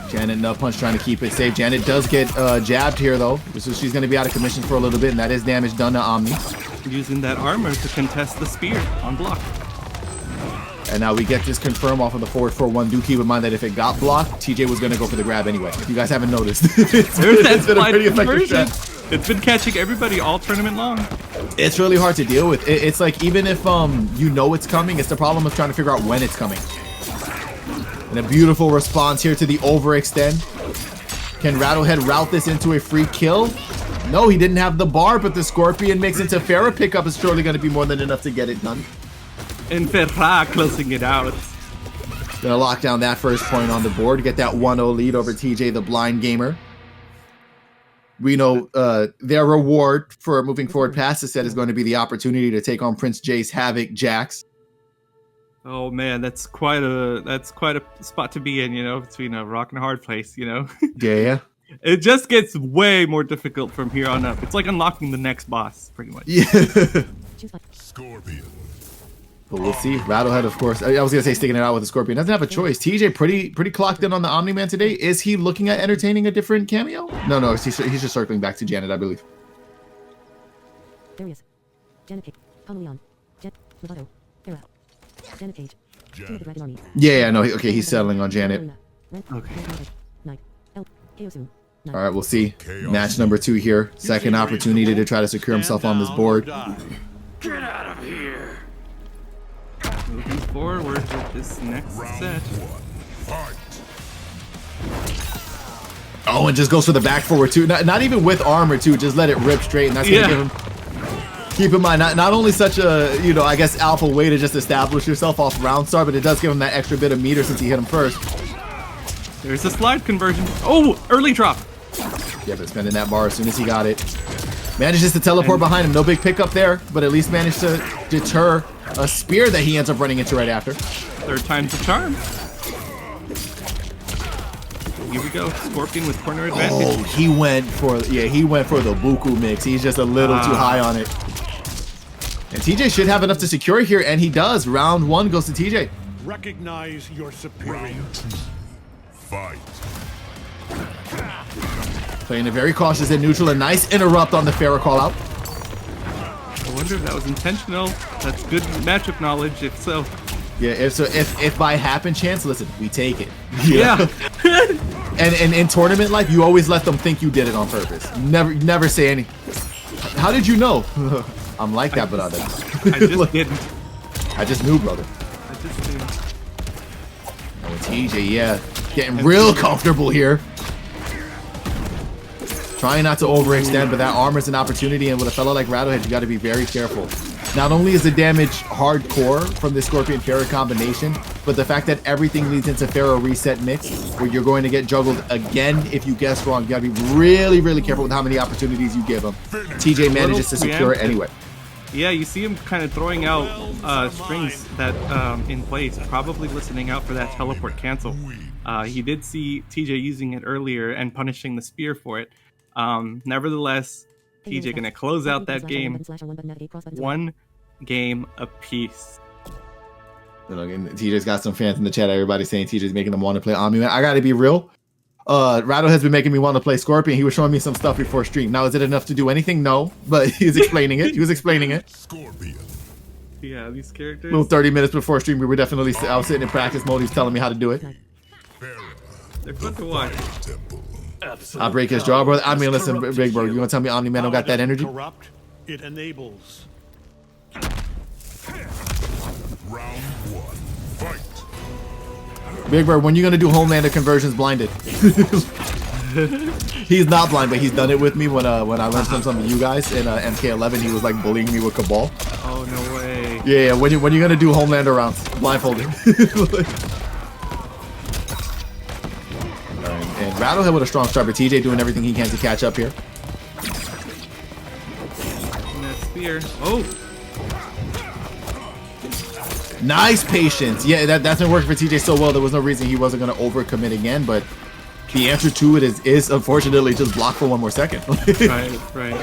Janet nut punch trying to keep it safe. Janet does get jabbed here though, so she's going to be out of commission for a little bit, and that is damage done to Omni. Using that armor to contest the spear on block. And now we get this confirm off of the forward 4-1. Do keep in mind that if it got blocked, TJ was going to go for the grab anyway. If you guys haven't noticed. it's been a pretty effective strat. It's been catching everybody all tournament long. It's really hard to deal with. It's like, even if you know it's coming, it's the problem of trying to figure out when it's coming. And a beautiful response here to the overextend. Can Rattlehead route this into a free kill? No, he didn't have the bar, but the Scorpion makes it to Farah pickup is surely going to be more than enough to get it done. And Farah closing it out. Gonna lock down that first point on the board, get that 1-0 lead over TJ, the blind gamer. We know their reward for moving forward past the set is going to be the opportunity to take on Prince Jace, Havoc, Jax. Oh man, that's quite a spot to be in, you know, between a rock and a hard place, you know. Yeah. It just gets way more difficult from here on up. It's like unlocking the next boss, pretty much. Yeah. Scorpion. But we'll see. Rattlehead, of course. I was gonna say sticking it out with the Scorpion. Doesn't have a choice. TJ pretty clocked in on the Omni-Man today. Is he looking at entertaining a different cameo? No. He's just circling back to Janet, I believe. There he is. Janet Page. Leon. Lovato. Farah. Janet Page. Two of the Dragon Army. Yeah, no. Okay, he's settling on Janet. Okay. All right, we'll see. Match number 2 here. Second opportunity to try to secure himself on this board. Get out of here. Moving forward with this next set. Oh, and just goes for the back forward too. Not even with armor too. Just let it rip straight, and that's gonna give him. Keep in mind, not only such a I guess alpha way to just establish yourself off round star, but it does give him that extra bit of meter since he hit him first. There's a slide conversion. Oh, early drop. Yeah, but spending that bar as soon as he got it. Manages to teleport behind him. No big pickup there, but at least managed to deter a spear that he ends up running into right after. Third time's a charm. Here we go. Scorpion with corner advantage. Oh, he went for the Buku mix. He's just a little too high on it. And TJ should have enough to secure here, and he does. Round 1 goes to TJ. Recognize your superior. Fight. Playing it very cautious and neutral. A nice interrupt on the Farah call out. I wonder if that was intentional. That's good matchup knowledge, if so. Yeah, if by happen chance, listen, we take it. Yeah. and in tournament life, you always let them think you did it on purpose. Never say anything. How did you know? I'm like that, brother. I just didn't. I just knew, brother. I just knew. Oh, TJ, yeah, getting real comfortable here. Trying not to overextend, but that armor's an opportunity, and with a fellow like Rattlehead, you got to be very careful. Not only is the damage hardcore from the Scorpion Farah combination, but the fact that everything leads into Farah reset mix, where you're going to get juggled again if you guess wrong. You got to be really, really careful with how many opportunities you give him. TJ manages to secure it anyway. Yeah, you see him kind of throwing out strings that in place, probably listening out for that teleport cancel. He did see TJ using it earlier and punishing the spear for it. Nevertheless, TJ gonna close out that game 1 game apiece. TJ's got some fans in the chat. Everybody saying TJ's making them want to play Omni-Man. I gotta be real. Rattlehead's been making me want to play Scorpion. He was showing me some stuff before stream. Now, is it enough to do anything? No, but he's explaining it. He was explaining it. Scorpion. Yeah, these characters. Little 30 minutes before stream, we were definitely I was sitting in practice mode. He's telling me how to do it. They're fun to watch. I'll break his jaw, brother. I mean, listen, Big Bro, you gonna tell me Omni-Man don't got that energy? Corrupt, it enables. Round 1. Fight. Big Bird, when you gonna do Homelander conversions blinded? He's not blind, but he's done it with me when I learned from some of you guys in MK11. He was like bullying me with Cabal. Oh no way. Yeah. When you gonna do Homelander rounds blindfolded? And Rattlehead with a strong start, but TJ doing everything he can to catch up here. And that spear. Oh. Nice patience. Yeah, that's been working for TJ so well. There was no reason he wasn't going to overcommit again, but the answer to it is unfortunately just block for 1 more second. Right.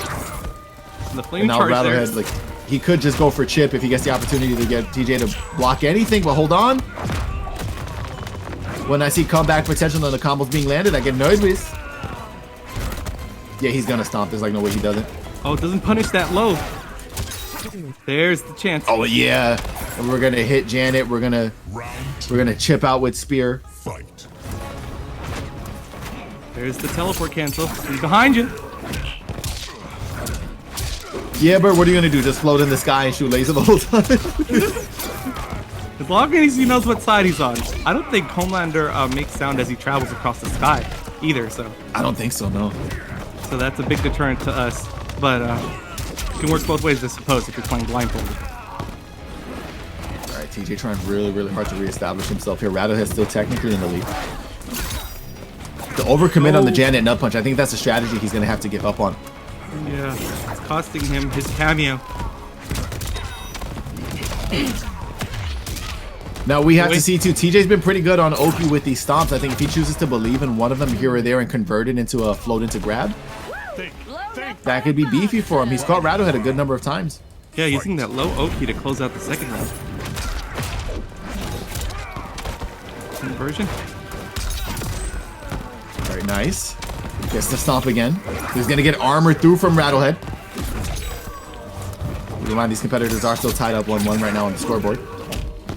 The flame now charge Rattlehead's like, he could just go for chip if he gets the opportunity to get TJ to block anything, but hold on. When I see comeback potential and the combos being landed, I get nervous. Yeah, he's gonna stomp. There's like no way he doesn't. Oh, it doesn't punish that low. There's the chance. Oh yeah, and we're gonna hit Janet. We're gonna chip out with spear. Fight. There's the teleport cancel. He's behind you. Yeah, but what are you gonna do? Just float in the sky and shoot laser the whole time? As long as he knows what side he's on. I don't think Homelander makes sound as he travels across the sky either, so. I don't think so, no. so that's a big deterrent to us. But it can work both ways, I suppose, if you're playing blindfolded. All right, TJ trying really, really hard to reestablish himself here. Rattlehead still technically in the lead. To overcommit on the Janet nut punch, I think that's a strategy he's going to have to give up on. Yeah, it's costing him his cameo. Now we have to see too, TJ's been pretty good on OP with these stomps. I think if he chooses to believe in one of them here or there and convert it into a float into grab, that could be beefy for him. He's caught Rattlehead a good number of times. Yeah, using that low OP to close out the second round. Conversion. Very nice. Gets the stomp again. He's going to get armored through from Rattlehead. Keep in mind, these competitors are still tied up 1-1 right now on the scoreboard.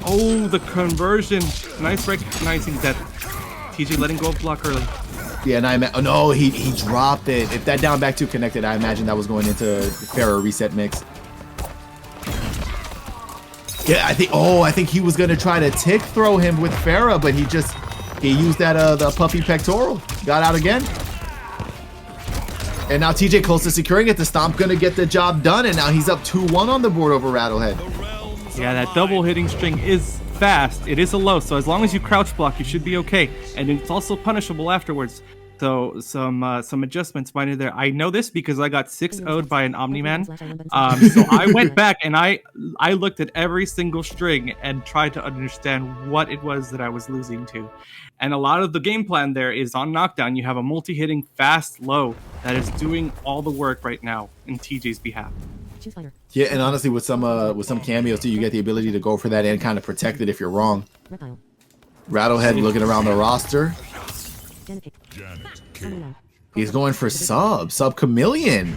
Oh, the conversion. Nice recognizing that. TJ letting go of block early. Yeah, and oh no, he dropped it. If that down back two connected, I imagine that was going into Farah reset mix. Yeah, I think he was gonna try to tick throw him with Farah, but he used that the puffy pectoral. Got out again. And now TJ close to securing it. The stomp gonna get the job done, and now he's up 2-1 on the board over Rattlehead. Yeah, that double hitting string is fast. It is a low, so as long as you crouch block, you should be okay. And it's also punishable afterwards. So some adjustments minor there. I know this because I got 6-0'd by an Omni-Man. So I went back and I looked at every single string and tried to understand what it was that I was losing to. And a lot of the game plan there is on knockdown. You have a multi-hitting fast low that is doing all the work right now in TJ's behalf. Yeah, and honestly, with some cameos too, you get the ability to go for that and kind of protect it if you're wrong. Rattlehead looking around the roster. He's going for sub Chameleon.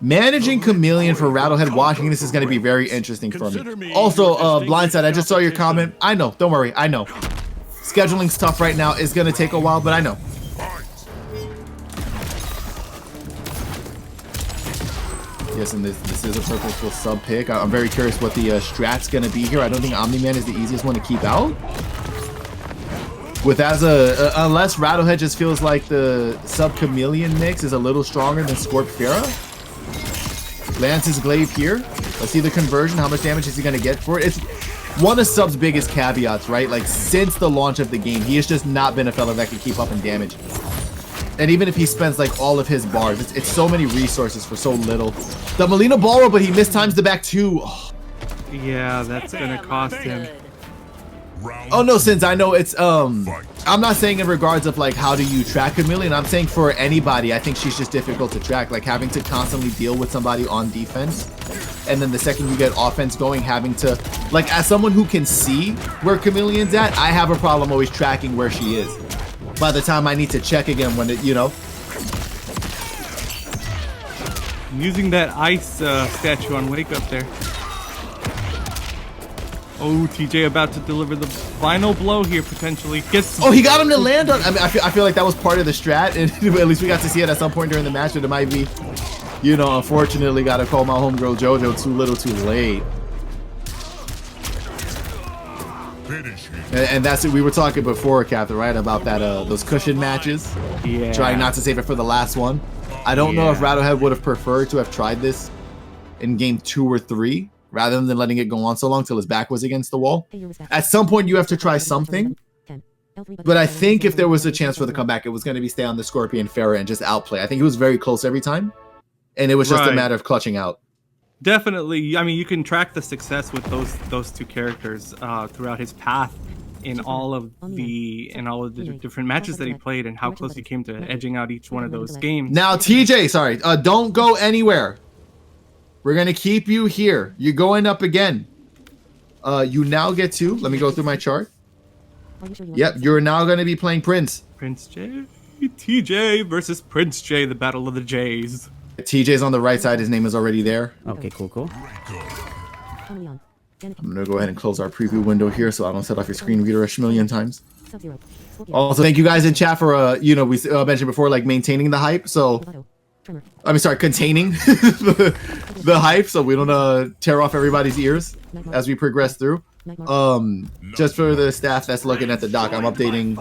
Managing Chameleon for Rattlehead watching this is going to be very interesting for me. Also, Blindside, I just saw your comment. I know, don't worry, I know. Scheduling's tough right now. It's going to take a while, but I know. Yes, and this is a purposeful sub pick. I'm very curious what the strat's going to be here. I don't think Omni-Man is the easiest one to keep out. With unless Rattlehead just feels like the sub Chameleon mix is a little stronger than Scorp Farah. Lands his glaive here. Let's see the conversion. How much damage is he going to get for it? It's one of Sub's biggest caveats, right? Like, since the launch of the game, he has just not been a fella that can keep up in damage. And even if he spends like all of his bars, it's so many resources for so little. The Molina Ballroom, but he mistimes the back two. Oh. Yeah, that's gonna cost him. Oh no, Sins, I know it's I'm not saying in regards of like how do you track Chameleon. I'm saying for anybody, I think she's just difficult to track. Like having to constantly deal with somebody on defense, and then the second you get offense going, having to like as someone who can see where Chameleon's at, I have a problem always tracking where she is. By the time I need to check again when it, you know. I'm using that ice statue on Wake Up there. Oh, TJ about to deliver the final blow here, potentially. Oh, he got him to land on. I mean, I feel like that was part of the strat, and at least we got to see it at some point during the match, but it might be, you know, unfortunately, got to call my homegirl JoJo too little too late. And that's it. We were talking before, Captain, right, about that those cushion matches. Yeah. Trying not to save it for the last one. I don't know if Rattlehead would have preferred to have tried this in game 2 or 3 rather than letting it go on so long till his back was against the wall. At some point, you have to try something. But I think if there was a chance for the comeback, it was going to be stay on the Scorpion Farah and just outplay. I think he was very close every time, and it was just a matter of clutching out. Definitely. I mean, you can track the success with those two characters throughout his path in all of the different matches that he played and how close he came to edging out each one of those games. Now, TJ, sorry, don't go anywhere. We're gonna keep you here. You're going up again. You now get to. Let me go through my chart. Yep, you're now gonna be playing Prince. Prince J, TJ versus Prince J, the Battle of the J's. TJ's on the right side. His name is already there. Okay, cool. I'm gonna go ahead and close our preview window here so I don't set off your screen reader a million times. Also, thank you guys in chat for we mentioned before, like maintaining the hype. So, I mean, sorry, containing the hype so we don't tear off everybody's ears as we progress through. Just for the staff that's looking at the doc, I'm updating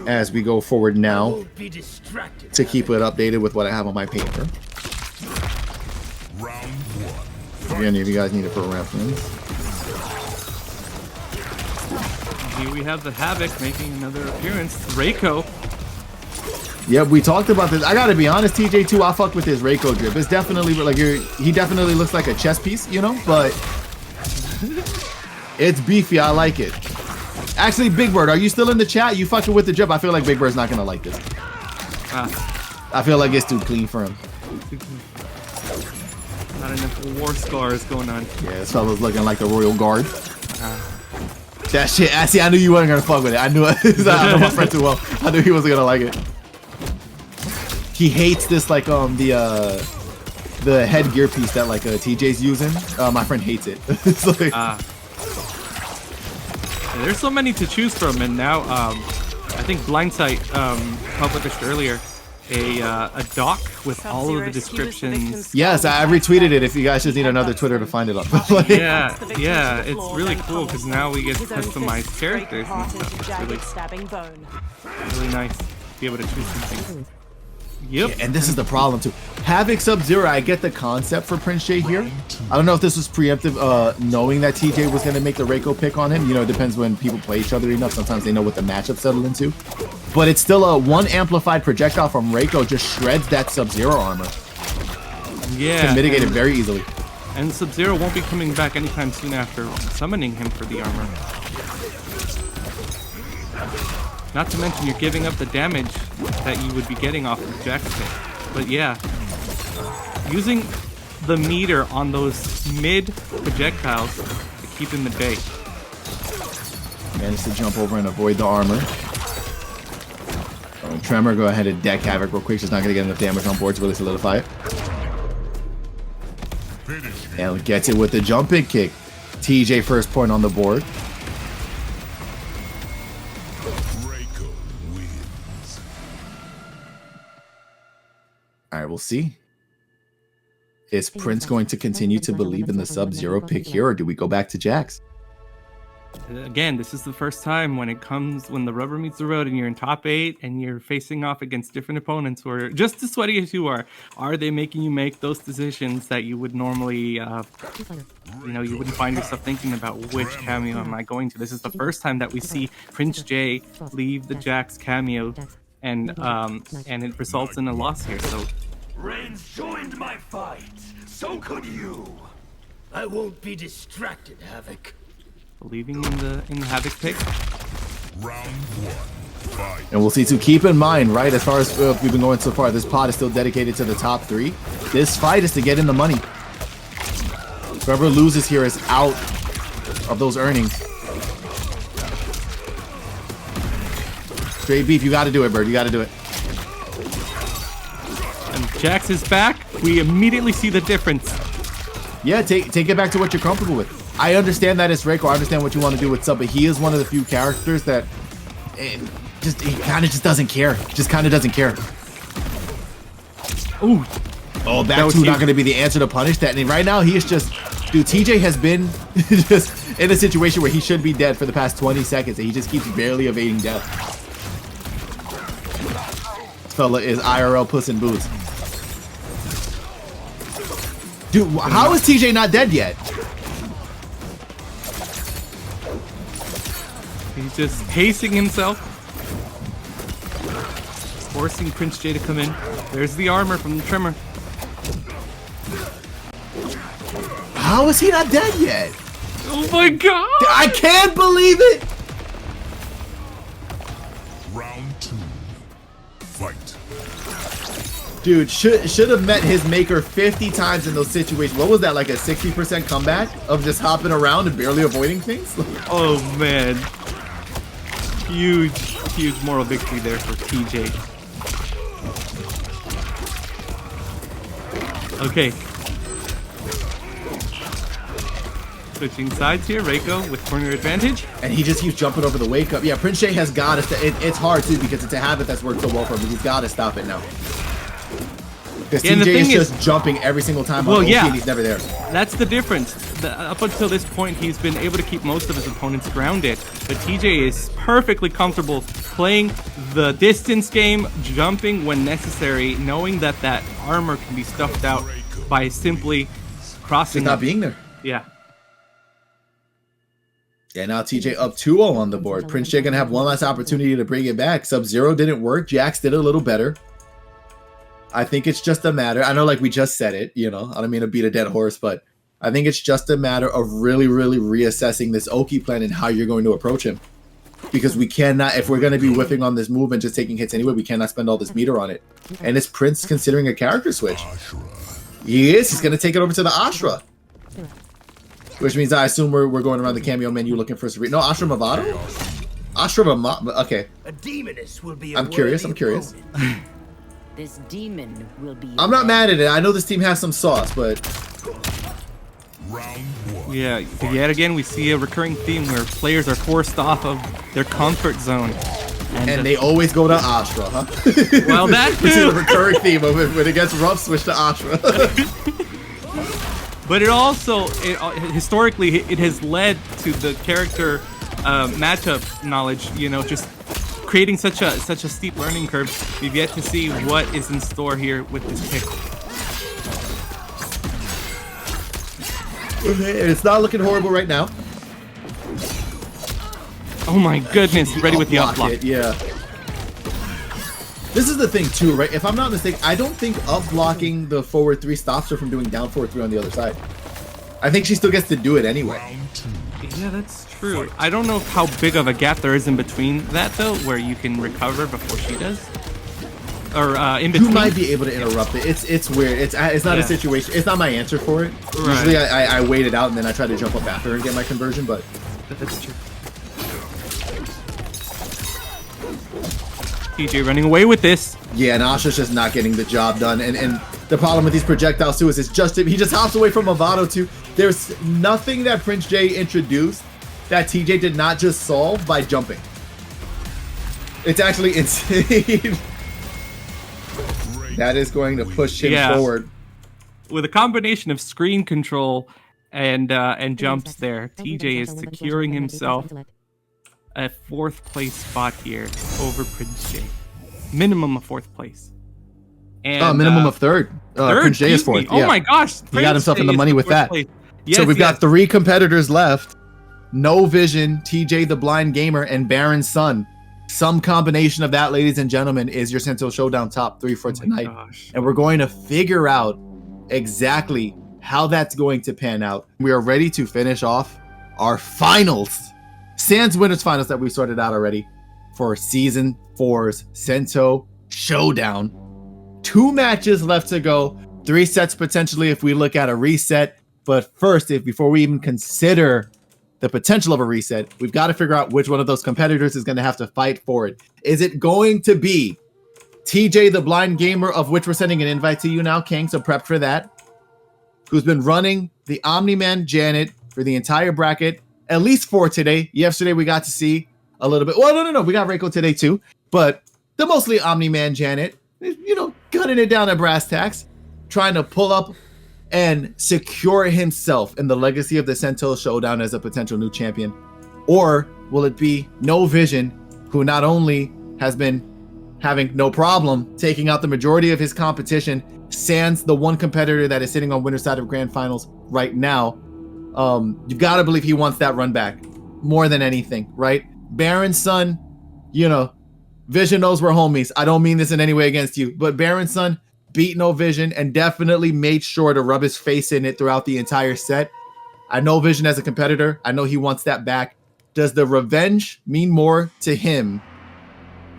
as we go forward now Won't be distracted. to keep it updated with what I have on my paper. Round one. If any of you guys need it for reference. Here we have the Havoc making another appearance. Reiko. Yep, we talked about this. I gotta be honest, TJ too. I fucked with his Reiko drip. It's definitely like he definitely looks like a chess piece, you know. But it's beefy. I like it. Actually, Big Bird, are you still in the chat? You fucking with the drip? I feel like Big Bird's not gonna like this. I feel like it's too clean for him. Not enough war scars going on. Yeah, this fella's looking like the Royal Guard. That shit. I knew you weren't gonna fuck with it. I knew it. I know my friend too well. I knew he wasn't gonna like it. He hates this like the headgear piece that like TJ's using. My friend hates it. It's like, there's so many to choose from, and now I think Blindsight published earlier a doc with all of the descriptions. yes, I retweeted it. If you guys just need another Twitter to find it up. Like, yeah, it's really cool because now we get customized characters and stuff. It's really nice to be able to choose something. Yep. Yeah, and this is the problem too. Havoc Sub-Zero, I get the concept for Prince J here. I don't know if this was preemptive, knowing that TJ was going to make the Reiko pick on him. You know, it depends when people play each other enough. Sometimes they know what the matchup settled into. But it's still a one amplified projectile from Reiko just shreds that Sub-Zero armor. Yeah. Can mitigate it very easily. And Sub-Zero won't be coming back anytime soon after summoning him for the armor. Not to mention you're giving up the damage that you would be getting off of Jack's hit. But yeah, using the meter on those mid projectiles to keep him at bay. Managed to jump over and avoid the armor. Tremor, go ahead and deck Havoc real quick. She's not going to get enough damage on board to really solidify it. And gets it with the jumping kick. TJ first point on the board. All right, we'll see. Is Prince going to continue to believe in the Sub-Zero pick here, or do we go back to Jax? Again, this is the first time when the rubber meets the road and you're in top 8 and you're facing off against different opponents who are just as sweaty as you are. Are they making you make those decisions that you would normally, you wouldn't find yourself thinking about which cameo am I going to? This is the first time that we see Prince J leave the Jax cameo, and it results in a loss here. So Reigns joined my fight. So could you. I won't be distracted, Havoc. Believing in the Havoc pick. Round one. Fight. And we'll see too. Keep in mind, right, as far as we've been going so far, this pod is still dedicated to the top 3. This fight is to get in the money. Whoever loses here is out of those earnings. Straight beef, you got to do it, Bird. You got to do it. And Jax is back. We immediately see the difference. Yeah, take it back to what you're comfortable with. I understand that it's Reiko. I understand what you want to do with Sub, but he is one of the few characters that he kind of just doesn't care. Just kind of doesn't care. Ooh. Oh, back two not going to be the answer to punish that. And right now, he is just... Dude, TJ has been just in a situation where he should be dead for the past 20 seconds, and he just keeps barely evading death. This fella is IRL Puss in Boots. Dude, how is TJ not dead yet? He's just pacing himself. Forcing Prince J to come in. There's the armor from the Tremor. How is he not dead yet? Oh my god! I can't believe it! Round 2. Fight. Dude, should have met his maker 50 times in those situations. What was that, like a 60% comeback of just hopping around and barely avoiding things? Oh man. Huge moral victory there for TJ. Okay. Switching sides here, Reiko with corner advantage. And he just keeps jumping over the wake up. Yeah, Prince J has got to... It's hard too because it's a habit that's worked so well for him, but he's got to stop it now. Because Yeah, and TJ the is thing just jumping every single time Well, on Oki yeah. and he's never there. That's the difference. Up until this point, he's been able to keep most of his opponents grounded. But TJ is perfectly comfortable playing the distance game, jumping when necessary, knowing that that armor can be stuffed out by simply crossing. Just not being there. Yeah. Yeah, now TJ up 2-0 on the board. Prince J gonna have one last opportunity to bring it back. Sub-Zero didn't work. Jax did a little better. I think it's just a matter. I know, like we just said it, you know, I don't mean to beat a dead horse, but I think it's just a matter of really, really reassessing this Oki plan and how you're going to approach him. Because we cannot, if we're going to be whiffing on this move and just taking hits anyway, we cannot spend all this meter on it. And is Prince considering a character switch? He is. He's going to take it over to the Ashra. Which means I assume we're going around the cameo menu looking for some. No, Ashra Mavado? Ashra Mavado. Okay. A demoness will be. I'm curious. This demon will be. I'm not mad at it. I know this team has some sauce, but Yeah, yet again, we see a recurring theme where players are forced off of their comfort zone. And they always go to Ashra, huh? Well, that This is too. a recurring theme of it. When it gets rough, switch to Ashra. But it also, historically, it has led to the character matchup knowledge, you know, just creating such a steep learning curve. We've yet to see what is in store here with this pick. It's not looking horrible right now. Oh my goodness, ready with the up block. Yeah. This is the thing too, right? If I'm not mistaken, I don't think up blocking the forward 3 stops her from doing down forward 3 on the other side. I think she still gets to do it anyway. Yeah, that's true. I don't know how big of a gap there is in between that though, where you can recover before she does. Or in between. You might be able to interrupt it. It's weird. It's not a situation. It's not my answer for it. Right. Usually I wait it out and then I try to jump up after her and get my conversion, but that's true. TJ running away with this. Yeah, and Asha's just not getting the job done. And the problem with these projectiles too is he just hops away from Mavado too. There's nothing that Prince J introduced that TJ did not just solve by jumping. It's actually insane. That is going to push him forward. With a combination of screen control and jumps there, TJ is securing himself a 4th place spot here over Prince J. Minimum of 4th place. And minimum of 3rd. Prince J is 4th. Oh yeah. my gosh. He got himself in the money with that. Yes, so we've got 3 competitors left. No Vision, TJ the Blind Gamer, and BarrenSun. Some combination of that, ladies and gentlemen, is your Sento Showdown top 3 for tonight. And we're going to figure out exactly how that's going to pan out. We are ready to finish off our finals. Sans Winners Finals that we sorted out already for Season 4's Sento Showdown. 2 matches left to go. 3 sets potentially if we look at a reset. But first, before we even consider the potential of a reset, we've got to figure out which one of those competitors is going to have to fight for it. Is it going to be TJ the Blind Gamer, of which we're sending an invite to you now, King, so prep for that, who's been running the Omni-Man Janet for the entire bracket, at least for today. Yesterday we got to see a little bit. Well, no, we got Reiko today too, but the mostly Omni-Man Janet, you know, cutting it down at brass tacks, trying to pull up and secure himself in the legacy of the Sento Showdown as a potential new champion? Or will it be No Vision, who not only has been having no problem taking out the majority of his competition, sans the one competitor that is sitting on winner's side of grand finals right now? You've got to believe he wants that run back more than anything, right? BarrenSun, you know, Vision knows we're homies. I don't mean this in any way against you, but BarrenSun beat No Vision and definitely made sure to rub his face in it throughout the entire set. I know Vision as a competitor. I know he wants that back. Does the revenge mean more to him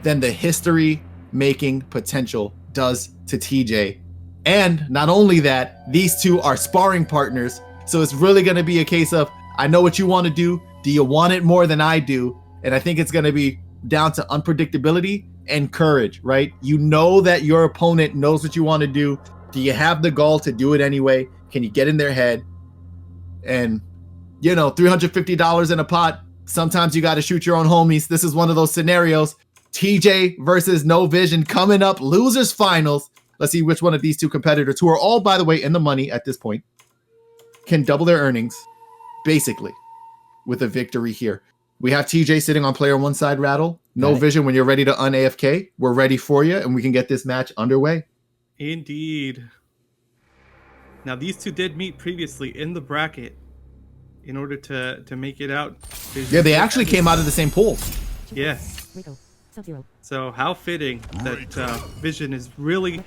than the history-making potential does to TJ? And not only that, these two are sparring partners. So it's really going to be a case of, I know what you want to do. Do you want it more than I do? And I think it's going to be down to unpredictability and courage, right? You know that your opponent knows what you want to do. Do you have the gall to do it anyway? Can you get in their head? And, you know, $350 in a pot. Sometimes you got to shoot your own homies. This is one of those scenarios. TJ versus No Vision coming up. Losers finals. Let's see which one of these two competitors, who are all, by the way, in the money at this point, can double their earnings, basically, with a victory here. We have TJ sitting on player one side, Rattle. No vision. When you're ready to un-AFK, we're ready for you, and we can get this match underway. Indeed. Now, these two did meet previously in the bracket in order to make it out. Yeah, they actually came out of the same pool. Yes. So how fitting that Vision is really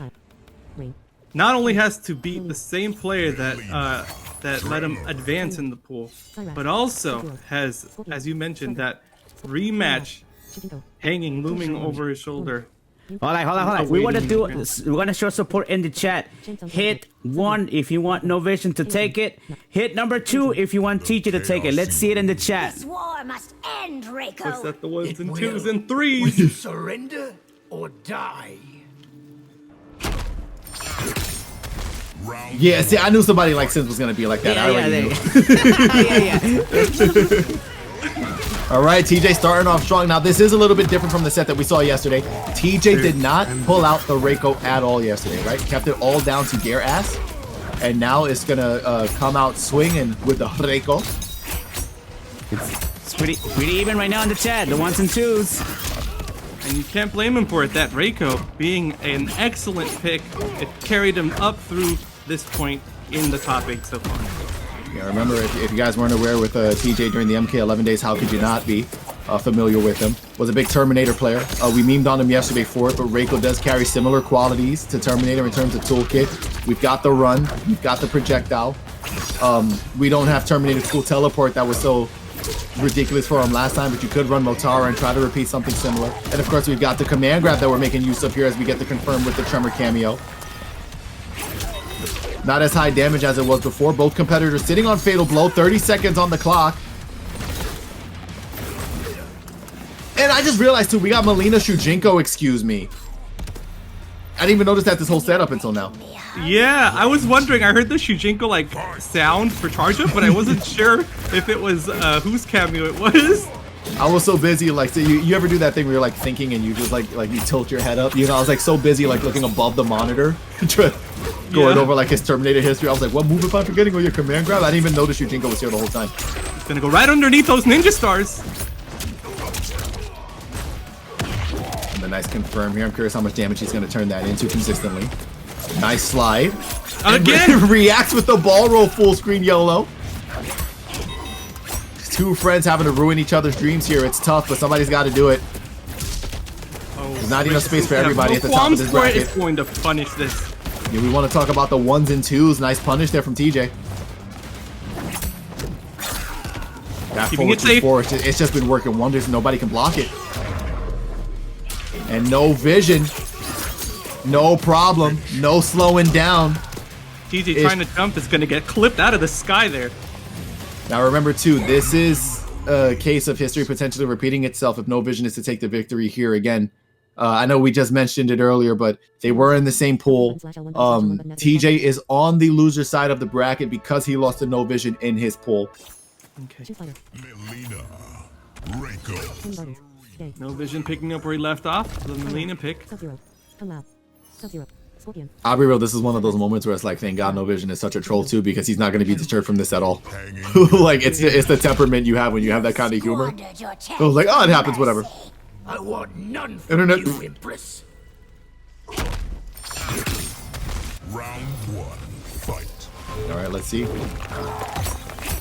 not only has to beat the same player that let him advance in the pool, but also has, as you mentioned, that rematch looming over his shoulder. Hold on. We want to show support in the chat. Hit 1 if you want No Vision to take it. Hit number 2 if you want TJ to take it. Let's see it in the chat. This war must end, Reiko. What's that? The 1s and 2s and 3s. Will you surrender or die? Yeah, see, I knew somebody like Sins was gonna be like that. I already knew. All right, TJ starting off strong. Now, this is a little bit different from the set that we saw yesterday. TJ did not pull out the Reiko at all yesterday, right? Kept it all down to Gear Ass. And now it's going to come out swinging with the Reiko. It's pretty even right now in the chat, the 1s and 2s. And you can't blame him for it. That Reiko being an excellent pick, it carried him up through this point in the top 8 so far. Yeah, remember, if you guys weren't aware with TJ during the MK11 days, how could you not be familiar with him? Was a big Terminator player. We memed on him yesterday for it, but Reiko does carry similar qualities to Terminator in terms of toolkit. We've got the run, we've got the projectile. We don't have Terminator's cool teleport that was so ridiculous for him last time, but you could run Motara and try to repeat something similar. And of course, we've got the command grab that we're making use of here as we get to confirm with the Tremor cameo. Not as high damage as it was before. Both competitors sitting on Fatal Blow. 30 seconds on the clock. And I just realized, too, we got Melina Shujinko, excuse me. I didn't even notice that this whole setup until now. Yeah, I was wondering. I heard the Shujinko, like, sound for charge up, but I wasn't sure if it was whose cameo it was. I was so busy, like, so you ever do that thing where you're, like, thinking and you just, like you tilt your head up? You know, I was, like, so busy, like, looking above the monitor. Going over like his Terminator history. I was like, what move if I'm forgetting or your command grab? I didn't even notice Shujinko was here the whole time. It's gonna go right underneath those ninja stars. And the nice confirm here. I'm curious how much damage he's gonna turn that into consistently. Nice slide. Again! Reacts with the ball roll full screen YOLO. Two friends having to ruin each other's dreams here. It's tough, but somebody's got to do it. There's not enough space for everybody at the top of this bracket. Is going to punish this. Yeah, we want to talk about the 1s and 2s. Nice punish there from TJ. That forward 2-4, it's just been working wonders and nobody can block it. And no vision. No problem. No slowing down. TJ trying to jump is going to get clipped out of the sky there. Now remember too, this is a case of history potentially repeating itself if no vision is to take the victory here again. I know we just mentioned it earlier, but they were in the same pool. TJ is on the loser side of the bracket because he lost to no vision in his pool. Okay. No vision picking up where he left off. The Melina pick. I'll be real, this is one of those moments where it's like, thank God no vision is such a troll too, because he's not going to be deterred from this at all. Like, it's the temperament you have when you have that kind of humor. It was like, oh, it happens, whatever. I want none from Internet. you, Empress. Round 1, fight. All right, let's see.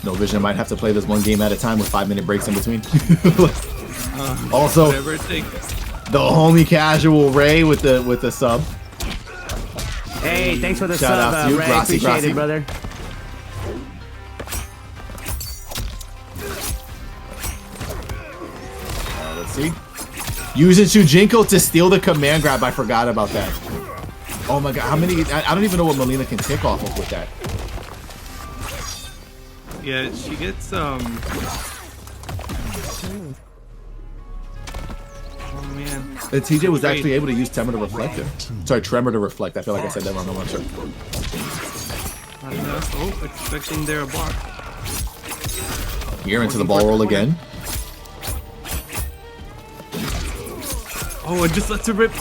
No vision might have to play this one game at a time with 5-minute breaks in between. Also, the homie casual Ray with the sub. Hey, thanks for the Shout out sub, to you. Ray. Grassy, Appreciate grassy. it, brother. Let's see. Using Shujinko to steal the command grab. I forgot about that. Oh my god, how many? I don't even know what Melina can tick off of with that. Yeah, she gets Oh man. TJ was actually able to use Tremor to reflect it. Sorry, Tremor to reflect. I feel like I said that wrong. I'm not sure. Not enough. Oh, expecting there a block. Here into the ball roll again. Oh, it just lets her rip.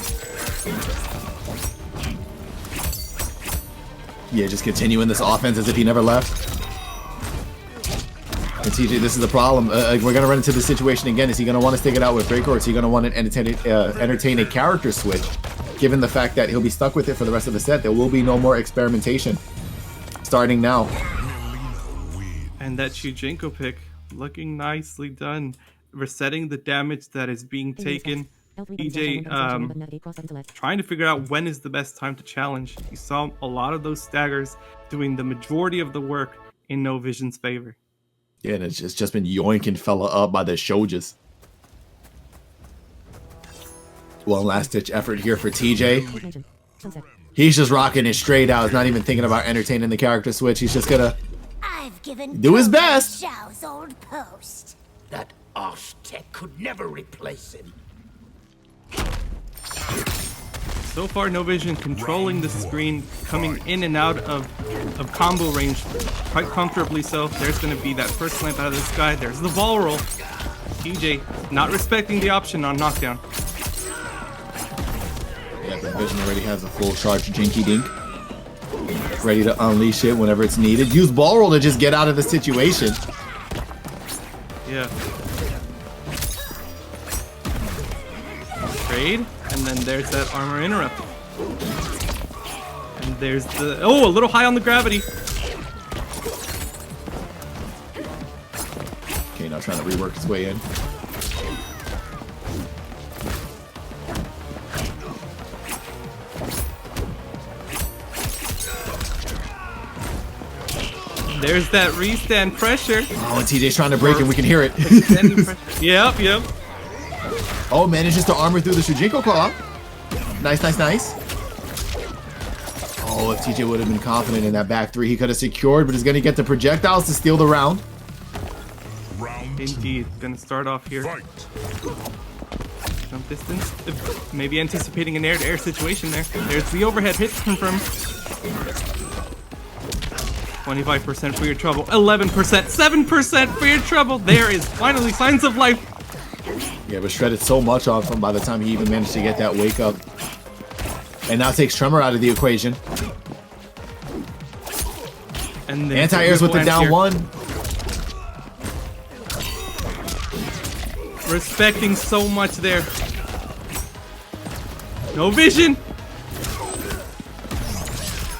Yeah, just continuing this offense as if he never left. And TJ, this is the problem. We're going to run into this situation again. Is he going to want to stick it out with Breaker, or is he going to want to entertain a character switch? Given the fact that he'll be stuck with it for the rest of the set, there will be no more experimentation starting now. And that Shujinko pick, looking nicely done. Resetting the damage that is being taken. TJ trying to figure out when is the best time to challenge. You saw a lot of those staggers doing the majority of the work in No Vision's favor. Yeah, and it's just been yoinking fella up by the Shojas. One last ditch effort here for TJ. He's just rocking it straight out. He's not even thinking about entertaining the character switch. He's just gonna do his best. Shao's old post. That Arch-Tech could never replace him. So far, No Vision controlling the screen, coming in and out of combo range quite comfortably so. There's going to be that first slamp out of the sky. There's the ball roll. TJ not respecting the option on knockdown. Yeah, the Vision already has a full charge Jinky Dink. Ready to unleash it whenever it's needed. Use ball roll to just get out of the situation. Yeah. Trade, and then there's that armor interrupt. And there's the... Oh, a little high on the gravity. Okay, now trying to rework his way in. There's that restand pressure. Oh, and TJ's trying to break it. We can hear it. Yep, yep. Oh, manages to armor through the Shujinko claw. Nice, nice, nice. Oh, if TJ would have been confident in that back three, he could have secured, but he's going to get the projectiles to steal the round. Indeed. Gonna start off here. Jump distance. Maybe anticipating an air-to-air situation there. There's the overhead hit confirmed. 25% for your trouble. 11%. 7% for your trouble. There is finally signs of life. Yeah, but shredded so much off him by the time he even managed to get that wake up. And now takes Tremor out of the equation. And anti-airs with the down one. Respecting so much there. No Vision.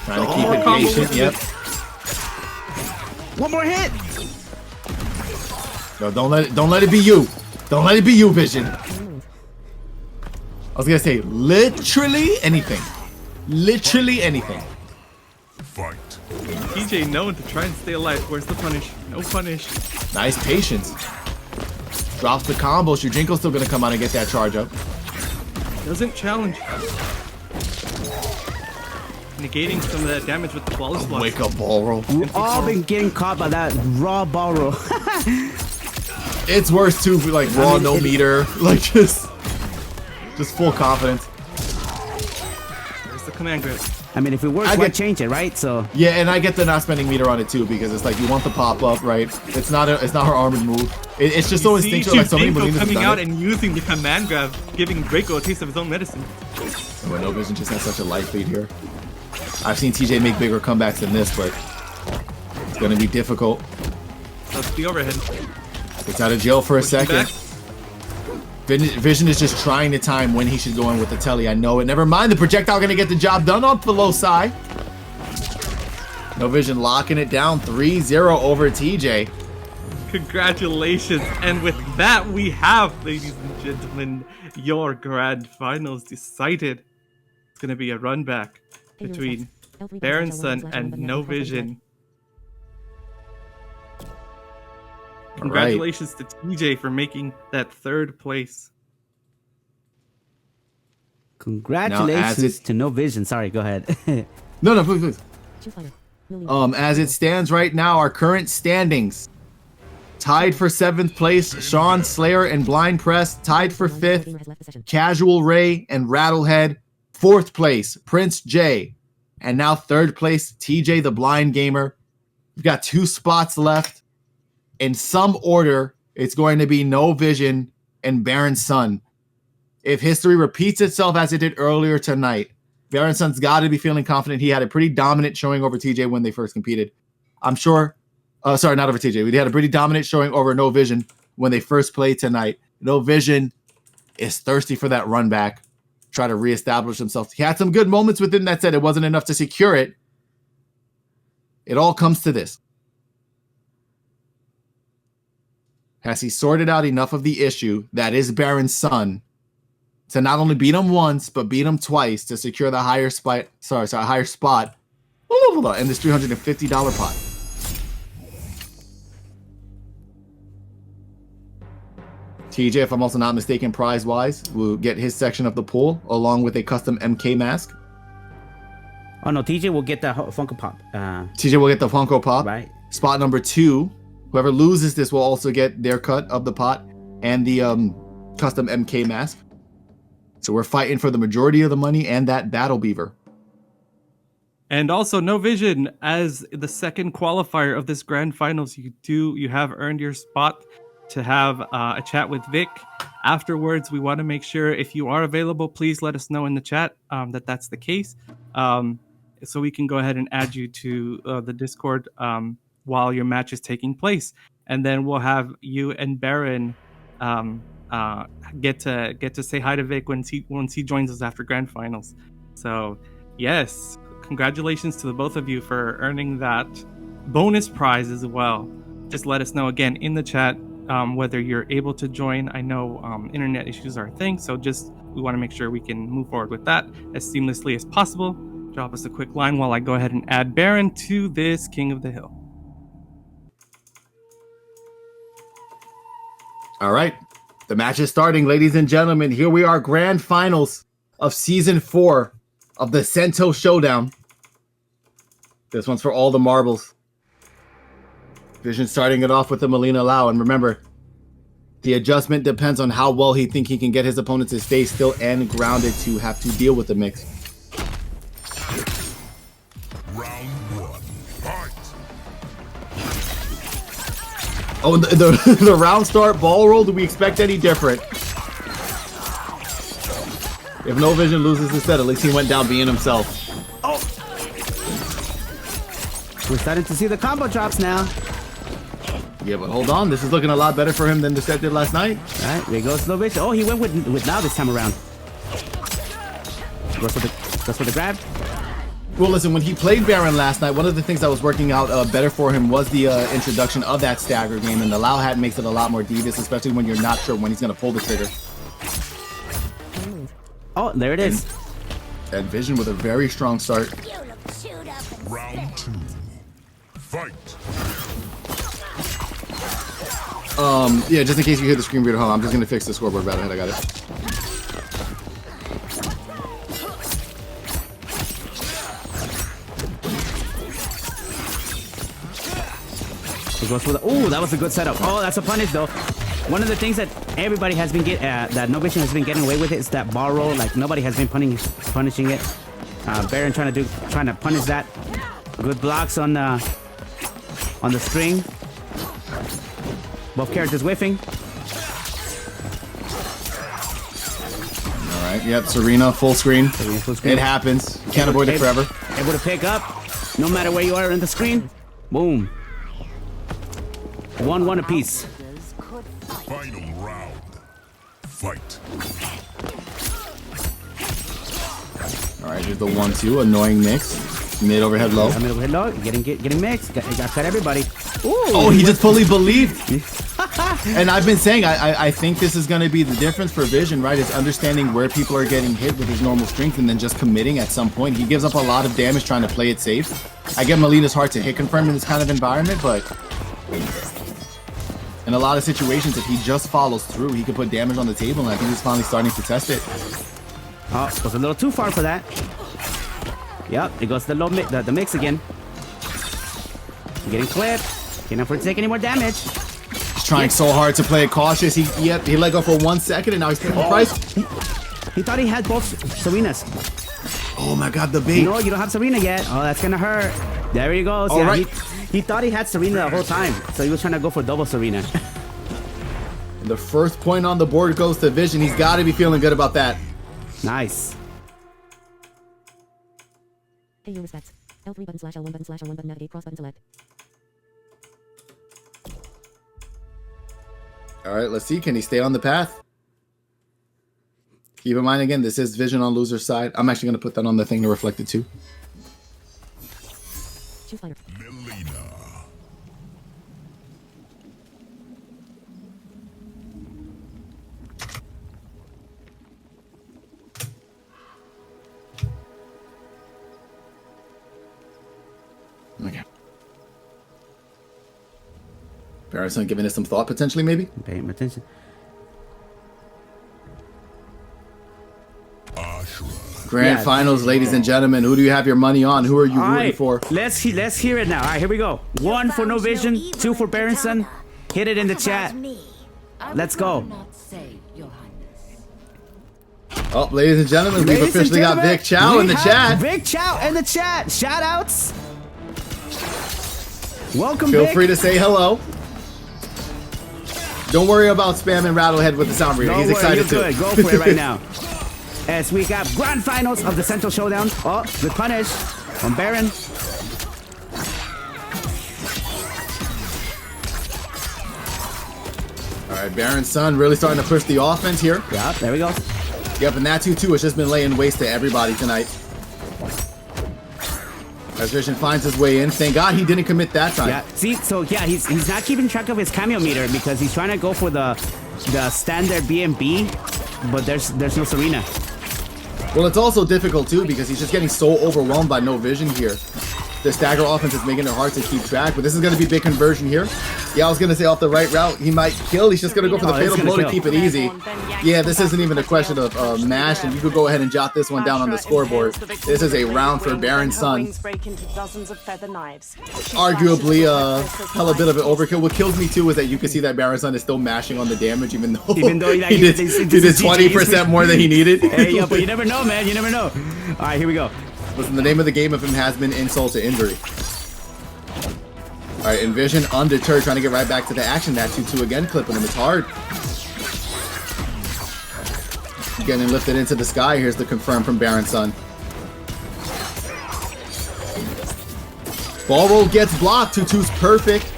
Trying to keep it patient. Yep. One more hit. No, don't let it be you. Don't let it be you, Vision. I was gonna say literally anything. Literally anything. Fight. TJ known to try and stay alive. Where's the punish? No punish. Nice patience. Drops the combo. Shujinko's still gonna come out and get that charge up. Doesn't challenge. Negating some of that damage with the flawless block. Wake up ball roll. We've all been getting caught by that raw ball roll. It's worse too, like raw, no meter, like just full confidence. There's the command grip. I mean, if it works, why change it, right? So yeah, and I get the not spending meter on it too, because it's like you want the pop up, right? It's not her armored move. It's just so instinctual. Like so many Molinas coming out and using the command grab, giving Draco a taste of his own medicine. But No Vision just has such a light lead here. I've seen TJ make bigger comebacks than this, but it's gonna be difficult. That's the overhead. Gets out of jail for a second. Vision is just trying to time when he should go in with the telly. I know it. Never mind. The projectile gonna get the job done off the low side. No Vision locking it down 3-0 over TJ. Congratulations. And with that, we have, ladies and gentlemen, your grand finals decided. It's gonna be a run back between BarrenSun and No Vision. Congratulations to TJ for making that third place. Congratulations to No Vision. Sorry, go ahead. No, please. As it stands right now, our current standings. Tied for 7th place, Sean Slayer and Blind Press. Tied for 5th, Casual Ray and Rattlehead. 4th place, Prince J. And now 3rd place, TJ the Blind Gamer. We've got 2 spots left. In some order, it's going to be No Vision and BarrenSun. If history repeats itself as it did earlier tonight, BarrenSun's got to be feeling confident. He had a pretty dominant showing over TJ when they first competed. I'm sure. Sorry, not over TJ. We had a pretty dominant showing over No Vision when they first played tonight. No Vision is thirsty for that run back, try to reestablish himself. He had some good moments within that set. It wasn't enough to secure it. It all comes to this. Has he sorted out enough of the issue that is BarrenSun to not only beat him once, but beat him twice to secure the higher spot, higher spot in this $350 pot? TJ, if I'm also not mistaken, prize-wise, will get his section of the pool along with a custom MK mask. Oh no, TJ will get the Funko Pop. TJ will get the Funko Pop. Right. Spot number 2. Whoever loses this will also get their cut of the pot and the custom MK mask. So we're fighting for the majority of the money and that Battle Beaver. And also, No Vision, as the second qualifier of this grand finals, you have earned your spot to have a chat with Vic. Afterwards, we want to make sure if you are available, please let us know in the chat that that's the case, so we can go ahead and add you to the Discord while your match is taking place, and then we'll have you and Barren get to say hi to Vic once he joins us after grand finals. So yes, congratulations to the both of you for earning that bonus prize as well. Just let us know again in the chat whether you're able to join. I know internet issues are a thing, so we want to make sure we can move forward with that as seamlessly as possible. Drop us a quick line while I go ahead and add Barren to this King of the Hill. All right, the match is starting, ladies and gentlemen. Here we are, grand finals of season 4 of the Sento Showdown. This one's for all the marbles. Vision starting it off with the Melina Lau, and remember, the adjustment depends on how well he think he can get his opponent to stay still and grounded to have to deal with the mix. Round 1, fight! Oh, the round start ball roll, do we expect any different? If No Vision loses the set, at least he went down being himself. Oh! We're starting to see the combo drops now. Yeah, but hold on. This is looking a lot better for him than the set did last night. All right, there goes No Vision. Oh, he went with now this time around. Goes for the grab. Well, listen, when he played Barren last night, one of the things that was working out better for him was the introduction of that stagger game, and the Lau hat makes it a lot more devious, especially when you're not sure when he's going to pull the trigger. Oh, there it is. And Vision with a very strong start. Round 2, fight! Yeah, just in case you hear the screen reader, hold on, I'm just going to fix the scoreboard. Rattlehead, I got it. Oh, that was a good setup. Oh, that's a punish though. One of the things that everybody has been that No Vision has been getting away with is that bar roll. Like nobody has been punishing it. Barren trying to punish that. Good blocks on the string. Both characters whiffing. All right. Yep. Serena full screen. It happens. You can't avoid it forever. Able to pick up, no matter where you are in the screen. Boom. 1-1 apiece. Final round. Fight. All right, here's the 1-2, annoying mix. Mid overhead low. Mid overhead low, getting mixed. Got cut everybody. Ooh, oh, he just fully believed. And I've been saying, I think this is going to be the difference for Vision, right? Is understanding where people are getting hit with his normal strength and then just committing at some point. He gives up a lot of damage trying to play it safe. I get Melina's hard to hit confirm in this kind of environment, but in a lot of situations, if he just follows through, he can put damage on the table, and I think he's finally starting to test it. Oh, it was a little too far for that. Yep, it goes to the mix again. Getting clipped. Can't afford to take any more damage. He's trying so hard to play it cautious. He let go for 1 second, and now he's paying the price. He thought he had both Serenas. Oh my god, the bait. No, you don't have Serena yet. Oh, that's gonna hurt. There he goes. All right. He thought he had Serena the whole time, so he was trying to go for double Serena. The first point on the board goes to Vision. He's got to be feeling good about that. Nice. AU respects. L3 button slash L1 button slash L1 button navigate cross button select. All right, let's see. Can he stay on the path? Keep in mind, again, this is vision on loser's side. I'm actually going to put that on the thing to reflect it too. Choose fighter. Okay. BarrenSun giving us some thought, potentially, maybe? Paying attention. Grand finals, ladies and gentlemen. Who do you have your money on? Who are you rooting for? Let's hear it now. All right, here we go. 1 for No Vision, 2 for BarrenSun. Hit it in the chat. Let's go. Oh, ladies and gentlemen, we've officially got Vic Chao in the chat. Vic Chao in the chat. Shout outs. Welcome, Feel Vic. free to say hello. Don't worry about spamming Rattlehead with the sound reader. He's excited too. Good. Go for it right now. As we got grand finals of the Sento Showdown. Oh, good punish from Barren. All right, BarrenSun really starting to push the offense here. Yeah, there we go. Yep, and that 2-2 has just been laying waste to everybody tonight. As Vision finds his way in. Thank God he didn't commit that time. Yeah, see, so yeah, he's not keeping track of his cameo meter because he's trying to go for the standard BMB, but there's no Serena. Well, it's also difficult too because he's just getting so overwhelmed by no vision here. The stagger offense is making it hard to keep track, but this is going to be big conversion here. Yeah, I was going to say off the right route, he might kill. He's just going to go for the fatal blow to keep it easy. Yeah, this isn't even a question of mash, and you could go ahead and jot this one down on the scoreboard. This is a round for BarrenSun. Arguably, hella bit of an overkill. What kills me too is that you can see that BarrenSun is still mashing on the damage, even though he did 20% more than he needed. Hey, yeah, but you never know, man. You never know. All right, here we go. Listen, the name of the game of him has been insult to injury. All right, Envision undeterred, trying to get right back to the action. That 2-2 again, clipping him. It's hard. Getting lifted into the sky. Here's the confirm from BarrenSun. Ball roll gets blocked. 2-2's perfect.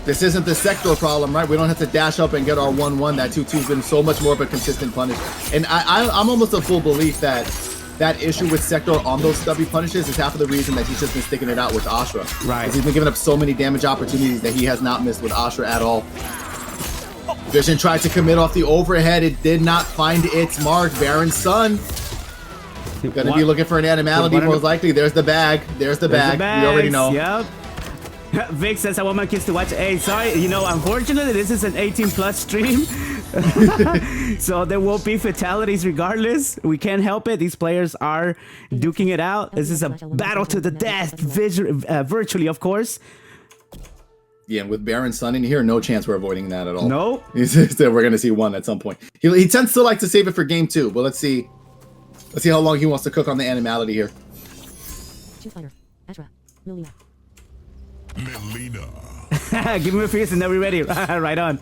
This isn't the sector problem, right? We don't have to dash up and get our 1-1. That 2-2's been so much more of a consistent punish. And I'm almost of full belief that issue with Sector on those stubby punishes is half of the reason that he's just been sticking it out with Ashra. Right. Because he's been giving up so many damage opportunities that he has not missed with Ashra at all. Vision tried to commit off the overhead. It did not find its mark. BarrenSun gonna be looking for an animality most likely. There's the bag. There's the bag. We already know. Yep. Vic says, I want my kids to watch. Hey, sorry, you know, unfortunately, this is an 18+ stream. So there will be fatalities regardless. We can't help it. These players are duking it out. This is a battle to the death, virtually, of course. Yeah, and with BarrenSun in here, no chance we're avoiding that at all. Nope. We're going to see one at some point. He tends to like to save it for game 2, but let's see. Let's see how long he wants to cook on the animality here. Choose fighter. Ashra. Lilina. Give him a freeze and then we're ready. Right on.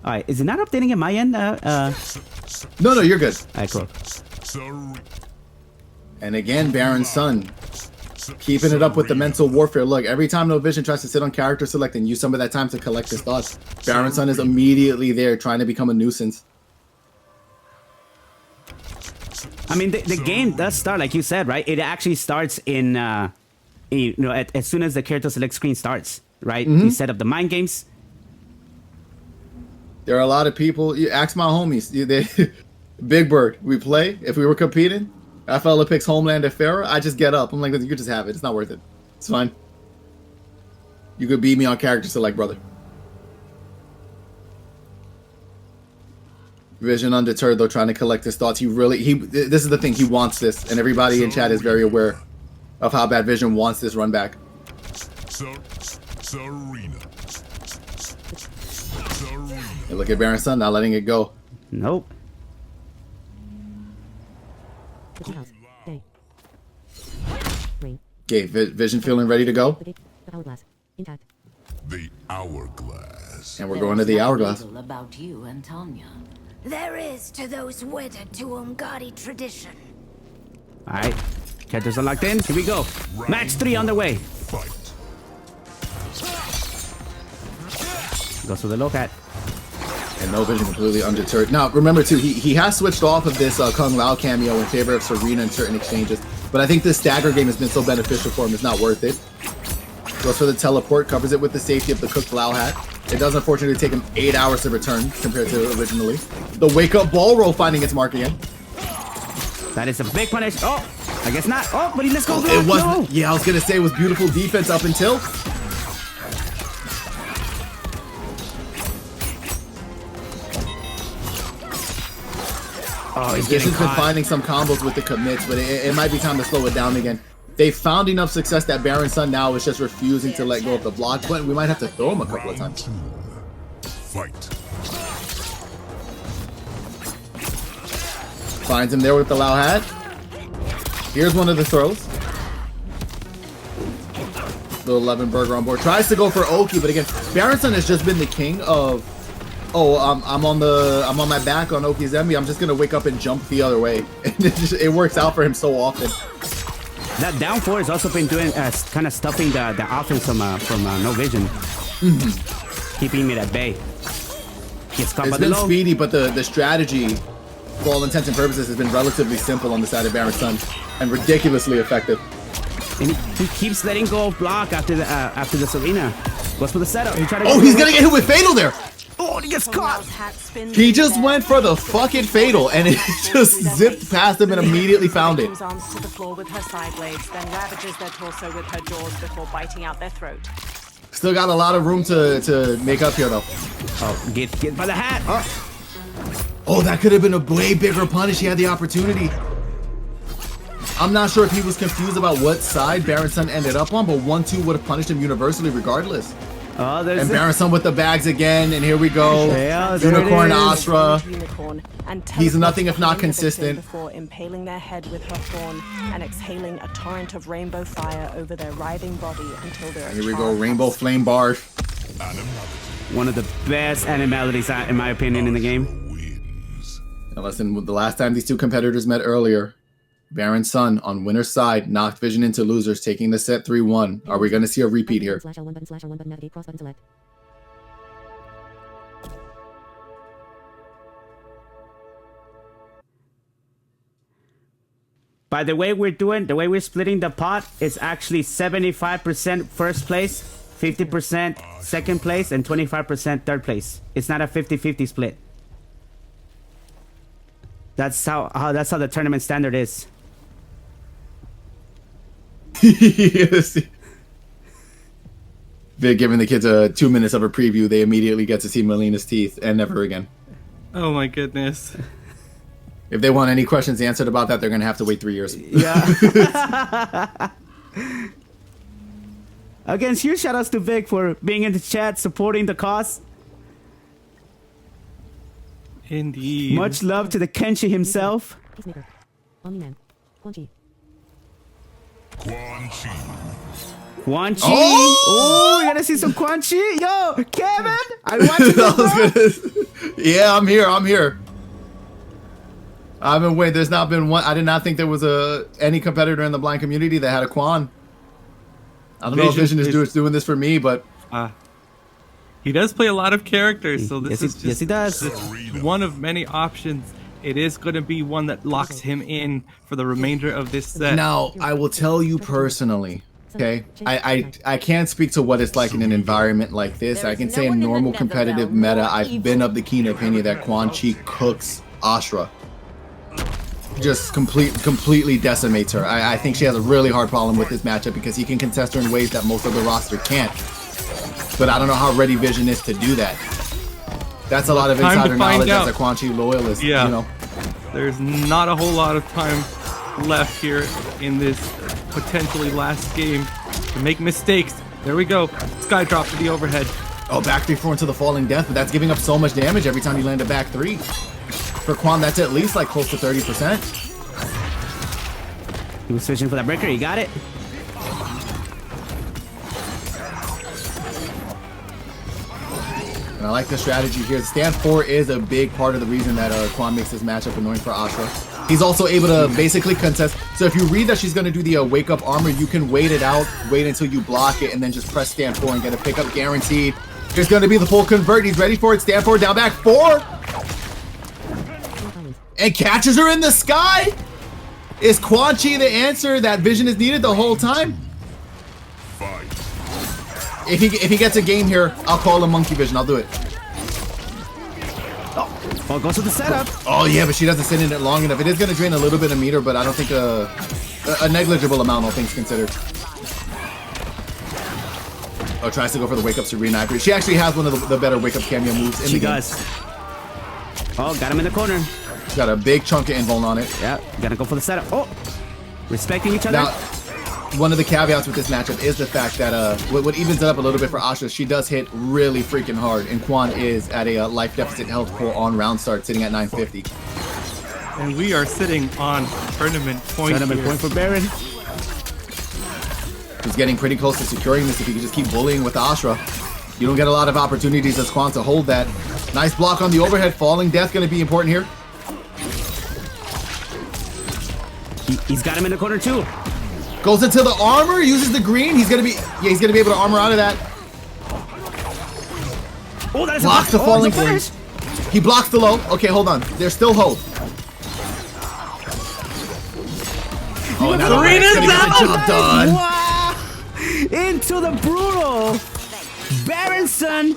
All right, is it not updating at my end? No, you're good. All right, cool. And again, BarrenSun keeping it up with the mental warfare. Look, every time No Vision tries to sit on character select and use some of that time to collect his thoughts, BarrenSun is immediately there trying to become a nuisance. I mean, the game does start, like you said, right? It actually starts in, you know, as soon as the character select screen starts, right? You set up the mind games. There are a lot of people. You ask my homies. Big Bird, we play. If we were competing, that fella picks Homeland at Pharaoh. I just get up. I'm like, you could just have it. It's not worth it. It's fine. You could beat me on character select, brother. Vision undeterred though, trying to collect his thoughts. This is the thing. He wants this, and everybody in chat is very aware of how bad Vision wants this run back. Serena. Hey, look at BarrenSun not letting it go. Nope. Okay, Vision feeling ready to go. The hourglass. And we're going to the hourglass. About you and Tanya. There is to those wedded to Ungadi tradition. All right, characters are locked in. Here we go. Match 3 on the way. Goes to the low cat. And No Vision completely undeterred. Now, remember, too, he has switched off of this Kung Lao cameo in favor of Serena in certain exchanges. But I think this stagger game has been so beneficial for him, it's not worth it. Goes for the teleport, covers it with the safety of the cooked Lao hat. It does unfortunately take him 8 hours to return compared to originally. The wake-up ball roll finding its mark again. That is a big punish. Oh, I guess not. Oh, but he let's go. It was, yeah, I was going to say it was beautiful defense up until... Oh, he's just getting been finding some combos with the commits, but it might be time to slow it down again. They found enough success that BarrenSun now is just refusing to let go of the block button. We might have to throw him a couple of times. Fight. Finds him there with the Lao hat. Here's one of the throws. Little Levenberger on board. Tries to go for Oki, but again, BarrenSun has just been the king of... Oh, I'm on my back on Oki's Emmy. I'm just gonna wake up and jump the other way. And it works out for him so often. That down 4 has also been doing kind of stuffing the offense from No Vision, keeping it at bay. Gets caught it's by been the low. speedy, but the strategy, for all intents and purposes, has been relatively simple on the side of BarrenSun and ridiculously effective. And he keeps letting go of block after the Serena. Goes for the setup. He's gonna get hit with Fatal there. Oh, he gets caught. He just went for the fucking Fatal, and it just zipped past him and immediately found it. Arms to the floor with her side blades, then ravages their torso with her jaws before biting out their throat. Still got a lot of room to make up here, though. Oh, get by the hat. Oh, that could have been a way bigger punish. He had the opportunity. I'm not sure if he was confused about what side BarrenSun ended up on, but 1-2 would have punished him universally regardless. Oh, and BarrenSun with the bags again, and here we go. Yeah, Unicorn Astra. And he's nothing if not consistent. Before impaling their head with her thorn and exhaling a torrent of rainbow fire over their writhing body until they're Here we go, Rainbow Flame Barge. One of the best animalities, in my opinion, in the game. Now listen, the last time these two competitors met earlier, BarrenSun on winner's side knocked Vision into losers, taking the set 3-1. Are we going to see a repeat here? By the way we're splitting the pot, it's actually 75% first place, 50% second place, and 25% third place. It's not a 50-50 split. That's how the tournament standard is. Yes. They're giving the kids 2 minutes of a preview. They immediately get to see Melina's teeth and never again. Oh my goodness. If they want any questions answered about that, they're going to have to wait 3 years. Yeah. Again, huge shout outs to Vic for being in the chat, supporting the cause. Indeed. Much love to the Kenshi himself. Peacemaker. Omni-Man. Quan Chi. Quan Chi. Oh, you're gonna see some Quan Chi. Yo, Kevin, I watched it. Yeah, I'm here. I've been waiting. There's not been one. I did not think there was any competitor in the blind community that had a Quan. I don't know if Vision is doing this for me, but he does play a lot of characters, so this is just yes, he does. one of many options. It is going to be one that locks him in for the remainder of this set. Now, I will tell you personally, okay? I can't speak to what it's like in an environment like this. I can say in normal competitive meta, I've been of the keen opinion that Quan Chi cooks Astra. Just completely decimates her. I think she has a really hard problem with this matchup because he can contest her in ways that most of the roster can't. But I don't know how ready Vision is to do that. That's a lot of insider knowledge as a Quan Chi loyalist. Yeah. You know? There's not a whole lot of time left here in this potentially last game to make mistakes. There we go. Sky drop to the overhead. Oh, back 3-4 into the falling death, but that's giving up so much damage every time you land a back 3. For Quan, that's at least like close to 30%. He was switching for that breaker. He got it. And I like the strategy here. The stand 4 is a big part of the reason that Quan makes this matchup annoying for Asha. He's also able to basically contest. So if you read that she's going to do the wake up armor, you can wait it out, wait until you block it, and then just press stand 4 and get a pickup guaranteed. There's going to be the full convert. He's ready for it. Stand 4, down back 4. And catches her in the sky. Is Quan Chi the answer? That vision is needed the whole time. If he gets a game here, I'll call him monkey vision. I'll do it. Oh, goes to the setup. Oh yeah, but she doesn't sit in it long enough. It is going to drain a little bit of meter, but I don't think a negligible amount, all things considered. Oh, tries to go for the wake up Serena. She actually has one of the better wake up cameo moves in the game. She does. Oh, got him in the corner. She's got a big chunk of invuln on it. Yeah, gotta go for the setup. Oh, respecting each other. Now, one of the caveats with this matchup is the fact that what evens it up a little bit for Asha, she does hit really freaking hard, and Quan is at a life deficit health pool on round start, sitting at 950. And we are sitting on tournament point. Tournament point for Barren. He's getting pretty close to securing this if he can just keep bullying with Asha. You don't get a lot of opportunities as Quan to hold that. Nice block on the overhead. Falling death going to be important here. He's got him in the corner too. Goes into the armor, uses the green. He's gonna be able to armor out of that. Oh, that is blocks the falling flames. He blocks the low. Okay, hold on. There's still hope. Oh, now Serena's gonna get the job done. Wow. Into the brutal. BarrenSun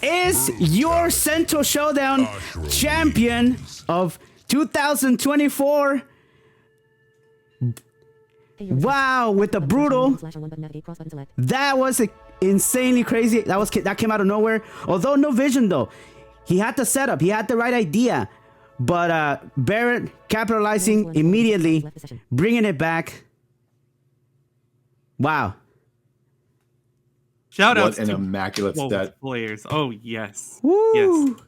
is your Sento Showdown champion of 2024. Wow, with the brutal. That was insanely crazy. That came out of nowhere. Although no vision though. He had the setup. He had the right idea. But Barrett capitalizing immediately, bringing it back. Wow. Shout out to an immaculate stat. Players. Oh, yes. Woo. Yes.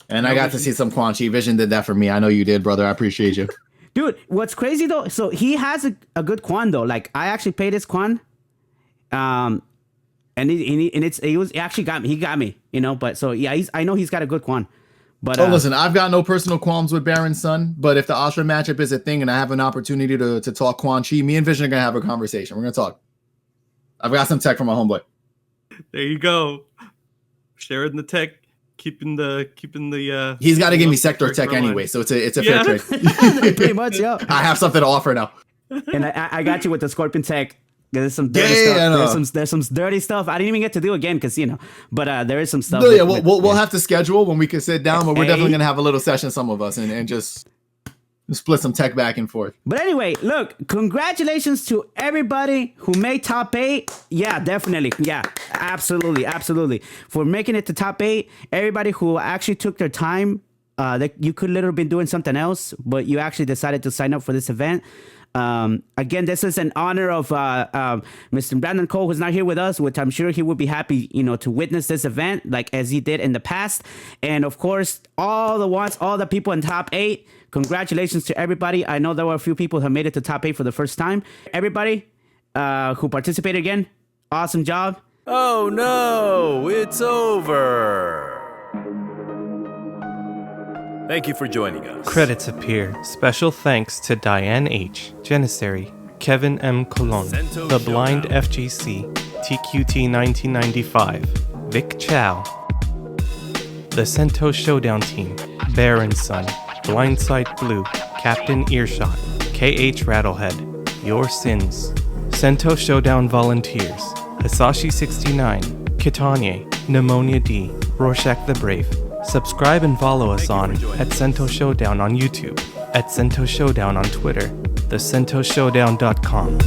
And I got to see some Quan Chi. Vision did that for me. I know you did, brother. I appreciate you. Dude, what's crazy though? So he has a good Quan though. Like I actually played his Quan, and he actually got me. He got me, you know. But so yeah, I know he's got a good Quan. But listen, I've got no personal qualms with BarrenSun. But if the Asha matchup is a thing, and I have an opportunity to talk Quan Chi, me and Vision are gonna have a conversation. We're gonna talk. I've got some tech from my homeboy. There you go. Sharing the tech. Keeping the he's got to give me sector tech anyway, so it's a fair trade. Pretty much, yeah. I have something to offer now. And I got you with the Scorpion tech. There's some dirty stuff. There's some dirty stuff. I didn't even get to do again because but there is some stuff. No, yeah, we'll have to schedule when we can sit down, but we're definitely gonna have a little session, some of us, and just split some tech back and forth. But anyway, look, congratulations to everybody who made top 8. Yeah, definitely. Yeah, absolutely. For making it to top 8. Everybody who actually took their time, that you could literally been doing something else, but you actually decided to sign up for this event. Again, this is in honor of Mr. Brandon Cole, who's not here with us, which I'm sure he would be happy, to witness this event like as he did in the past. And of course, all the people in top 8. Congratulations to everybody. I know there were a few people who made it to top 8 for the first time. Everybody who participated again, awesome job. Oh no, it's over. Thank you for joining us. Credits appear. Special thanks to Diane H., Jennissary, Kevin M. Colon, The Blind FGC, TQT 1995, Vic Chao, The Sento Showdown Team, BarrenSun, Blindside Blue, Captain Earshot, KH Rattlehead, Your Sins, Sento Showdown Volunteers, Hisashi69, Kitanye, Pneumonia D, Rorschach the Brave. Subscribe and follow us on @Sento Showdown on YouTube, @Sento Showdown on Twitter, thesentoshowdown.com.